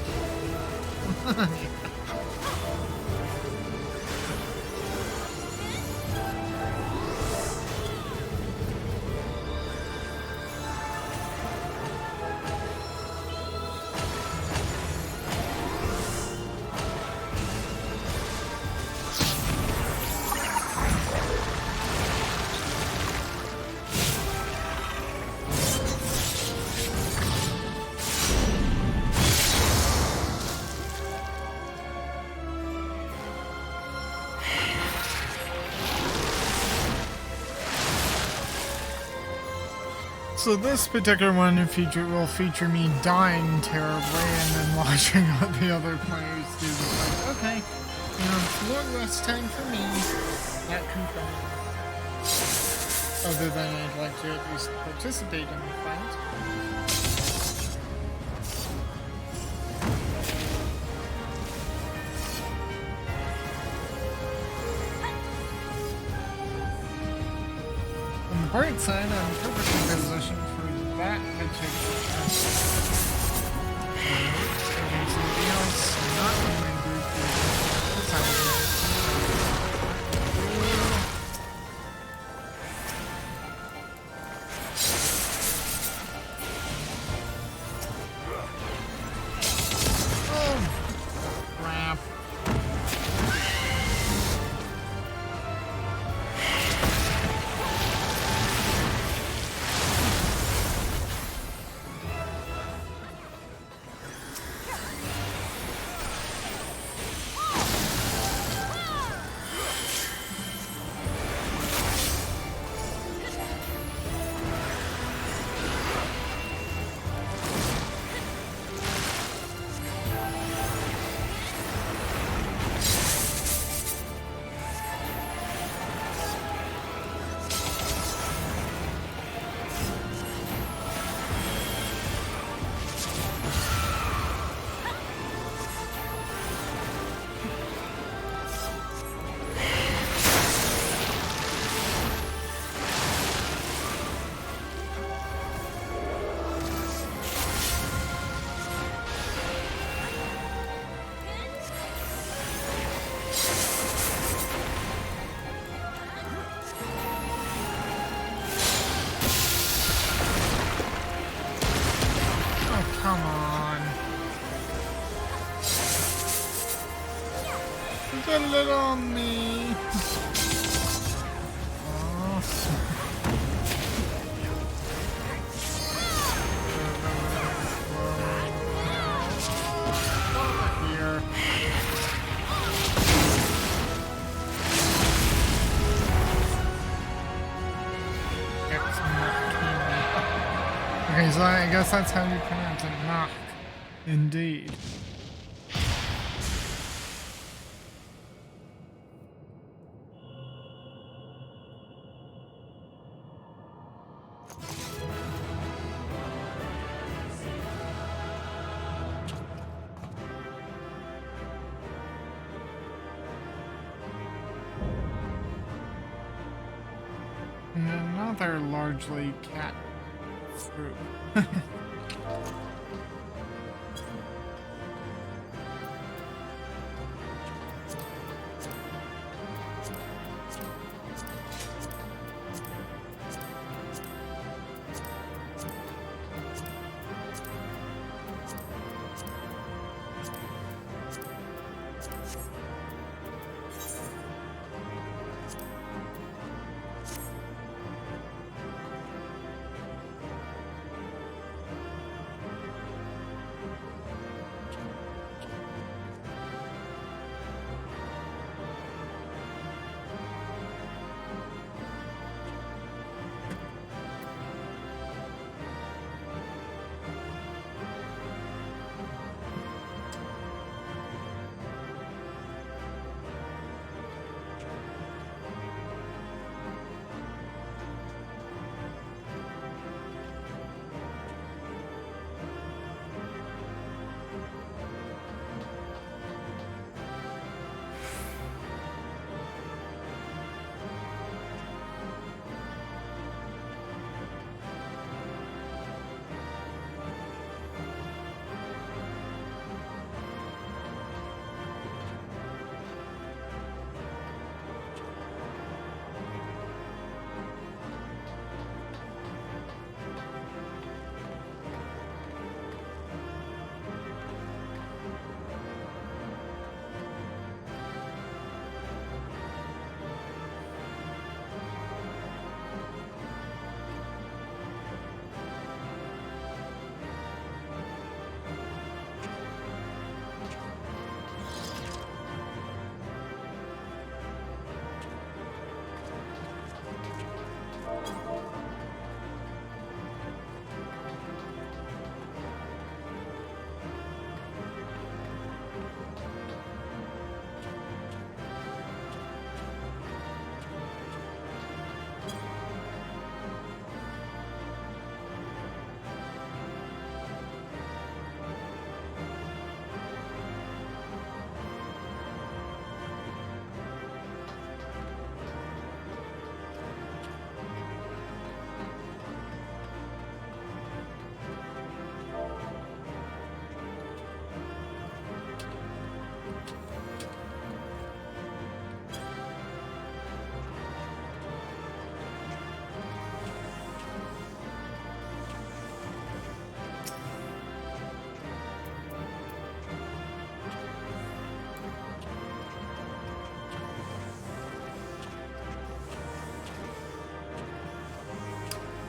So this particular one will feature me dying terribly and then watching what the other players do. It's like, okay, more rest time for me. That confirmed. Other than I'd like to at least participate in the fight. On the bright side, I'm perfectly positioned for that particular task. Having somebody else not in my group is helpful. Oh, crap. a little me. Oh. Here. Okay, so I guess that's how you pronounce it. Mhach. Indeed. And another largely cat fruit.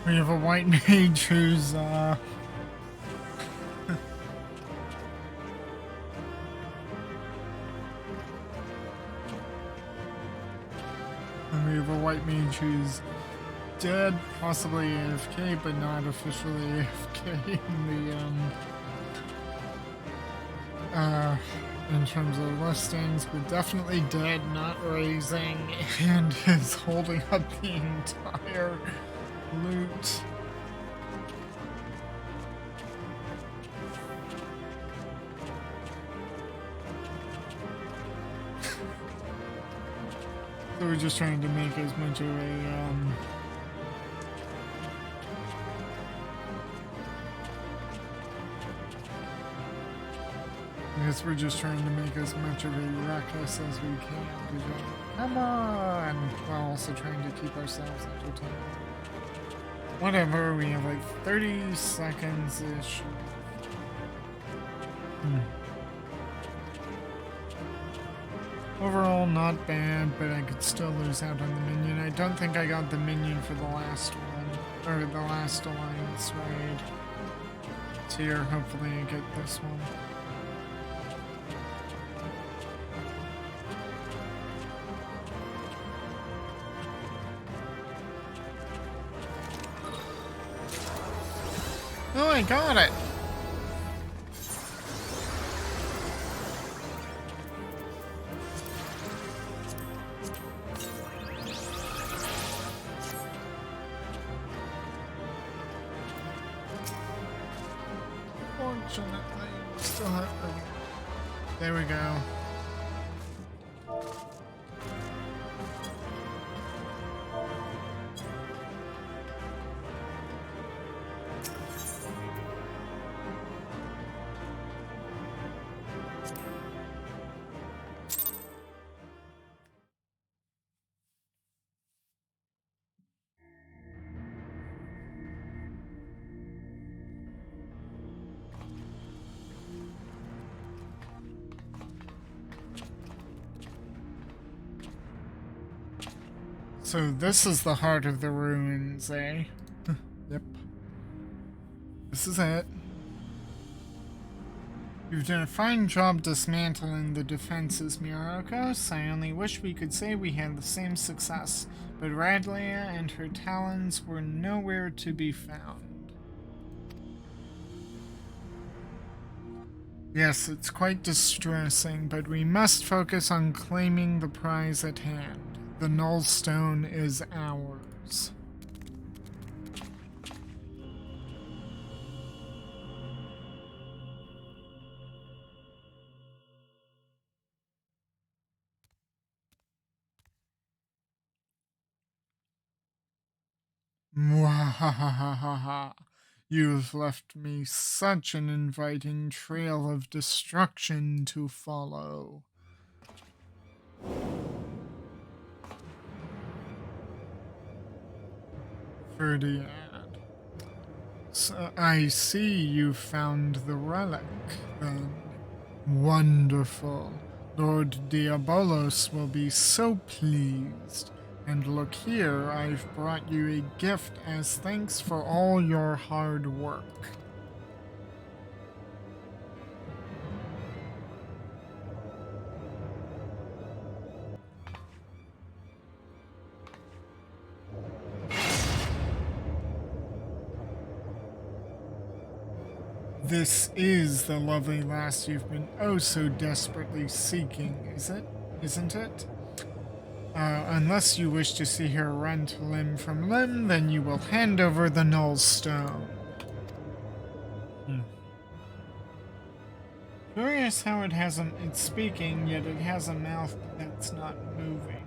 We have a white mage who's, and we have a white mage who's dead, possibly AFK, but not officially AFK in terms of listings, but definitely dead, not raising, and is holding up the entire loot. So we're just trying to make as much of a, I guess we're just trying to make as much of a ruckus as we can. Come on! While also trying to keep ourselves entertained. Whatever, we have like 30 seconds-ish. Overall, not bad, but I could still lose out on the minion. I don't think I got the minion for the last one, or the last alliance raid. So here, hopefully I get this one. Oh, I got it! Fortunately, we still have... There we go. So this is the heart of the ruins, eh? Yep. This is it. You've done a fine job dismantling the defenses, Myrokos. I only wish we could say we had the same success, but Radlia and her talons were nowhere to be found. Yes, it's quite distressing, but we must focus on claiming the prize at hand. The Null Stone is ours. Mwahahaha. You've left me such an inviting trail of destruction to follow. Ferdinand. So I see you found the relic, then. Wonderful. Lord Diabolos will be so pleased. And look here, I've brought you a gift as thanks for all your hard work. This is the lovely lass you've been oh so desperately seeking, isn't it? Unless you wish to see her rent limb from limb, then you will hand over the Null Stone. Curious how it's speaking, yet it has a mouth that's not moving.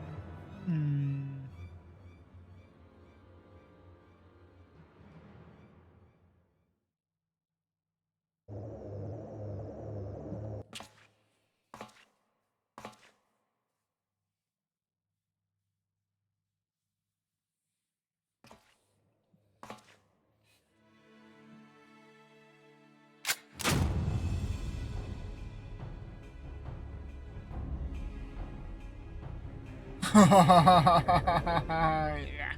Yeah.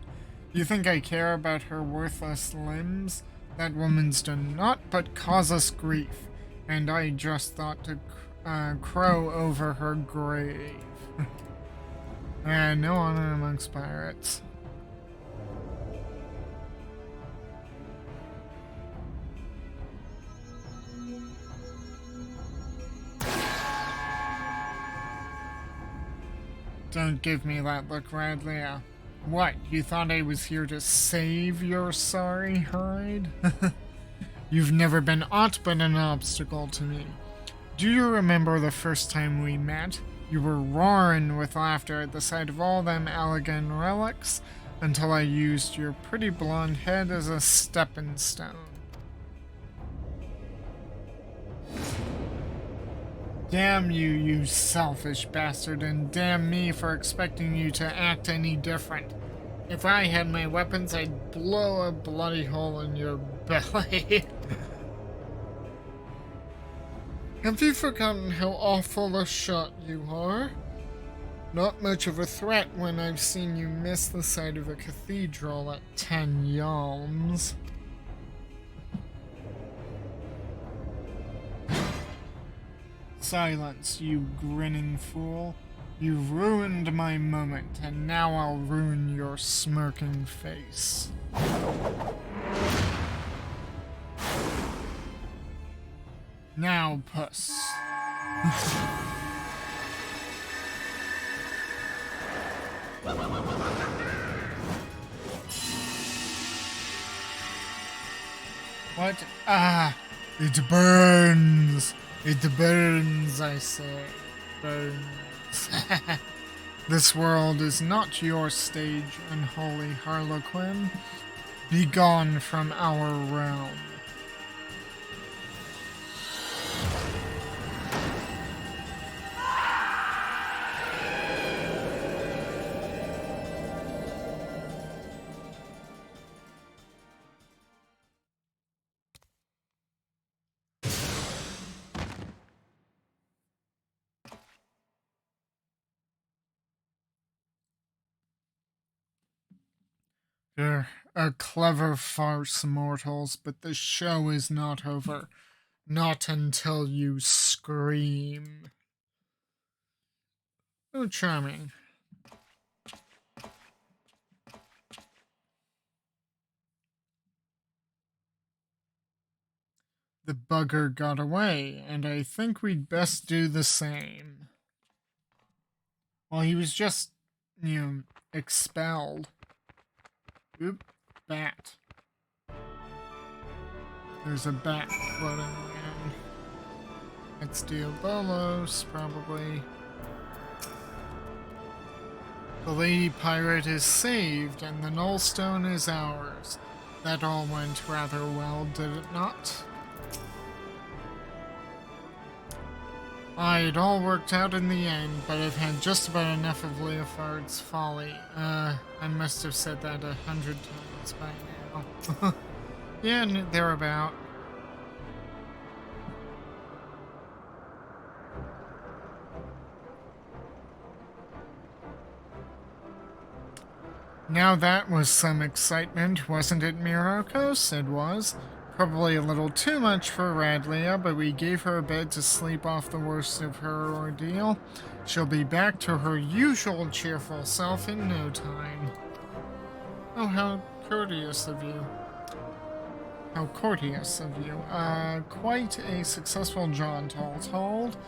You think I care about her worthless limbs? That woman's done naught but cause us grief, and I just thought to crow over her grave. No honor amongst pirates. Don't give me that look, Radlia. What, you thought I was here to save your sorry hide? You've never been aught but an obstacle to me. Do you remember the first time we met? You were roaring with laughter at the sight of all them Allegan relics, until I used your pretty blonde head as a stepping stone. Damn you, you selfish bastard, and damn me for expecting you to act any different. If I had my weapons, I'd blow a bloody hole in your belly. Have you forgotten how awful a shot you are? Not much of a threat when I've seen you miss the side of a cathedral at 10 yalms. Silence, you grinning fool. You've ruined my moment, and now I'll ruin your smirking face. Now, puss. What? Ah! It burns! It burns, I say. Burns. This world is not your stage, unholy harlequin. Begone from our realm. You're a clever farce, mortals, but the show is not over. Not until you scream. Oh, charming. The bugger got away, and I think we'd best do the same. Well, he was just, expelled. Oop, bat. There's a bat floating around. It's Diabolos, probably. The Lady Pirate is saved, and the Nullstone is ours. That all went rather well, did it not? It all worked out in the end, but I've had just about enough of Leofard's folly. I must have said that 100 times by now. Yeah, thereabout. Now that was some excitement, wasn't it, Myrokos? It was. Probably a little too much for Radlia, but we gave her a bed to sleep off the worst of her ordeal. She'll be back to her usual cheerful self in no time. Oh, how courteous of you. How courteous of you. Quite a successful jaunt, all told.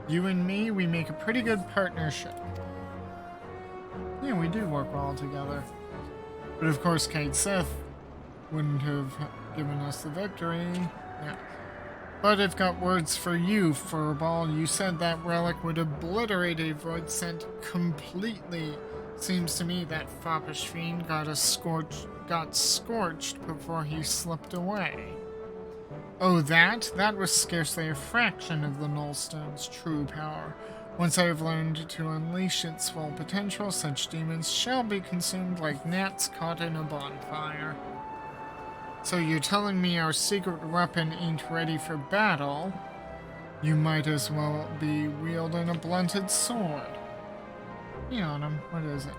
You and me, we make a pretty good partnership. Yeah, we do work well together. But of course, Kate Sith wouldn't have given us the victory. Yeah. But I've got words for you, Furball. You said that relic would obliterate a void scent completely. Seems to me that foppish fiend got scorched before he slipped away. Oh, that? That was scarcely a fraction of the Nullstone's true power. Once I have learned to unleash its full potential, such demons shall be consumed like gnats caught in a bonfire. So you're telling me our secret weapon ain't ready for battle? You might as well be wielding a blunted sword. Yeah, Autumn, what is it?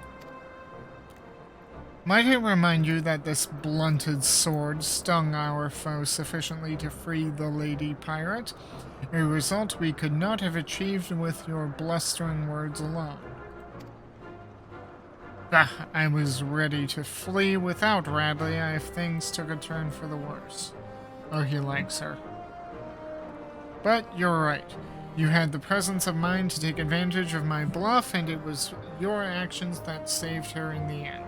Might I remind you that this blunted sword stung our foe sufficiently to free the Lady Pirate, a result we could not have achieved with your blustering words alone. Bah, I was ready to flee without Radlia if things took a turn for the worse. Oh, he likes her. But you're right. You had the presence of mind to take advantage of my bluff, and it was your actions that saved her in the end.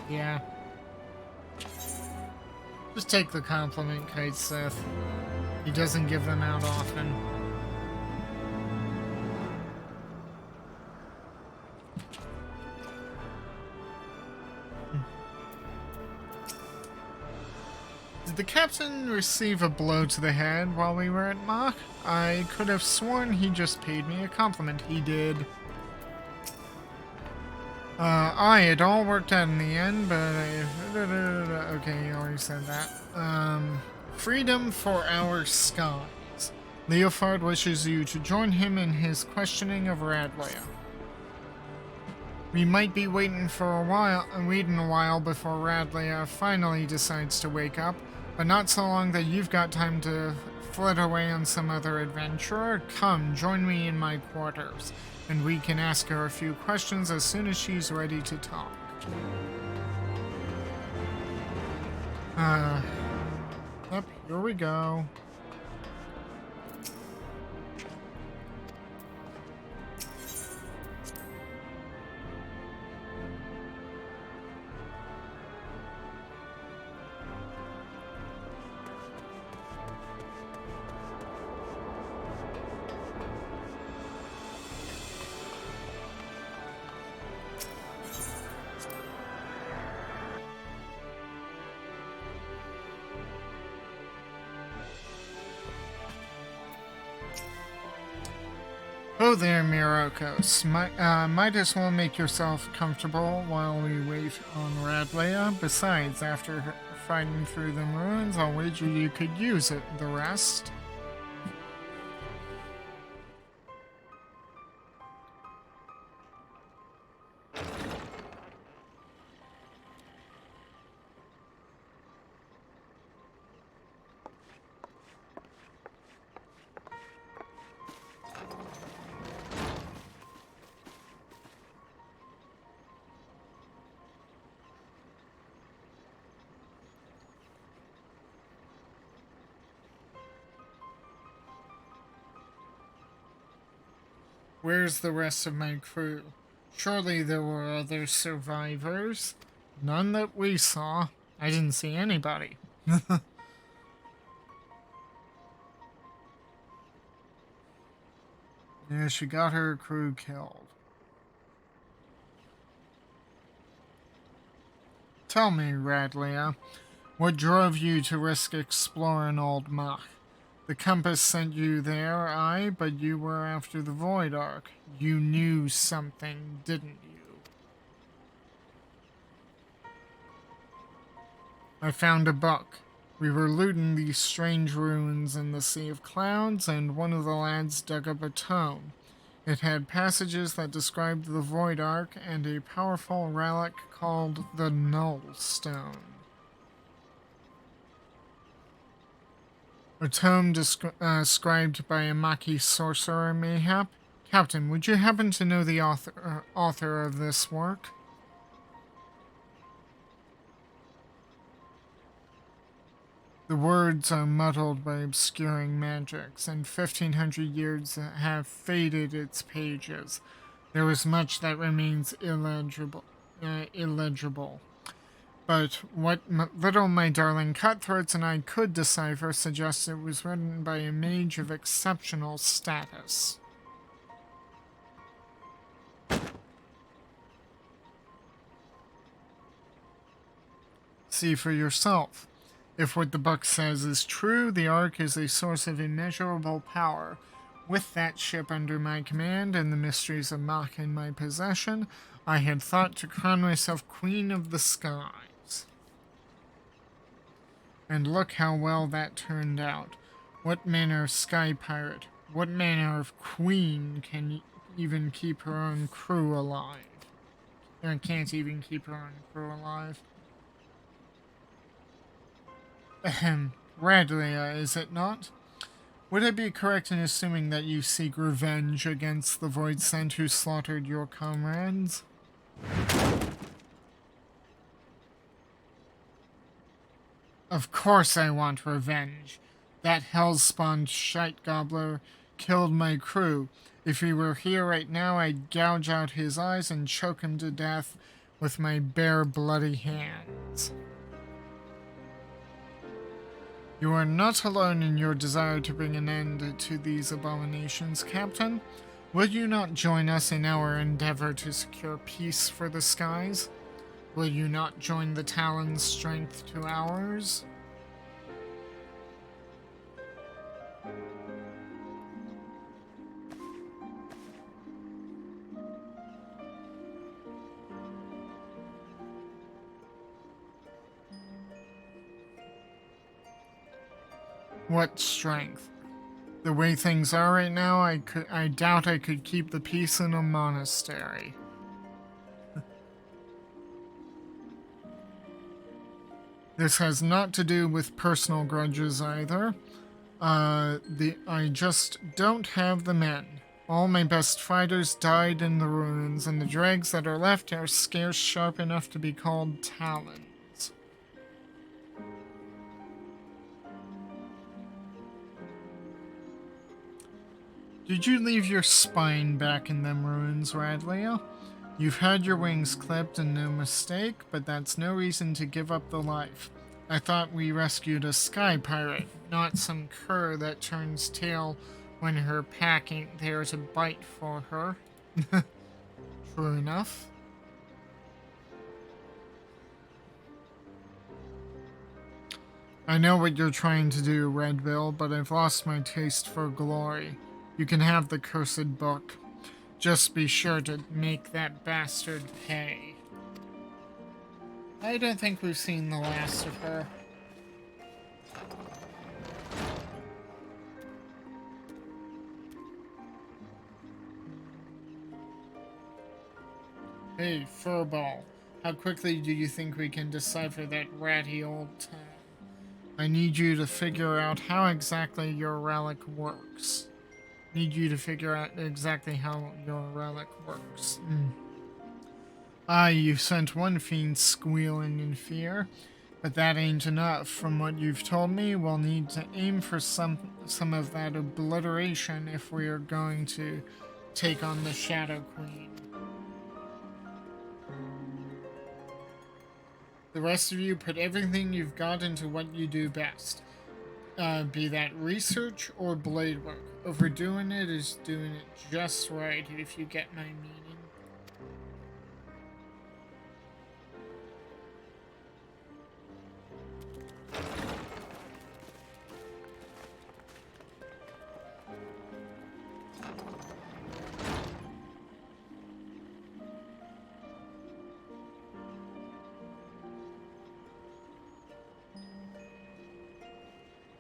Yeah. Just take the compliment, Kite Sith. He doesn't give them out often. Did the captain receive a blow to the head while we were at Mhach? I could have sworn he just paid me a compliment. He did. It all worked out in the end, but okay, you already said that. Freedom for our skies. Leofard wishes you to join him in his questioning of Radlea. We might be waiting a while before Radlea finally decides to wake up, but not so long that you've got time to flit away on some other adventure. Come, join me in my quarters, and we can ask her a few questions as soon as she's ready to talk. Yep, here we go. Oh there, Myrokos. Might as well make yourself comfortable while we wait on Radlea. Besides, after fighting through the ruins, I'll wager you could use the rest. Where's the rest of my crew? Surely there were other survivors. None that we saw. I didn't see anybody. Yeah, she got her crew killed. Tell me, Radlea, what drove you to risk exploring old Mhach? The compass sent you there, aye, but you were after the Void Ark. You knew something, didn't you? I found a book. We were looting these strange ruins in the Sea of Clouds, and one of the lads dug up a tome. It had passages that described the Void Ark and a powerful relic called the Null Stone. A tome described by a Mhach sorcerer, mayhap? Captain, would you happen to know the author of this work? The words are muddled by obscuring magics, and 1,500 years have faded its pages. There is much that remains illegible. But what little my darling cutthroats and I could decipher suggests it was written by a mage of exceptional status. See for yourself. If what the book says is true, the Ark is a source of immeasurable power. With that ship under my command and the mysteries of Mhach in my possession, I had thought to crown myself Queen of the Skies. And look how well that turned out. What manner of sky pirate, what manner of queen can even keep her own crew alive? And can't even keep her own crew alive. Ahem. Radlea, is it not? Would I be correct in assuming that you seek revenge against the Void Sent who slaughtered your comrades? Of course I want revenge. That hell-spawned shite gobbler killed my crew. If he were here right now, I'd gouge out his eyes and choke him to death with my bare bloody hands. You are not alone in your desire to bring an end to these abominations, Captain. Will you not join us in our endeavor to secure peace for the skies? Will you not join the Talon's strength to ours? What strength? The way things are right now, I doubt I could keep the peace in a monastery. This has not to do with personal grudges either. I just don't have the men. All my best fighters died in the ruins, and the dregs that are left are scarce sharp enough to be called talons. Did you leave your spine back in them ruins, Radlia? You've had your wings clipped and no mistake, but that's no reason to give up the life. I thought we rescued a sky pirate, not some cur that turns tail when her pack ain't there to bite for her. True enough. I know what you're trying to do, Redbill, but I've lost my taste for glory. You can have the cursed book. Just be sure to make that bastard pay. I don't think we've seen the last of her. Hey, Furball. How quickly do you think we can decipher that ratty old tome? I need you to figure out how exactly your relic works. Need you to figure out exactly how your relic works. You sent one fiend squealing in fear, but that ain't enough. From what you've told me, we'll need to aim for some of that obliteration if we are going to take on the Shadow Queen. The rest of you put everything you've got into what you do best. Be that research or blade work. Overdoing it is doing it just right, if you get my meaning.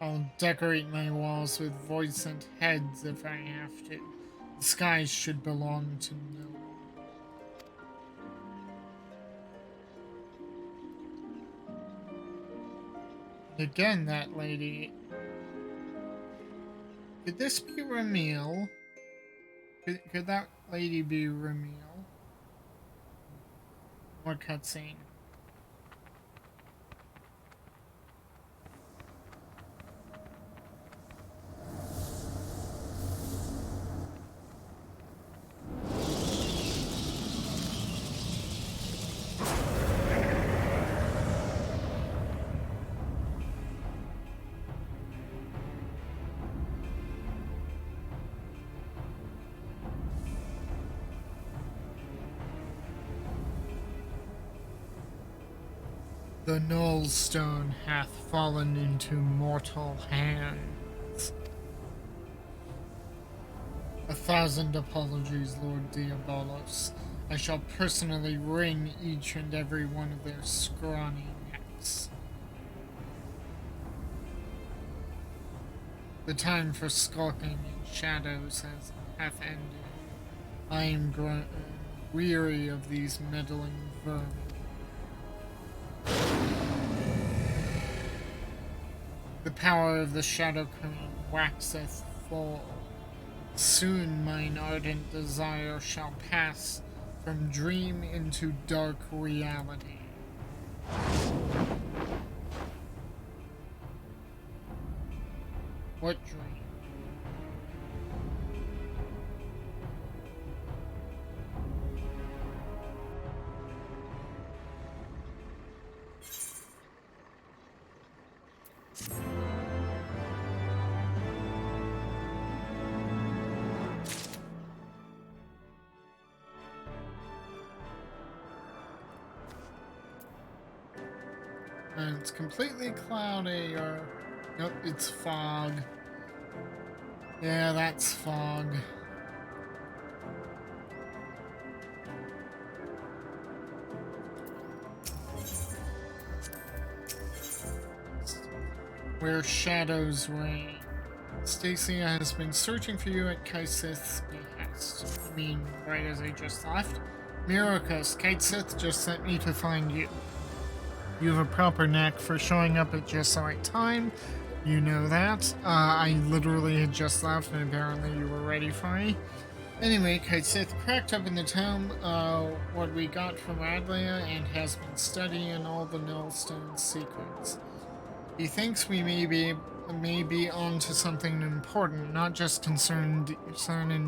I'll decorate my walls with void-sent heads if I have to. The skies should belong to no one. Again, that lady. Could this be Ramil? Could that lady be Ramil? What cutscene? The Null Stone hath fallen into mortal hands. 1,000 apologies, Lord Diabolos. I shall personally wring each and every one of their scrawny necks. The time for skulking in shadows hath ended. I am weary of these meddling vermin. The power of the Shadow Queen waxeth full. Soon mine ardent desire shall pass from dream into dark reality. What dream? And it's completely cloudy, or... Nope, it's fog. Yeah, that's fog. where shadows reign. Stacia has been searching for you at Kaisith's behest. I mean, right as I just left. Myrokos, Kaisith just sent me to find you. You have a proper knack for showing up at just the right time. You know that. I literally had just left and apparently you were ready for me. Anyway, Kaisith cracked up in the town what we got from Adlia and has been studying all the Nullstone secrets. He thinks we may be onto something important, not just concerning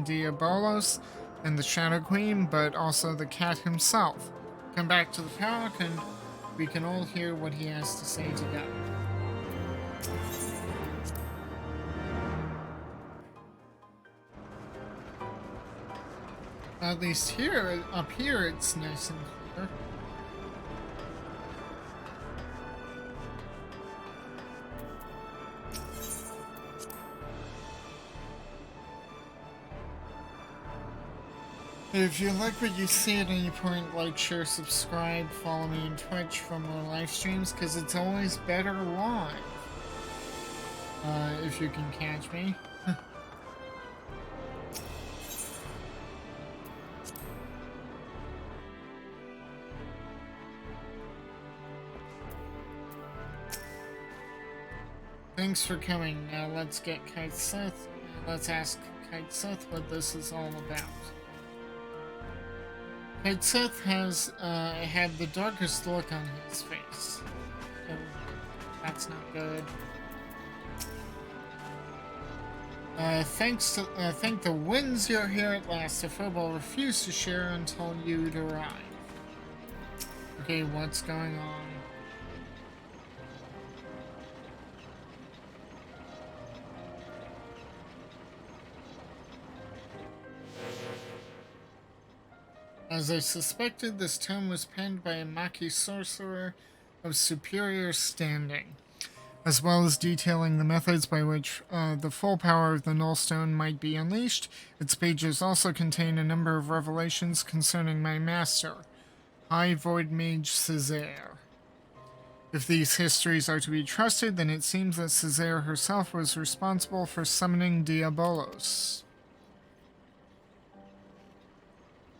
Diabolos and the Shadow Queen, but also the cat himself. Come back to the park and we can all hear what he has to say together. At least here, up here, it's nice and clear. If you like what you see at any point, like, share, subscribe, follow me on Twitch for more live streams, because it's always better live. If you can catch me. Thanks for coming. Now let's get Kaisith. Let's ask Kaisith what this is all about. Kaisith has had the darkest look on his face. Oh, that's not good. Thank the winds you're here at last. The Phobal refused to share until you'd arrive. Okay, what's going on? As I suspected, this tome was penned by a Mhach sorcerer of superior standing, as well as detailing the methods by which the full power of the Nullstone might be unleashed. Its pages also contain a number of revelations concerning my master, High Void Mage Césaire. If these histories are to be trusted, then it seems that Césaire herself was responsible for summoning Diabolos.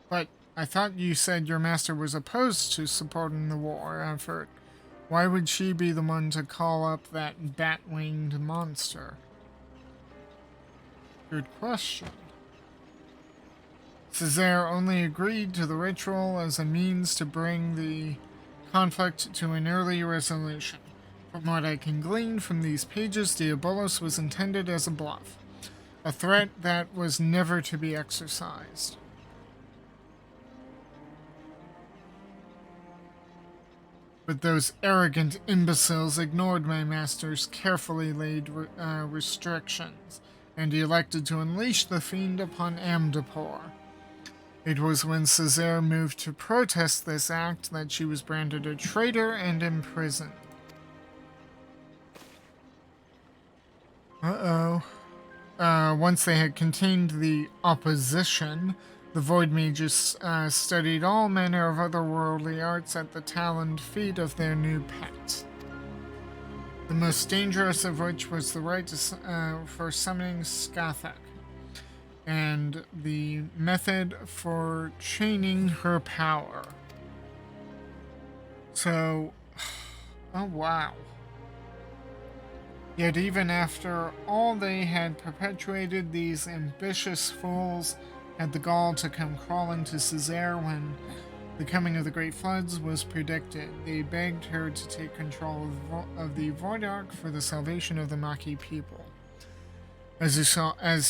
But I thought you said your master was opposed to supporting the war effort. Why would she be the one to call up that bat-winged monster? Good question. Césaire only agreed to the ritual as a means to bring the conflict to an early resolution. From what I can glean from these pages, Diabolos was intended as a bluff, a threat that was never to be exercised. But those arrogant imbeciles ignored my master's carefully laid restrictions, and he elected to unleash the fiend upon Amdapor. It was when Césaire moved to protest this act that she was branded a traitor and imprisoned. Once they had contained the opposition, the Void Mages studied all manner of otherworldly arts at the taloned feet of their new pet. The most dangerous of which was the right for summoning Skathak, and the method for chaining her power. So, oh wow. Yet even after all they had perpetuated, these ambitious fools had the gall to come crawling to Césaire when the coming of the Great Floods was predicted. They begged her to take control of the Void Ark for the salvation of the Mhach people. As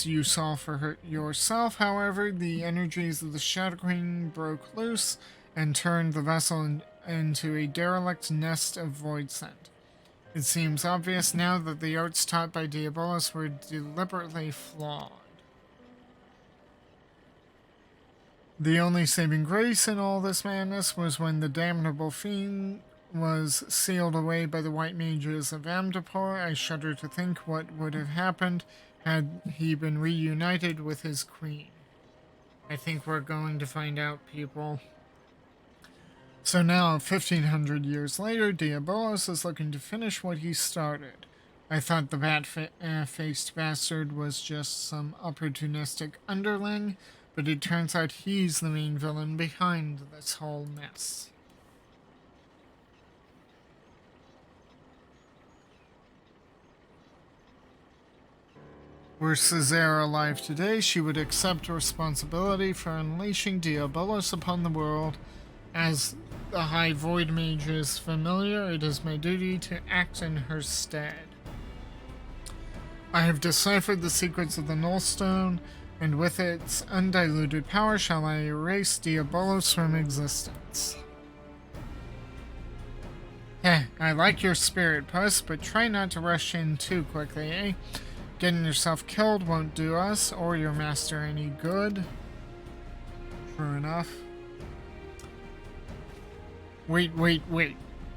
you saw for yourself, however, the energies of the Shadow Queen broke loose and turned the vessel into a derelict nest of void scent. It seems obvious now that the arts taught by Diabolos were deliberately flawed. The only saving grace in all this madness was when the damnable fiend was sealed away by the white mages of Amdapor. I shudder to think what would have happened had he been reunited with his queen. I think we're going to find out, people. So now, 1500 years later, Diabolos is looking to finish what he started. I thought the bat-faced bastard was just some opportunistic underling, but it turns out he's the main villain behind this whole mess. Were Caesar alive today, she would accept responsibility for unleashing Diabolos upon the world. As the High Void Mage is familiar, it is my duty to act in her stead. I have deciphered the secrets of the Nullstone, and with its undiluted power shall I erase Diabolos from existence. Heh, I like your spirit, Puss, but try not to rush in too quickly, eh? Getting yourself killed won't do us or your master any good. True enough. Wait.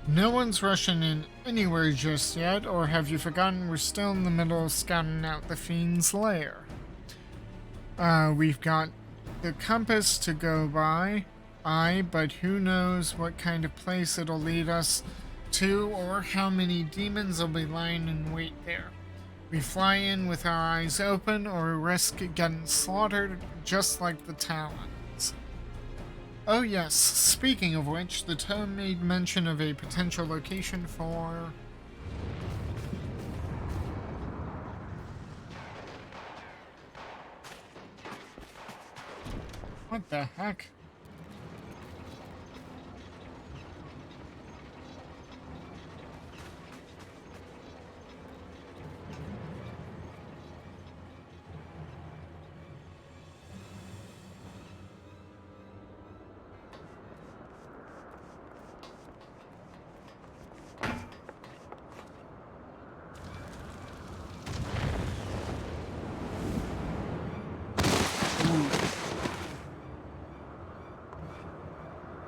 No one's rushing in anywhere just yet, or have you forgotten we're still in the middle of scouting out the Fiend's lair? We've got the compass to go by, but who knows what kind of place it'll lead us to, or how many demons will be lying in wait there. We fly in with our eyes open, or risk getting slaughtered just like the Talons. Oh yes, speaking of which, the tome made mention of a potential location for... What the heck?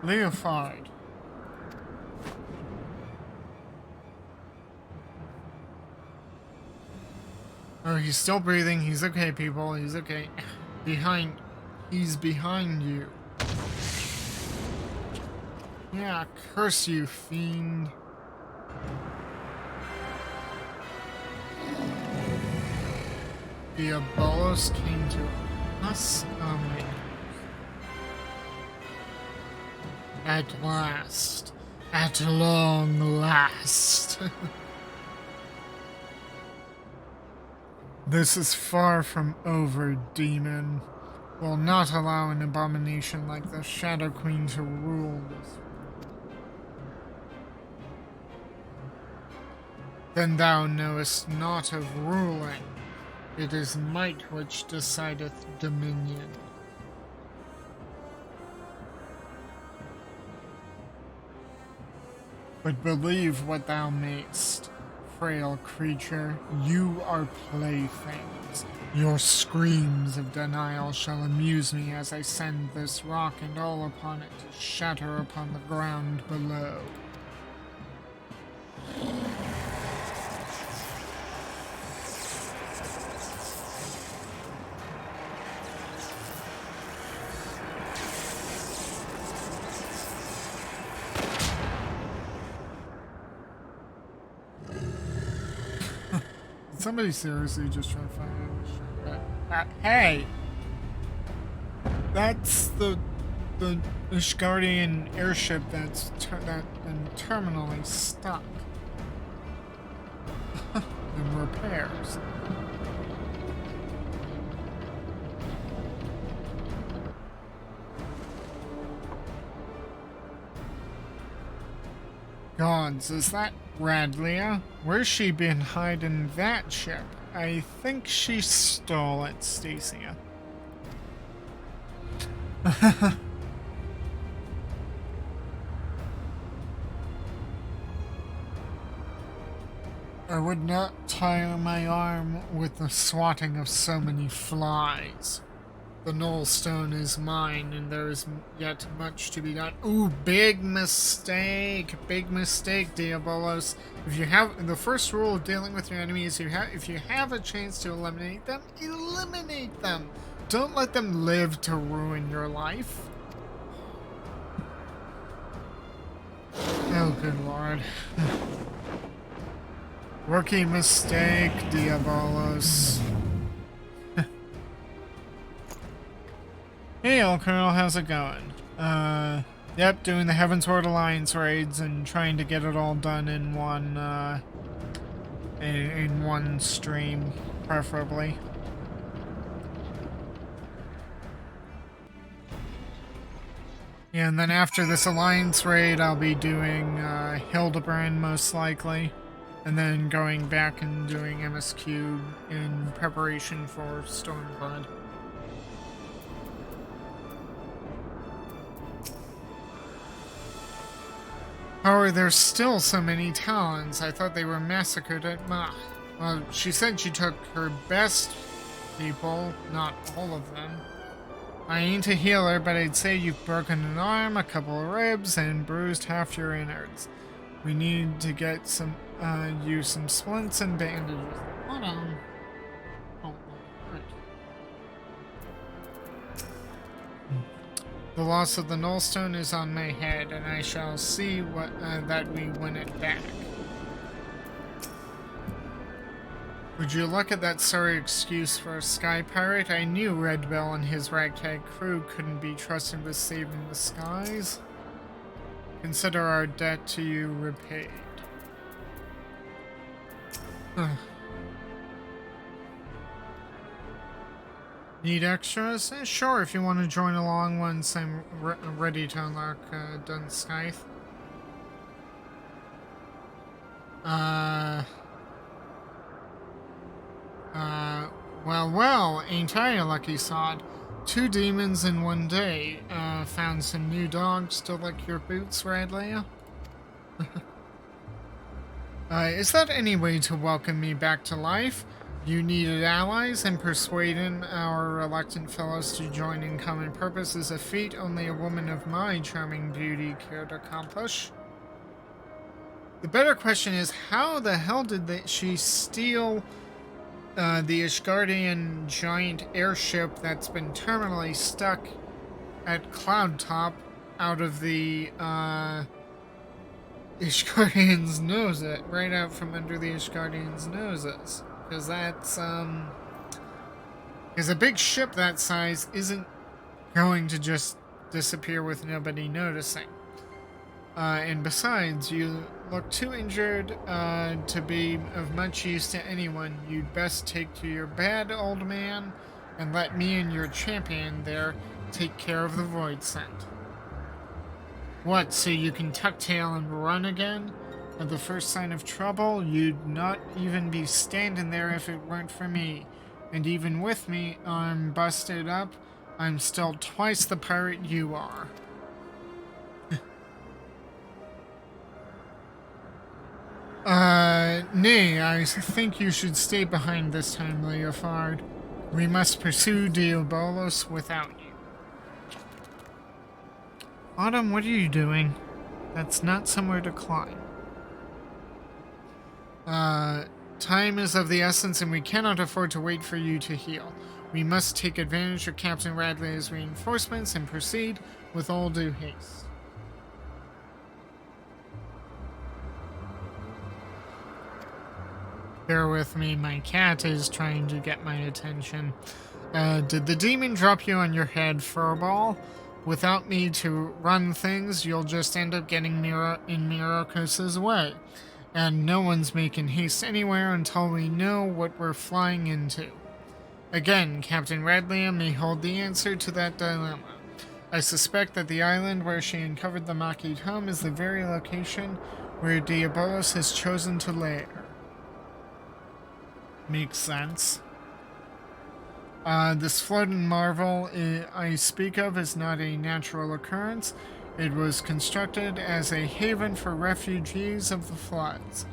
Leofard. Oh, he's still breathing. He's okay, people. He's okay. He's behind you. Yeah, curse you, fiend. Diabolos came to us. At last. At long last. This is far from over, demon. Will not allow an abomination like the Shadow Queen to rule this world. Then thou knowest not of ruling. It is might which decideth dominion. But believe what thou mayst, frail creature, you are playthings. Your screams of denial shall amuse me as I send this rock and all upon it to shatter upon the ground below. Somebody seriously just trying to find out. Hey! That's the Ishgardian airship that's been terminally stuck. In repairs. Gods, is that Radlia? Where's she been hiding that ship? I think she stole it, Stacia. I would not tire my arm with the swatting of so many flies. The Nullstone is mine, and there is yet much to be done. Ooh, big mistake, Diabolos. If you have the first rule of dealing with your enemies, if you have a chance to eliminate them, eliminate them. Don't let them live to ruin your life. Oh, good lord. Rookie mistake, Diabolos. Hey, old Colonel, how's it going? Yep, doing the Heavensward Alliance raids and trying to get it all done in one, in one stream, preferably. Yeah, and then after this Alliance raid, I'll be doing, Hildebrand, most likely. And then going back and doing MSQ in preparation for Stormblood. How are there still so many Talons? I thought they were massacred at Mhach. Well, she said she took her best people, not all of them. I ain't a healer, but I'd say you've broken an arm, a couple of ribs, and bruised half your innards. We need to get some, you some splints and bandages. Hold on. Oh, right. The loss of the Nullstone is on my head, and I shall see what that we win it back. Would you look at that sorry excuse for a sky pirate? I knew Red Bell and his ragtag crew couldn't be trusted with saving the skies. Consider our debt to you repaid. Need extras? Sure, if you want to join along once I'm ready to unlock Dun Scythe. Well, ain't I a lucky sod? 2 demons in one day. Found some new dogs to lick your boots, Radleia? Is that any way to welcome me back to life? You needed allies, and persuading our reluctant fellows to join in common purpose is a feat only a woman of my charming beauty could accomplish. The better question is, how the hell did she steal the Ishgardian giant airship that's been terminally stuck at Cloud Top out of the Ishgardians' nose, right out from under the Ishgardians' noses? Because that's, because a big ship that size isn't going to just disappear with nobody noticing. And besides, you look too injured to be of much use to anyone. You'd best take to your bed, old man, and let me and your champion there take care of the Void Scent. What, so you can tuck tail and run again? At the first sign of trouble, you'd not even be standing there if it weren't for me. And even with me, I'm busted up, I'm still twice the pirate you are. Nay, I think you should stay behind this time, Leofard. We must pursue Diabolos without you. Autumn, what are you doing? That's not somewhere to climb. Time is of the essence, and we cannot afford to wait for you to heal. We must take advantage of Captain Radley's reinforcements and proceed with all due haste. Bear with me, my cat is trying to get my attention. Did the demon drop you on your head, Furball? Without me to run things, you'll just end up getting in Myrokos' way. And no one's making haste anywhere until we know what we're flying into. Again, Captain Radley may hold the answer to that dilemma. I suspect that the island where she uncovered the Mhach home is the very location where Diabolos has chosen to lair. Makes sense. This floating marvel I speak of is not a natural occurrence. It was constructed as a haven for refugees of the floods.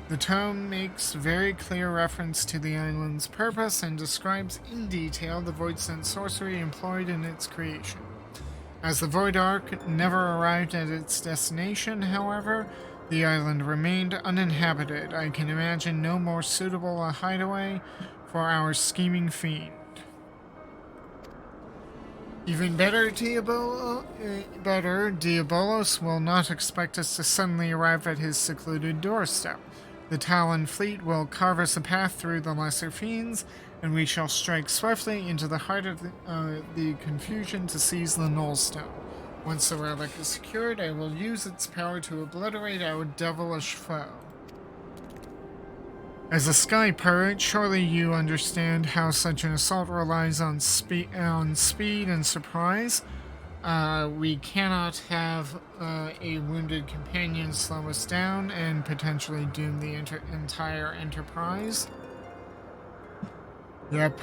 The tome makes very clear reference to the island's purpose and describes in detail the Void-Sent sorcery employed in its creation. As the Void Ark never arrived at its destination, however, the island remained uninhabited. I can imagine no more suitable a hideaway for our scheming fiend. Even better, Diabolos will not expect us to suddenly arrive at his secluded doorstep. The Talon fleet will carve us a path through the lesser fiends, and we shall strike swiftly into the heart of the confusion to seize the Nullstone. Once the relic is secured, I will use its power to obliterate our devilish foe. As a sky pirate, surely you understand how such an assault relies on speed and surprise. We cannot have a wounded companion slow us down and potentially doom the entire enterprise. Yep.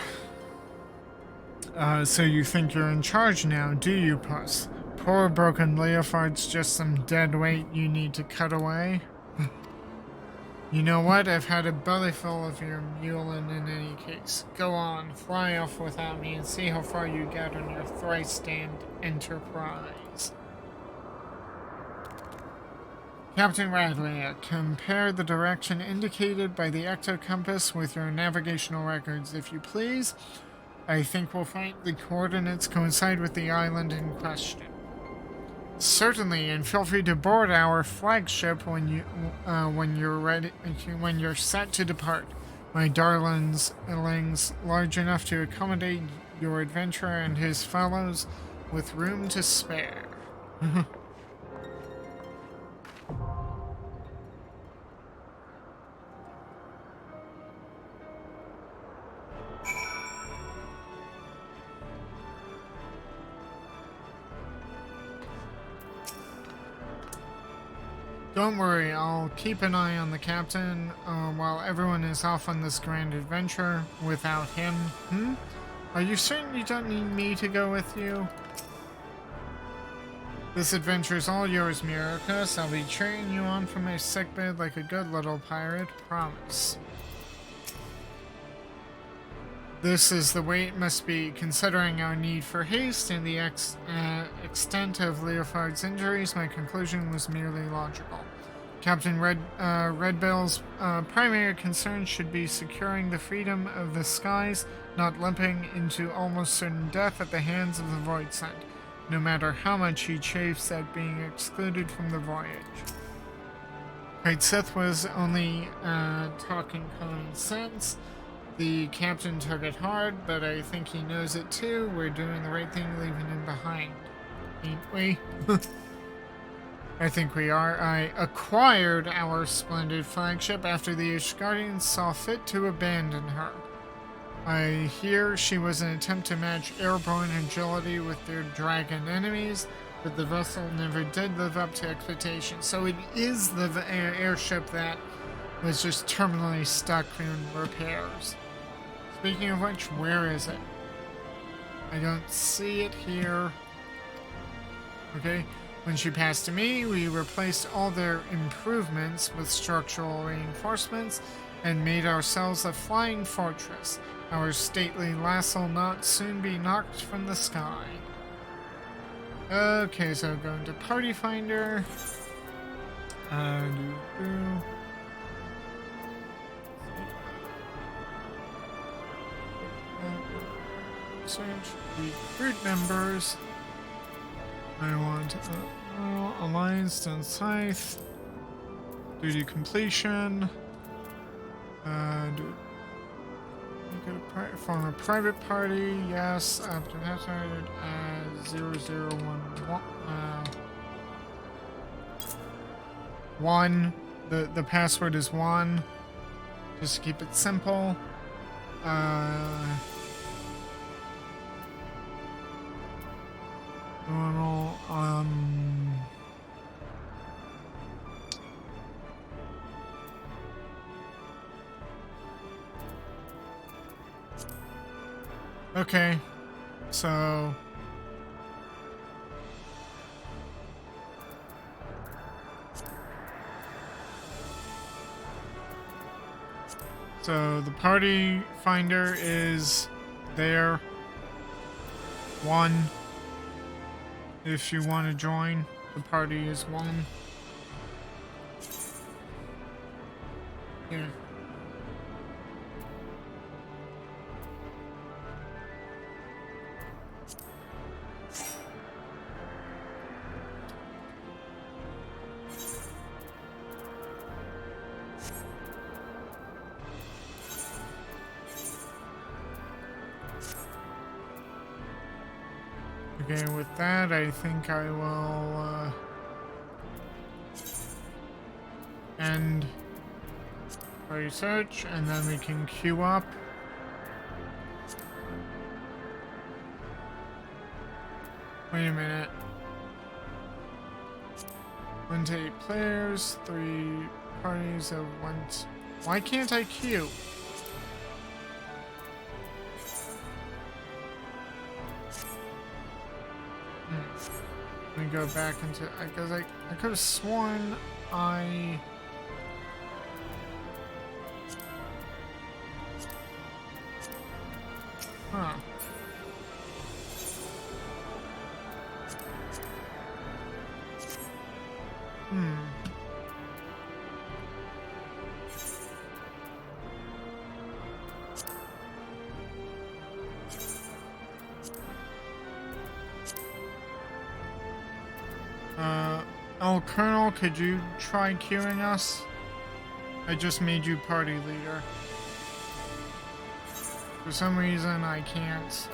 So you think you're in charge now, do you, Puss? Poor broken Leofard's just some dead weight you need to cut away. You know what? I've had a bellyful of your mulin in any case. Go on, fly off without me and see how far you get on your thrice-damned enterprise. Captain Radley, compare the direction indicated by the ectocompass with your navigational records, if you please. I think we'll find the coordinates coincide with the island in question. Certainly, and feel free to board our flagship when you're ready, when you're set to depart. My darlings, large enough to accommodate your adventurer and his fellows, with room to spare. Don't worry, I'll keep an eye on the captain while everyone is off on this grand adventure without him. Are you certain you don't need me to go with you? This adventure is all yours, Myrokos. I'll be cheering you on from my sickbed like a good little pirate, promise. This is the way it must be, considering our need for haste and the extent of Leofard's injuries. My conclusion was merely logical. Captain Redbill's primary concern should be securing the freedom of the skies, not limping into almost certain death at the hands of the Void Sent, no matter how much he chafes at being excluded from the voyage. Great Sith was only talking common sense. The captain took it hard, but I think he knows it too. We're doing the right thing leaving him behind, ain't we? I think we are. I acquired our splendid flagship after the Ishgardians saw fit to abandon her. I hear she was an attempt to match airborne agility with their dragon enemies, but the vessel never did live up to expectations. So it is the airship that was just terminally stuck in repairs. Speaking of which, where is it? I don't see it here. Okay, when she passed to me, we replaced all their improvements with structural reinforcements and made ourselves a flying fortress. Our stately lass will not soon be knocked from the sky. Okay, so going to Party Finder. Search recruit members. I want Alliance and Scythe. Duty completion. Form a private party. Yes. After password 0011. 1. The password is 1. Just to keep it simple. Normal, okay, so the party finder is there. 1. If you want to join, the party is 1. Here. Okay, with that, I think I will end research, and then we can queue up. Wait a minute. 28 players, 3 parties of 1. Why can't I queue? Let me go back into. Because I could have sworn I. Huh. Colonel, could you try queuing us? I just made you party leader. For some reason, I can't,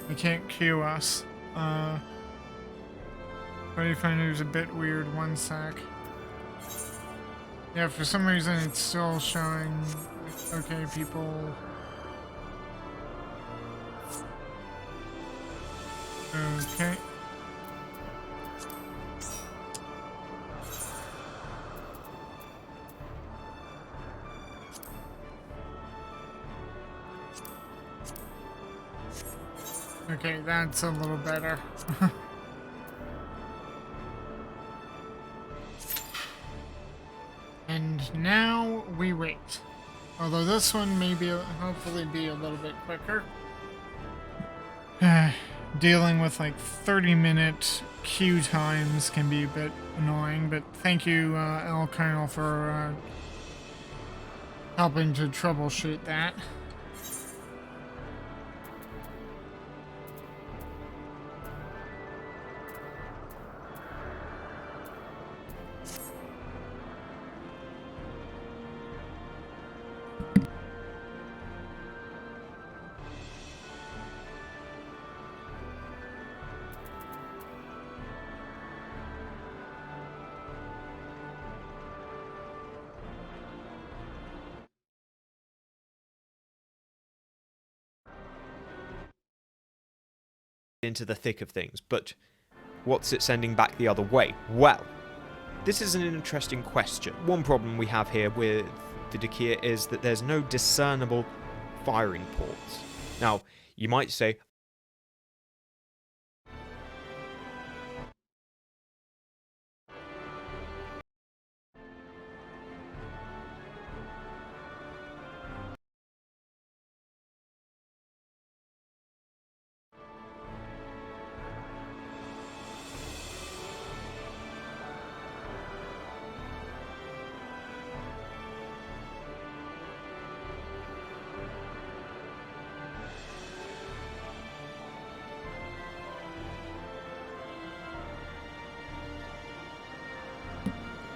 I can't queue us. Party finder's a bit weird, 1 sec. Yeah, for some reason, it's still showing, okay, people... Okay. Okay, that's a little better. And now we wait. Although this one may be, hopefully be a little bit quicker. Dealing with like 30-minute queue times can be a bit annoying, but thank you, El Colonel, for helping to troubleshoot that.
Into the thick of things, but what's it sending back the other way? Well, this is an interesting question. One problem we have here with the Dakia is that there's no discernible firing ports. Now, you might say,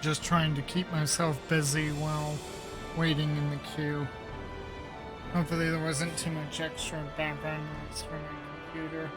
Just trying to keep myself busy while waiting in the queue. Hopefully there wasn't too much extra background noise from my computer.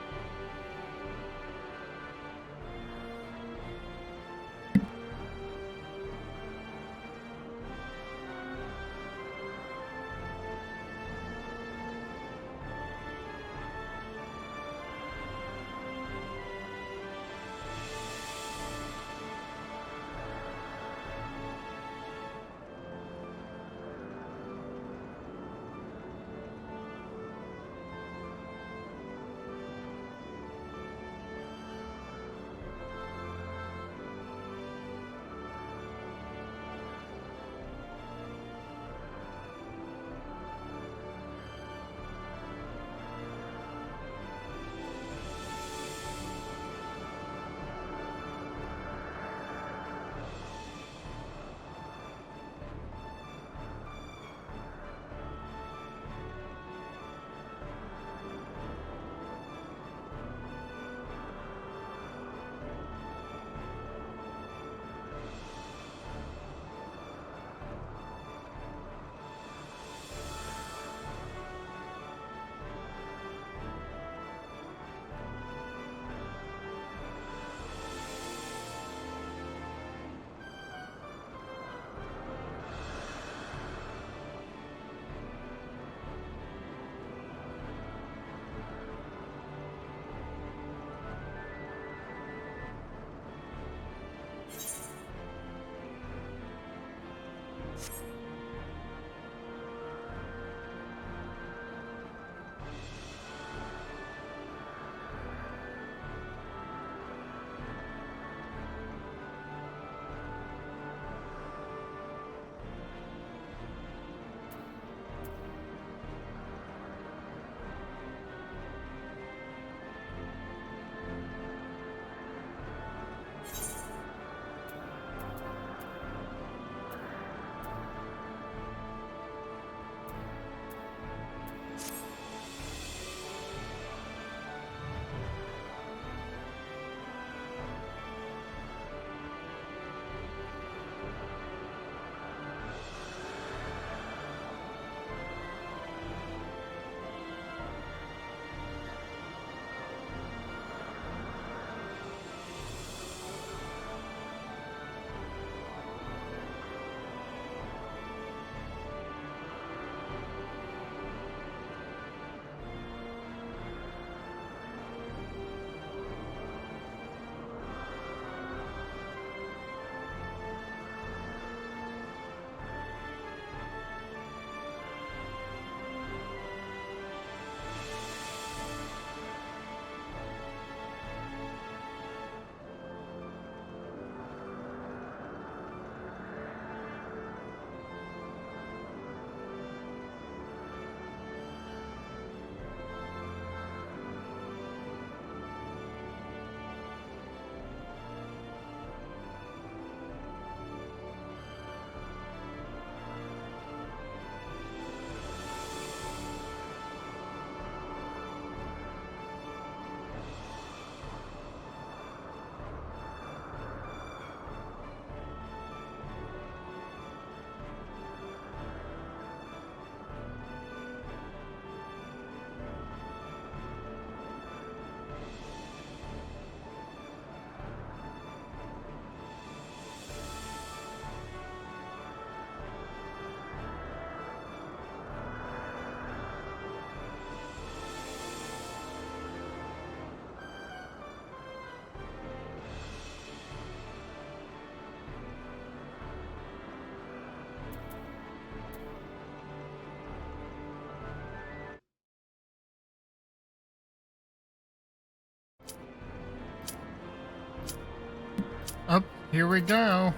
Here we go.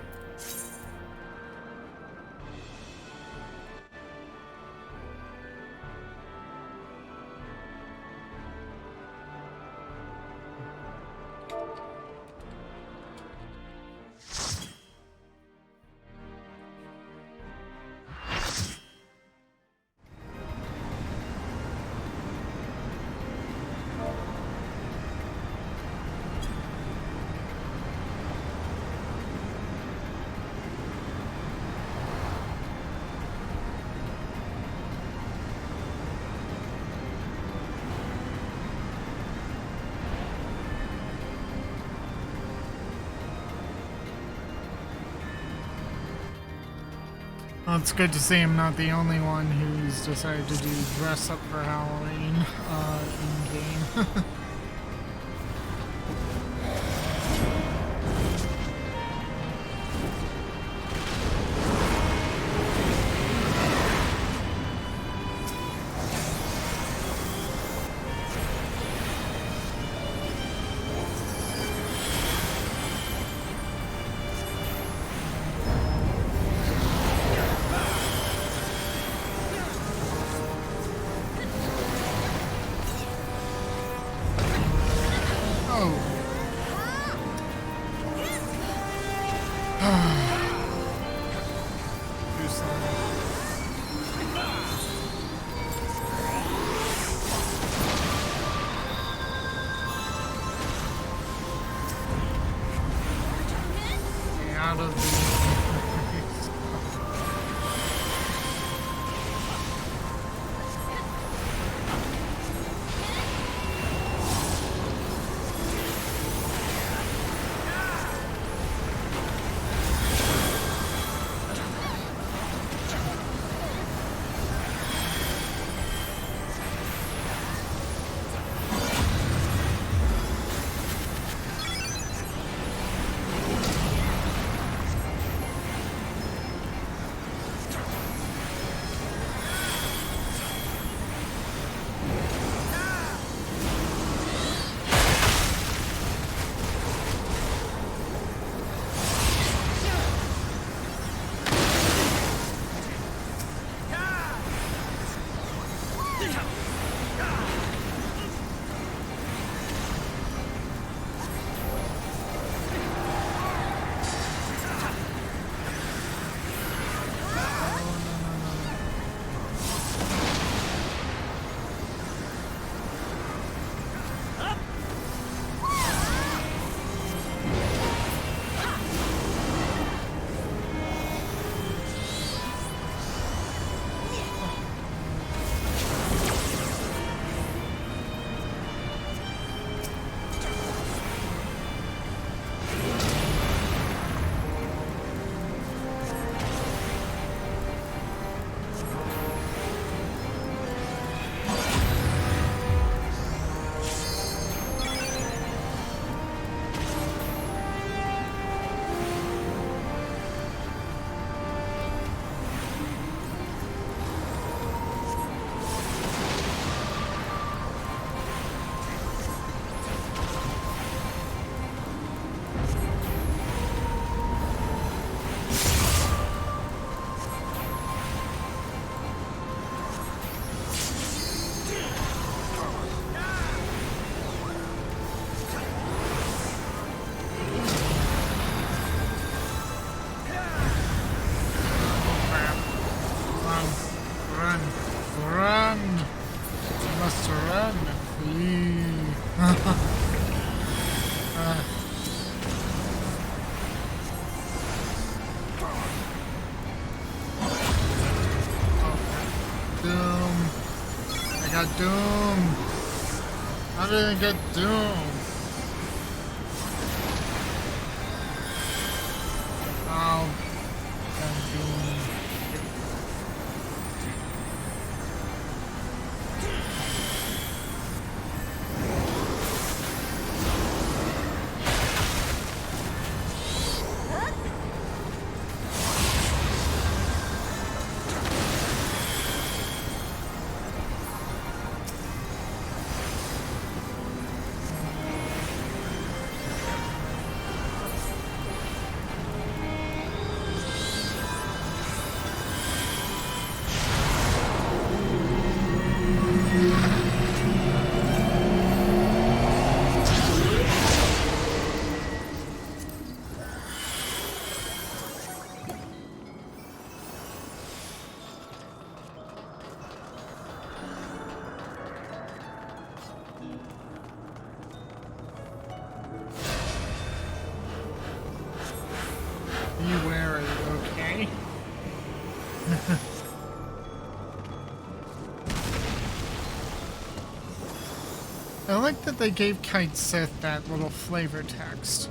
Well, it's good to see I'm not the only one who's decided to do dress up for Halloween in-game. Out of the Doom! How did I get Doom? Oh, Doom. Okay. I like that they gave Kite Sith that little flavor text.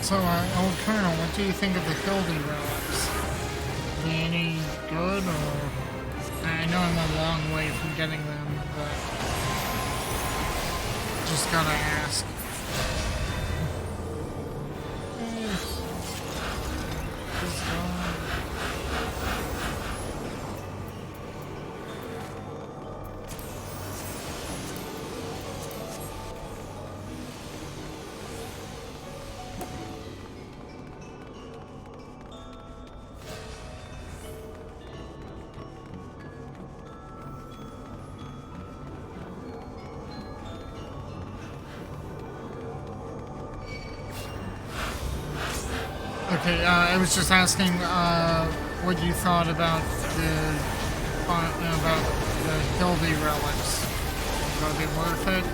So, old Colonel, what do you think of the Hildy relics? Are they any good, or... I know I'm a long way from getting them, but... just gotta ask. Just gone. Okay, I was just asking what you thought about the Hildy relics. Are they worth it?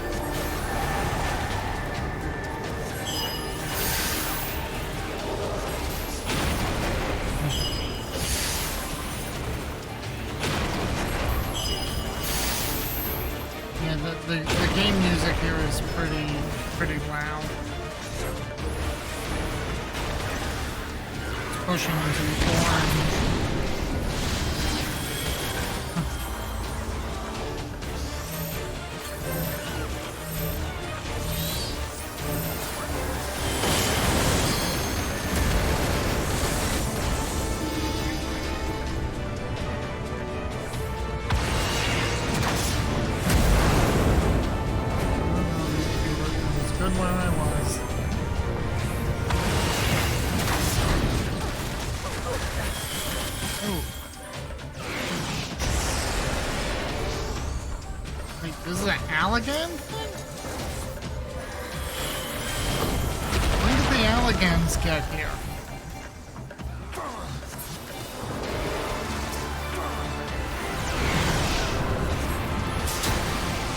Yeah, the game music here is pretty loud. Pushing into the orange. It's good where I was. Wait, this is an Allegan thing? When did the Allegans get here?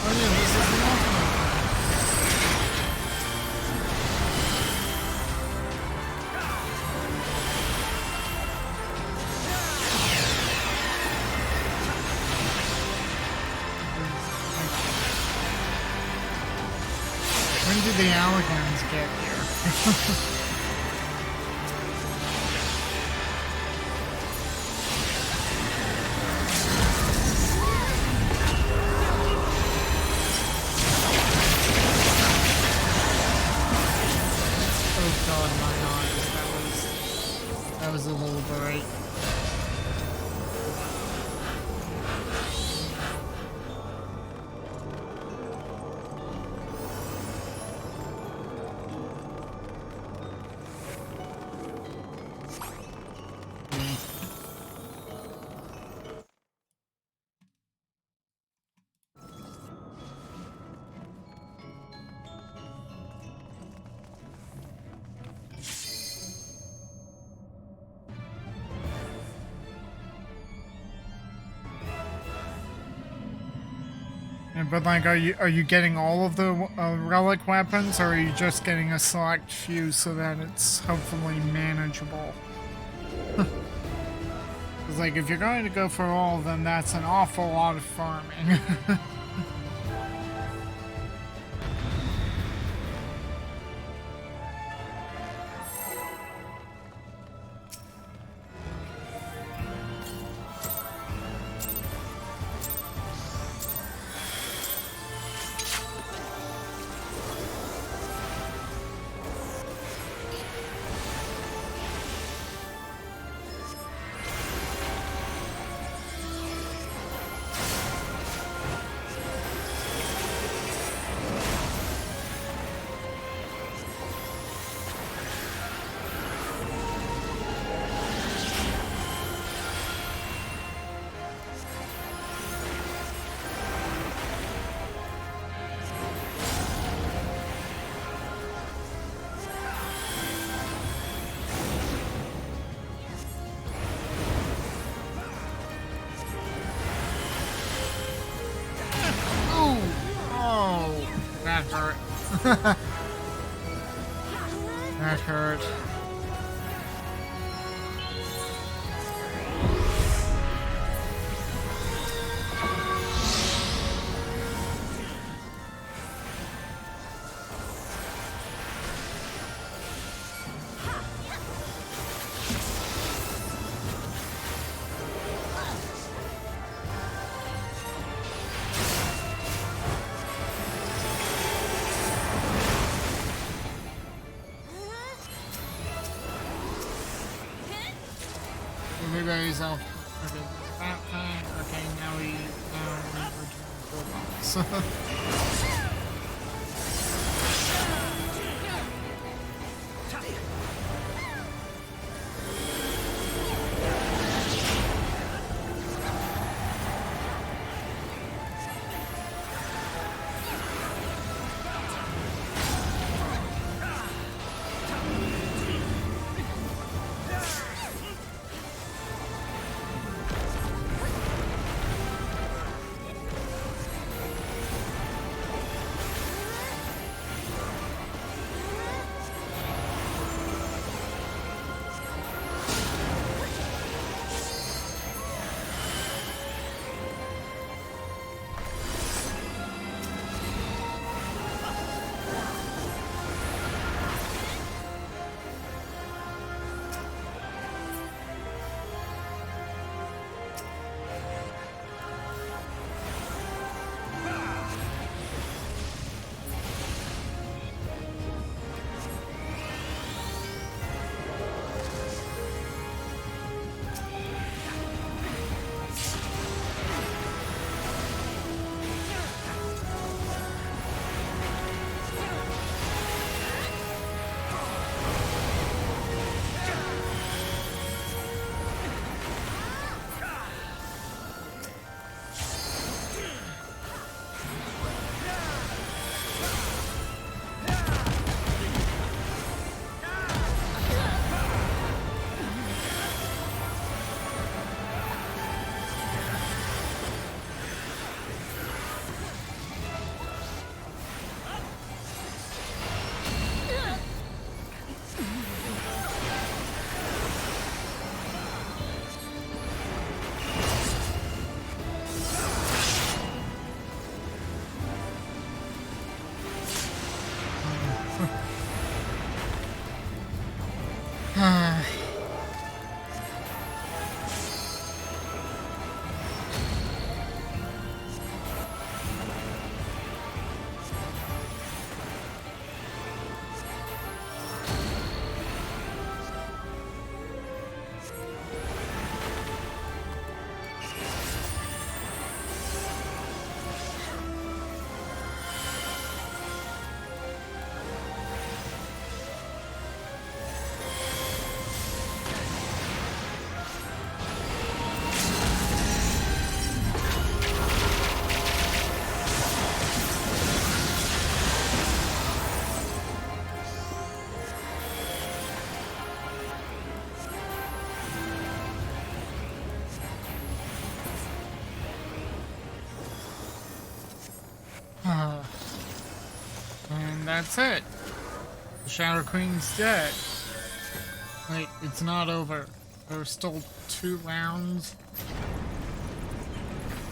Oh yeah, this is the ultimate thing. When did the Allegans get here? Oh god, my eyes. That was a little bright. But like, are you getting all of the relic weapons, or are you just getting a select few so that it's hopefully manageable? Because like, if you're going to go for all of them, that's an awful lot of farming. That hurt. That hurt. days I'll okay, that thing. Okay, now we return to the box. And that's it. The Shadow Queen's dead. Wait, it's not over. There's still 2 rounds.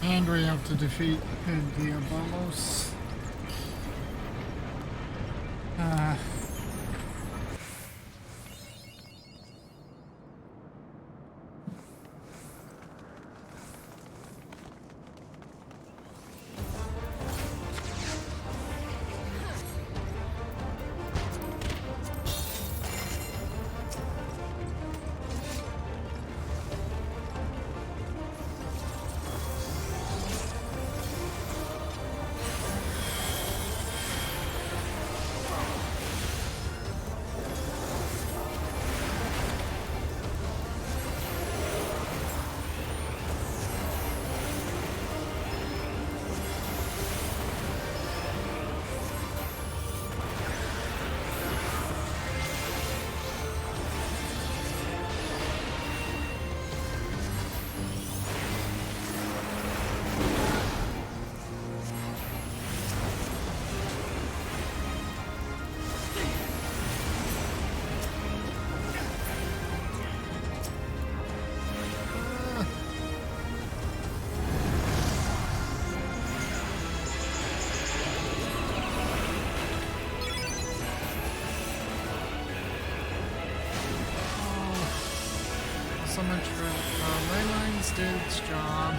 And we have to defeat Diabolos. So much for Leyline's did its job.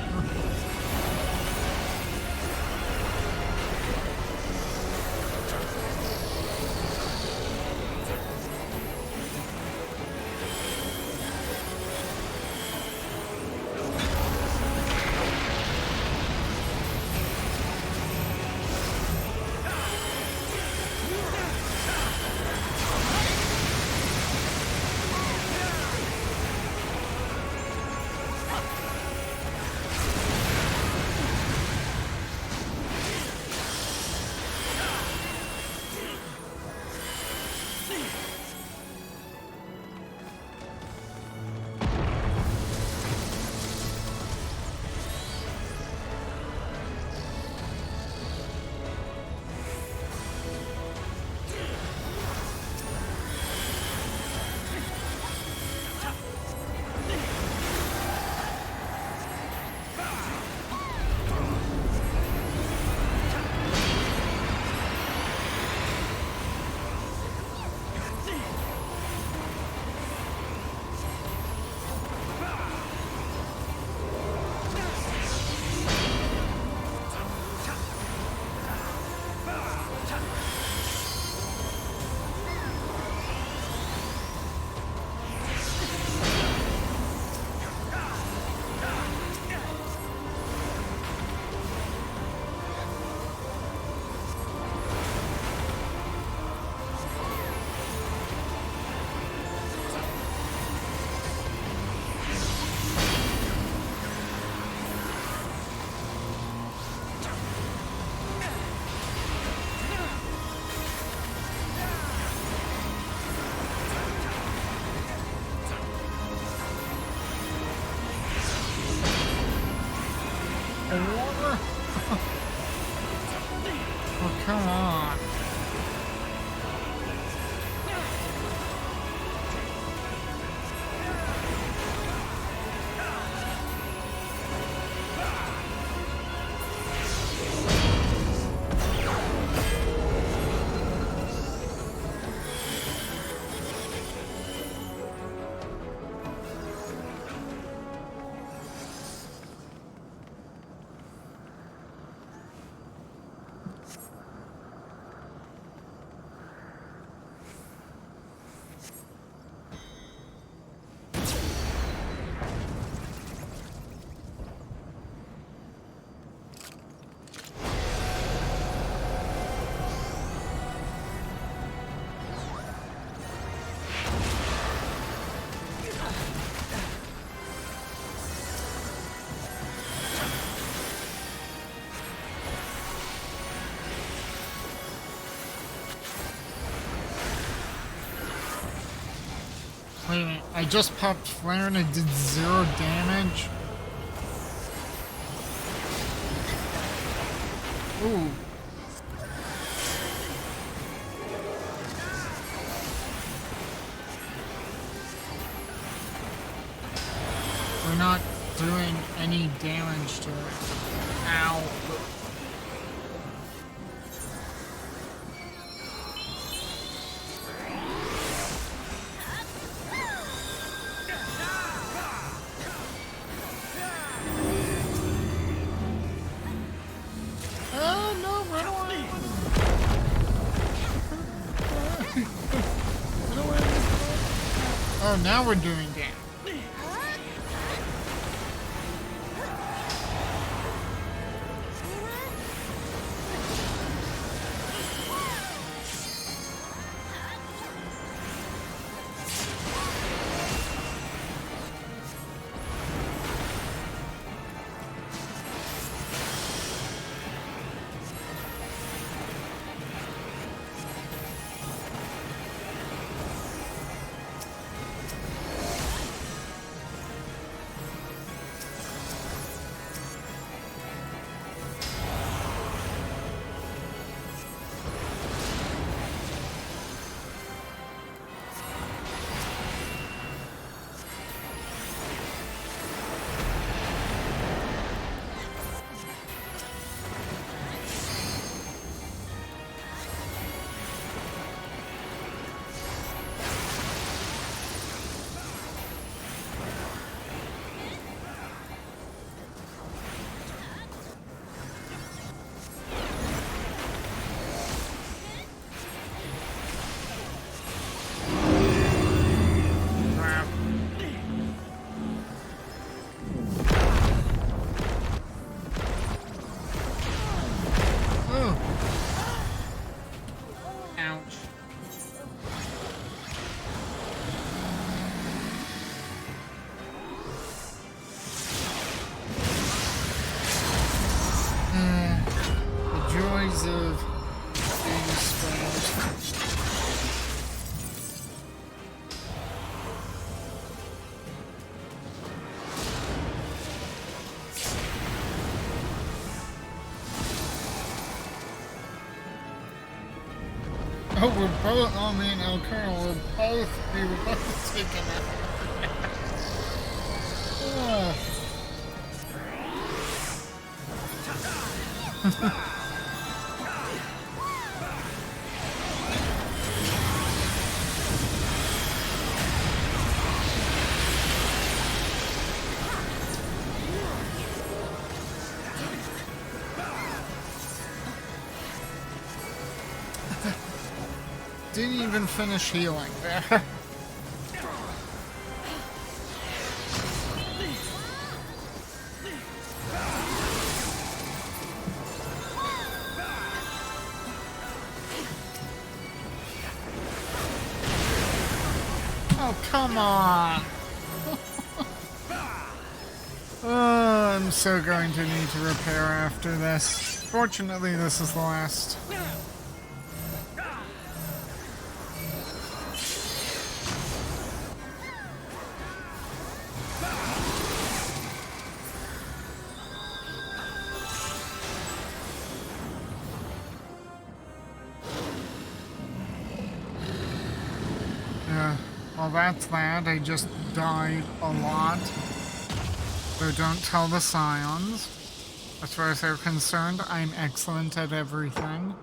Wait a minute, I just popped flare and it did 0 damage? Ooh. We're not doing any damage to it. Ow. Oh no, run away! Run away! Oh, now we're doing damage. Joys of being strange. Oh, we're both, oh man, El Colonel, we were both taken out. Didn't even finish healing. Oh, come on. Oh, I'm so going to need to repair after this. Fortunately, this is the last. Well, that's that. I just died a lot. So don't tell the Scions. As far as they're concerned, I'm excellent at everything.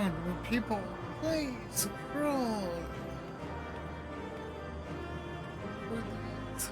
God, will people please crawl? Please.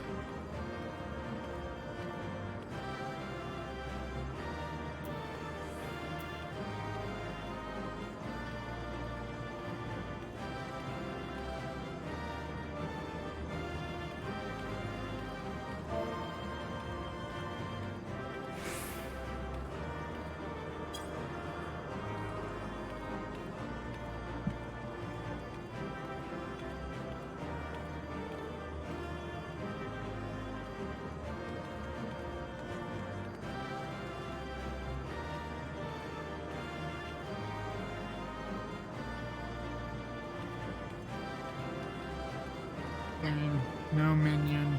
Fine. No minion.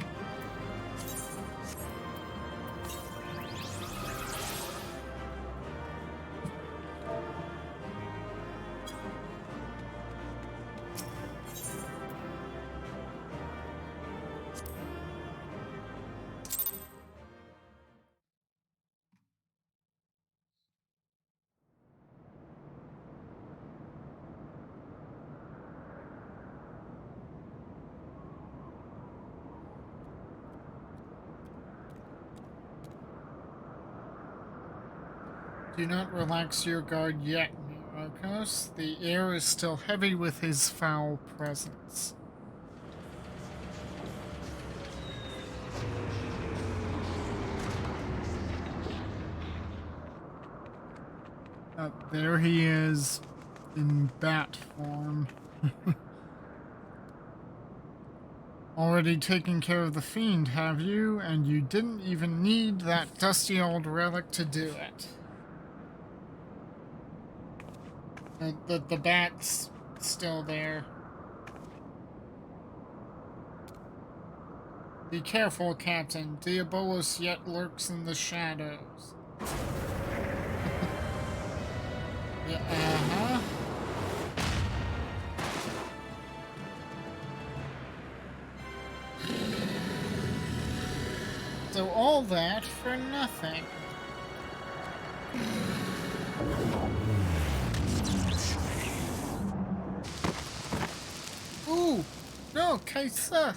Do not relax your guard yet, Myrokos. The air is still heavy with his foul presence. There he is, in bat form. Already taken care of the fiend, have you? And you didn't even need that dusty old relic to do it. The bat's still there. Be careful, Captain. Diabolos yet lurks in the shadows. Yeah, uh-huh. So all that for nothing. Ooh! No, Kaiseth!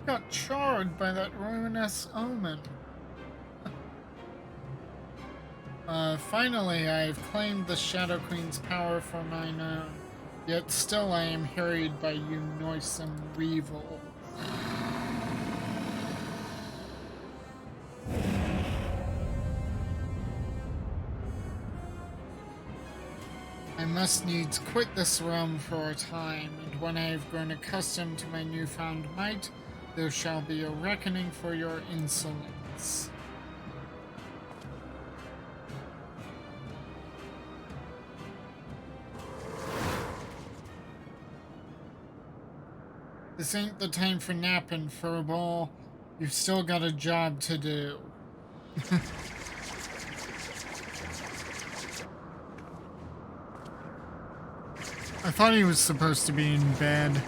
Got charred by that ruinous omen. Finally, I've claimed the Shadow Queen's power for mine own. Yet still I am harried by you noisome weevil. I must needs quit this realm for a time, and when I have grown accustomed to my newfound might, there shall be a reckoning for your insolence. This ain't the time for napping, furball. You've still got a job to do. I thought he was supposed to be in bed.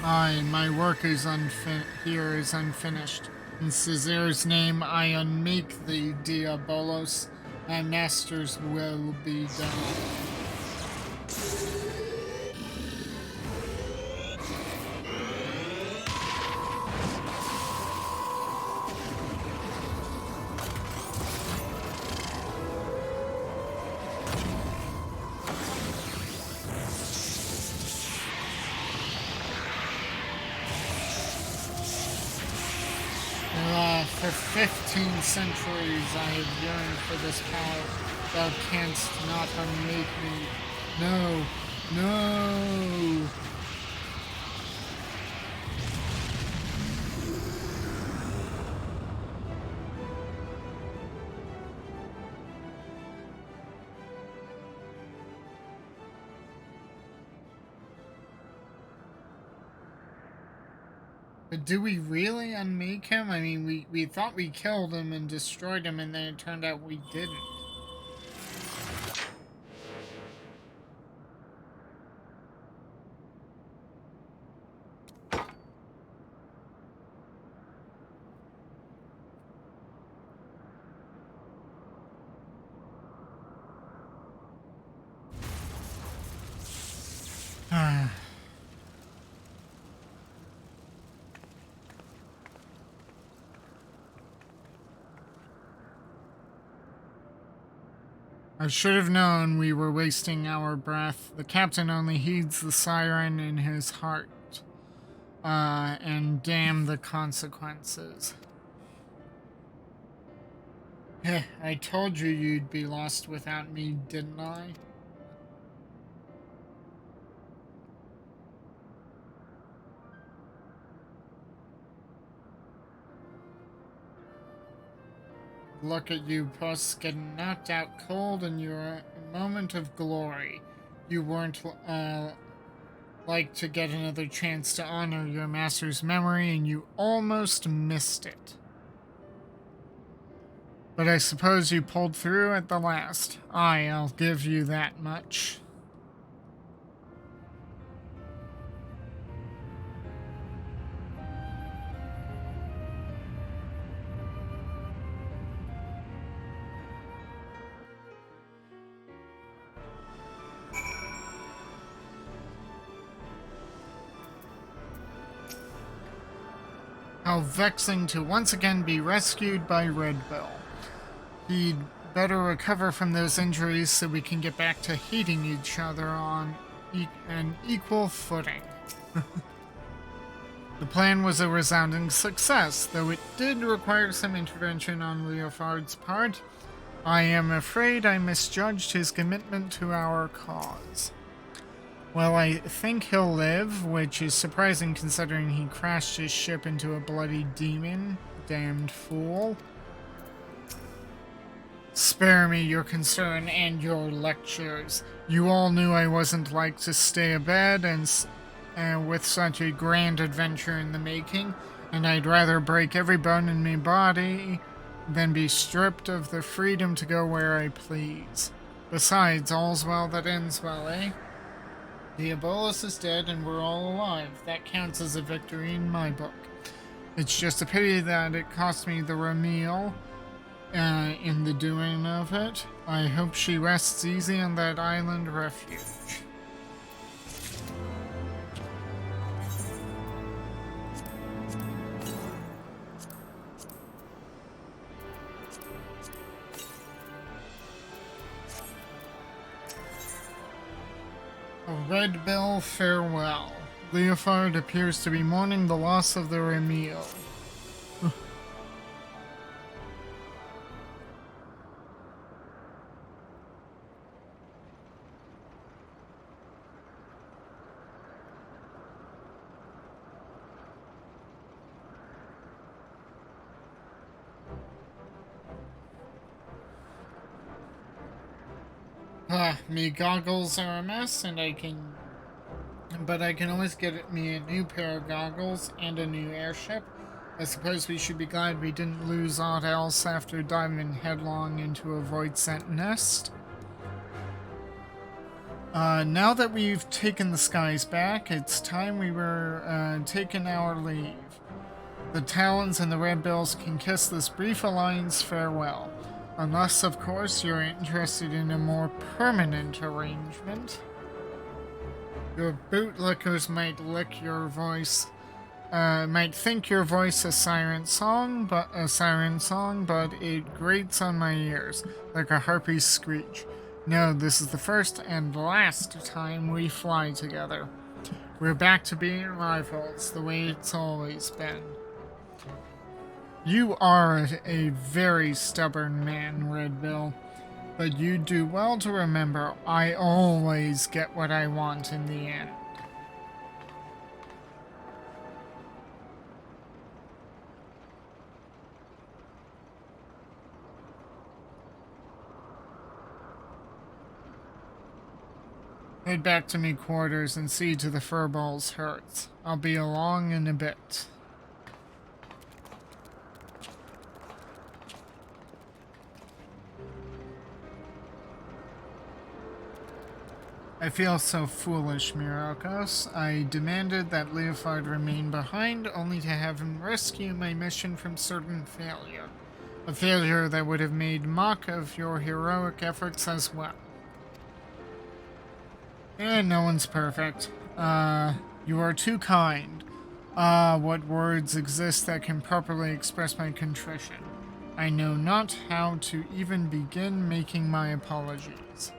Aye, my work is here is unfinished. In Caesar's name I unmake thee, Diabolos. My master's will be done. For 15 centuries I have yearned for this power. Thou canst not unmake me. No, no. But do we really unmake him? I mean, we thought we killed him and destroyed him, and then it turned out we didn't. I should have known we were wasting our breath. The captain only heeds the siren in his heart. And damn the consequences. I told you you'd be lost without me, didn't I? Look at you, Puss, getting knocked out cold in your moment of glory. You weren't, like to get another chance to honor your master's memory, and you almost missed it. But I suppose you pulled through at the last. I'll give you that much. How vexing to once again be rescued by Red Bill. He'd better recover from those injuries so we can get back to hating each other on an equal footing. The plan was a resounding success, though it did require some intervention on Leofard's part. I am afraid I misjudged his commitment to our cause. Well, I think he'll live, which is surprising considering he crashed his ship into a bloody demon. Damned fool. Spare me your concern and your lectures. You all knew I wasn't like to stay abed and with such a grand adventure in the making, and I'd rather break every bone in me body than be stripped of the freedom to go where I please. Besides, all's well that ends well, eh? Diabolus is dead and we're all alive. That counts as a victory in my book. It's just a pity that it cost me the Ramil in the doing of it. I hope she rests easy on that island refuge. A Red Bill farewell. Leofard appears to be mourning the loss of the Ramil. Me goggles are a mess, and I can always get me a new pair of goggles and a new airship. I suppose we should be glad we didn't lose aught else after diving headlong into a void scent nest. Now that we've taken the skies back, it's time we were taking our leave. The Talons and the Red Bills can kiss this brief alliance farewell. Unless, of course, you're interested in a more permanent arrangement. Your bootlickers might lick your voice, might think your voice a siren song, but it grates on my ears like a harpy's screech. No, this is the first and last time we fly together. We're back to being rivals, the way it's always been. You are a very stubborn man, Red Bill, but you do well to remember I always get what I want in the end. Head back to me quarters and see to the furballs' hurts. I'll be along in a bit. I feel so foolish, Myrokos. I demanded that Leofard remain behind, only to have him rescue my mission from certain failure. A failure that would have made mock of your heroic efforts as well. And no one's perfect. You are too kind. What words exist that can properly express my contrition? I know not how to even begin making my apologies.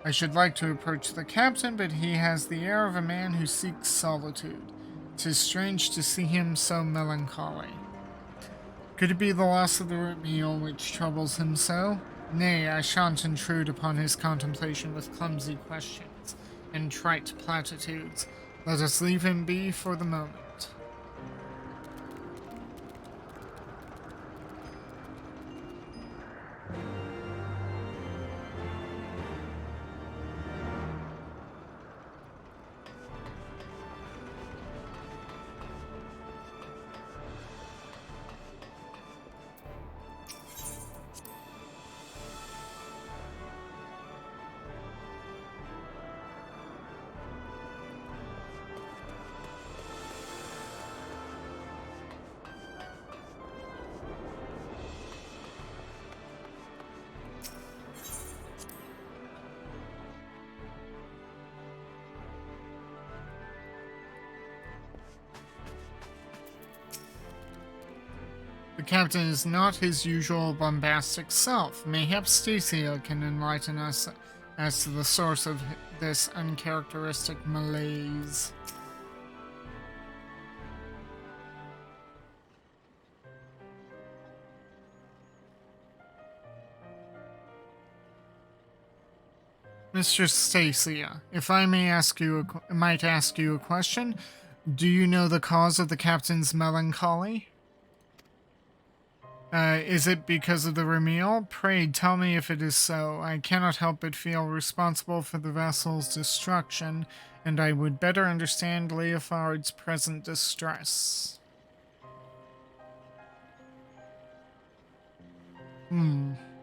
I should like to approach the captain, but he has the air of a man who seeks solitude. 'Tis strange to see him so melancholy. Could it be the loss of the meal which troubles him so? Nay, I shan't intrude upon his contemplation with clumsy questions and trite platitudes. Let us leave him be for the moment. The captain is not his usual bombastic self. Mayhap Stacia can enlighten us as to the source of this uncharacteristic malaise. Mistress Stacia, if I may might ask you a question, do you know the cause of the captain's melancholy? Is it because of the Ramil? Pray tell me if it is so. I cannot help but feel responsible for the vessel's destruction, and I would better understand Leofard's present distress.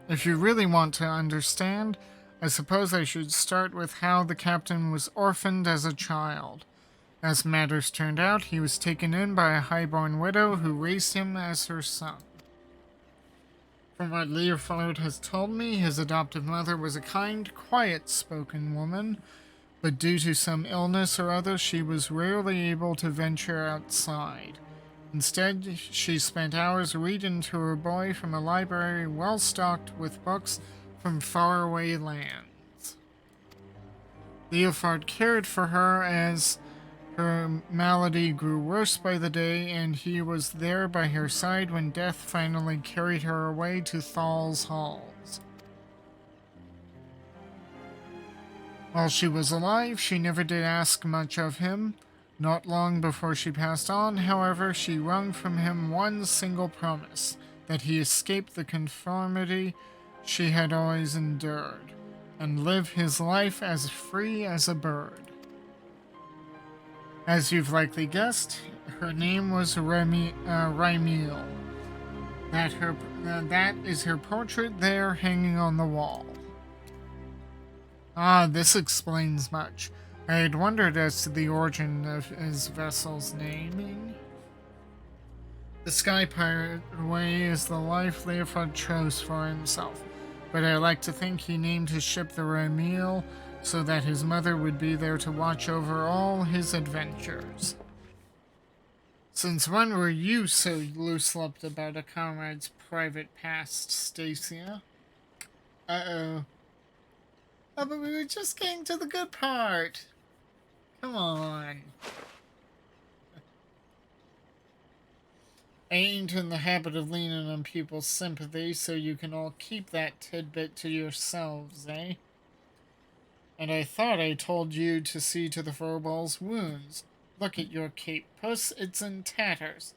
If you really want to understand, I suppose I should start with how the captain was orphaned as a child. As matters turned out, he was taken in by a highborn widow who raised him as her son. From what Leofard has told me, his adoptive mother was a kind, quiet-spoken woman, but due to some illness or other, she was rarely able to venture outside. Instead, she spent hours reading to her boy from a library well-stocked with books from faraway lands. Leofard cared for her as her malady grew worse by the day, and he was there by her side when death finally carried her away to Thal's halls. While she was alive, she never did ask much of him. Not long before she passed on, however, she wrung from him one single promise, that he escape the conformity she had always endured, and live his life as free as a bird. As you've likely guessed, her name was Rymil. That is her portrait there hanging on the wall. Ah, this explains much. I had wondered as to the origin of his vessel's naming. The Sky Pirate Way is the life Leofard chose for himself, but I like to think he named his ship the Rymil so that his mother would be there to watch over all his adventures. Since when were you so loose-lipped about a comrade's private past, Stacia? Uh-oh. Oh, but we were just getting to the good part. Come on. I ain't in the habit of leaning on people's sympathy, so you can all keep that tidbit to yourselves, eh? And I thought I told you to see to the furball's wounds. Look at your cape, puss, it's in tatters.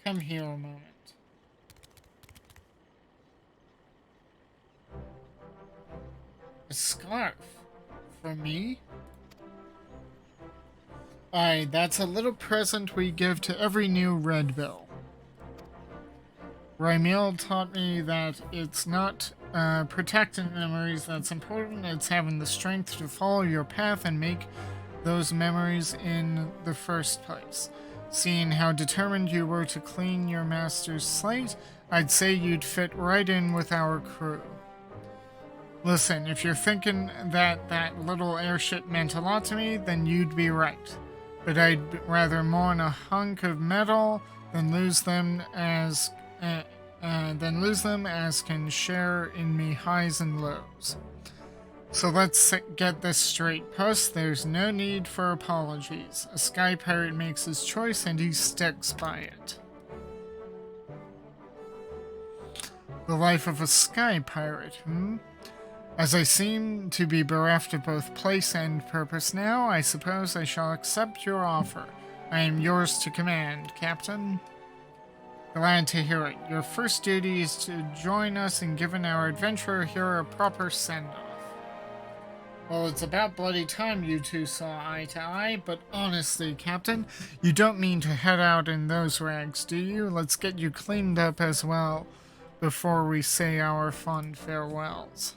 Come here a moment. A scarf? For me? Aye, that's a little present we give to every new Red Bill. Rymil taught me that it's not protecting memories that's important. It's having the strength to follow your path and make those memories in the first place. Seeing how determined you were to clean your master's slate, I'd say you'd fit right in with our crew. Listen, if you're thinking that that little airship meant a lot to me, then you'd be right. But I'd rather mourn a hunk of metal than lose them as can share in me highs and lows. So let's get this straight, Puss. There's no need for apologies. A sky pirate makes his choice and he sticks by it. The life of a sky pirate, As I seem to be bereft of both place and purpose now, I suppose I shall accept your offer. I am yours to command, Captain. Glad to hear it. Your first duty is to join us in giving our adventurer here a proper send-off. Well, it's about bloody time you two saw eye to eye, but honestly, Captain, you don't mean to head out in those rags, do you? Let's get you cleaned up as well before we say our fond farewells.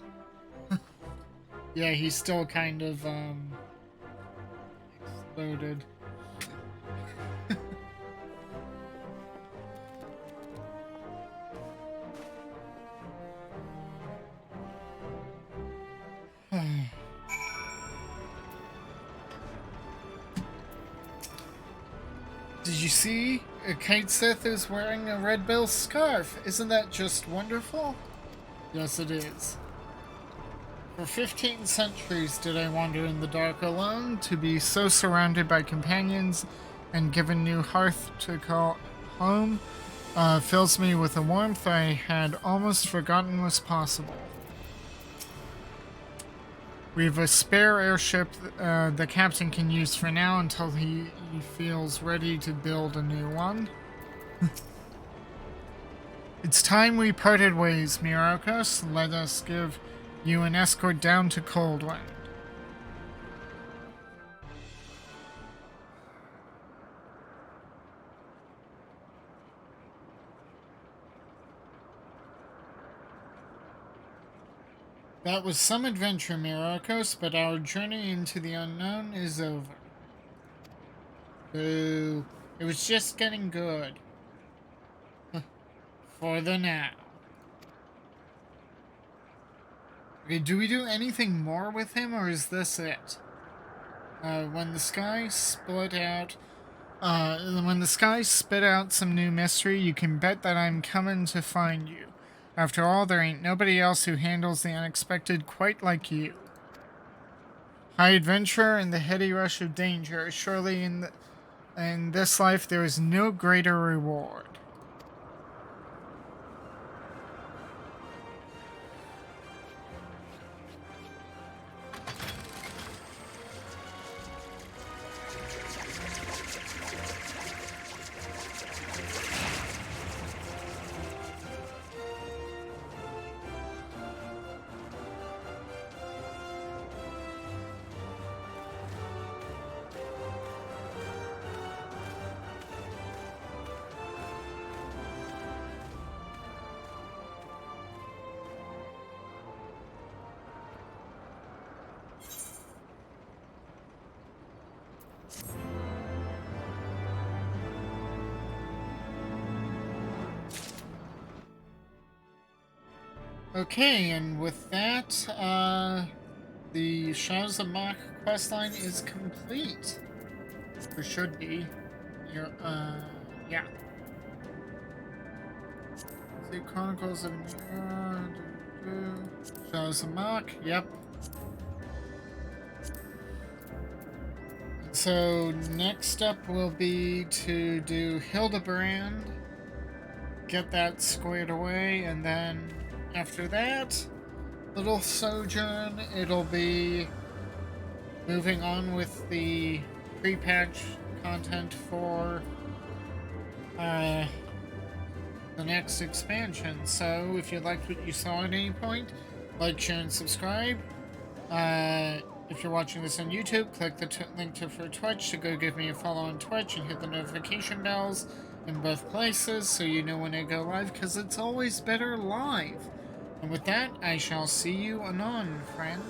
Yeah, he's still kind of, exploded. Did you see? Kite Sith is wearing a red bill scarf. Isn't that just wonderful? Yes, it is. For 15 centuries did I wander in the dark alone, to be so surrounded by companions and given new hearth to call home fills me with a warmth I had almost forgotten was possible. We have a spare airship the captain can use for now until he feels ready to build a new one. It's time we parted ways, Myrokos. Let us give you an escort down to Coldwind. That was some adventure, Myrokos, but our journey into the unknown is over. Boo. It was just getting good. For the now. Okay, do we do anything more with him, or is this it? When the sky split out some new mystery, you can bet that I'm coming to find you. After all, there ain't nobody else who handles the unexpected quite like you. High adventure and the heady rush of danger. Surely in this life there is no greater reward. Okay, and with that, the Shadows of Mhach questline is complete. Or should be. Yeah. The Chronicles of Shadows of Mhach, yep. So, next up will be to do Hildebrand, get that squared away, and then after that, little sojourn, it'll be moving on with the pre-patch content for the next expansion. So if you liked what you saw at any point, like, share, and subscribe. If you're watching this on YouTube, click the link for Twitch to go give me a follow on Twitch and hit the notification bells in both places so you know when I go live, because it's always better live. And with that, I shall see you anon, friends.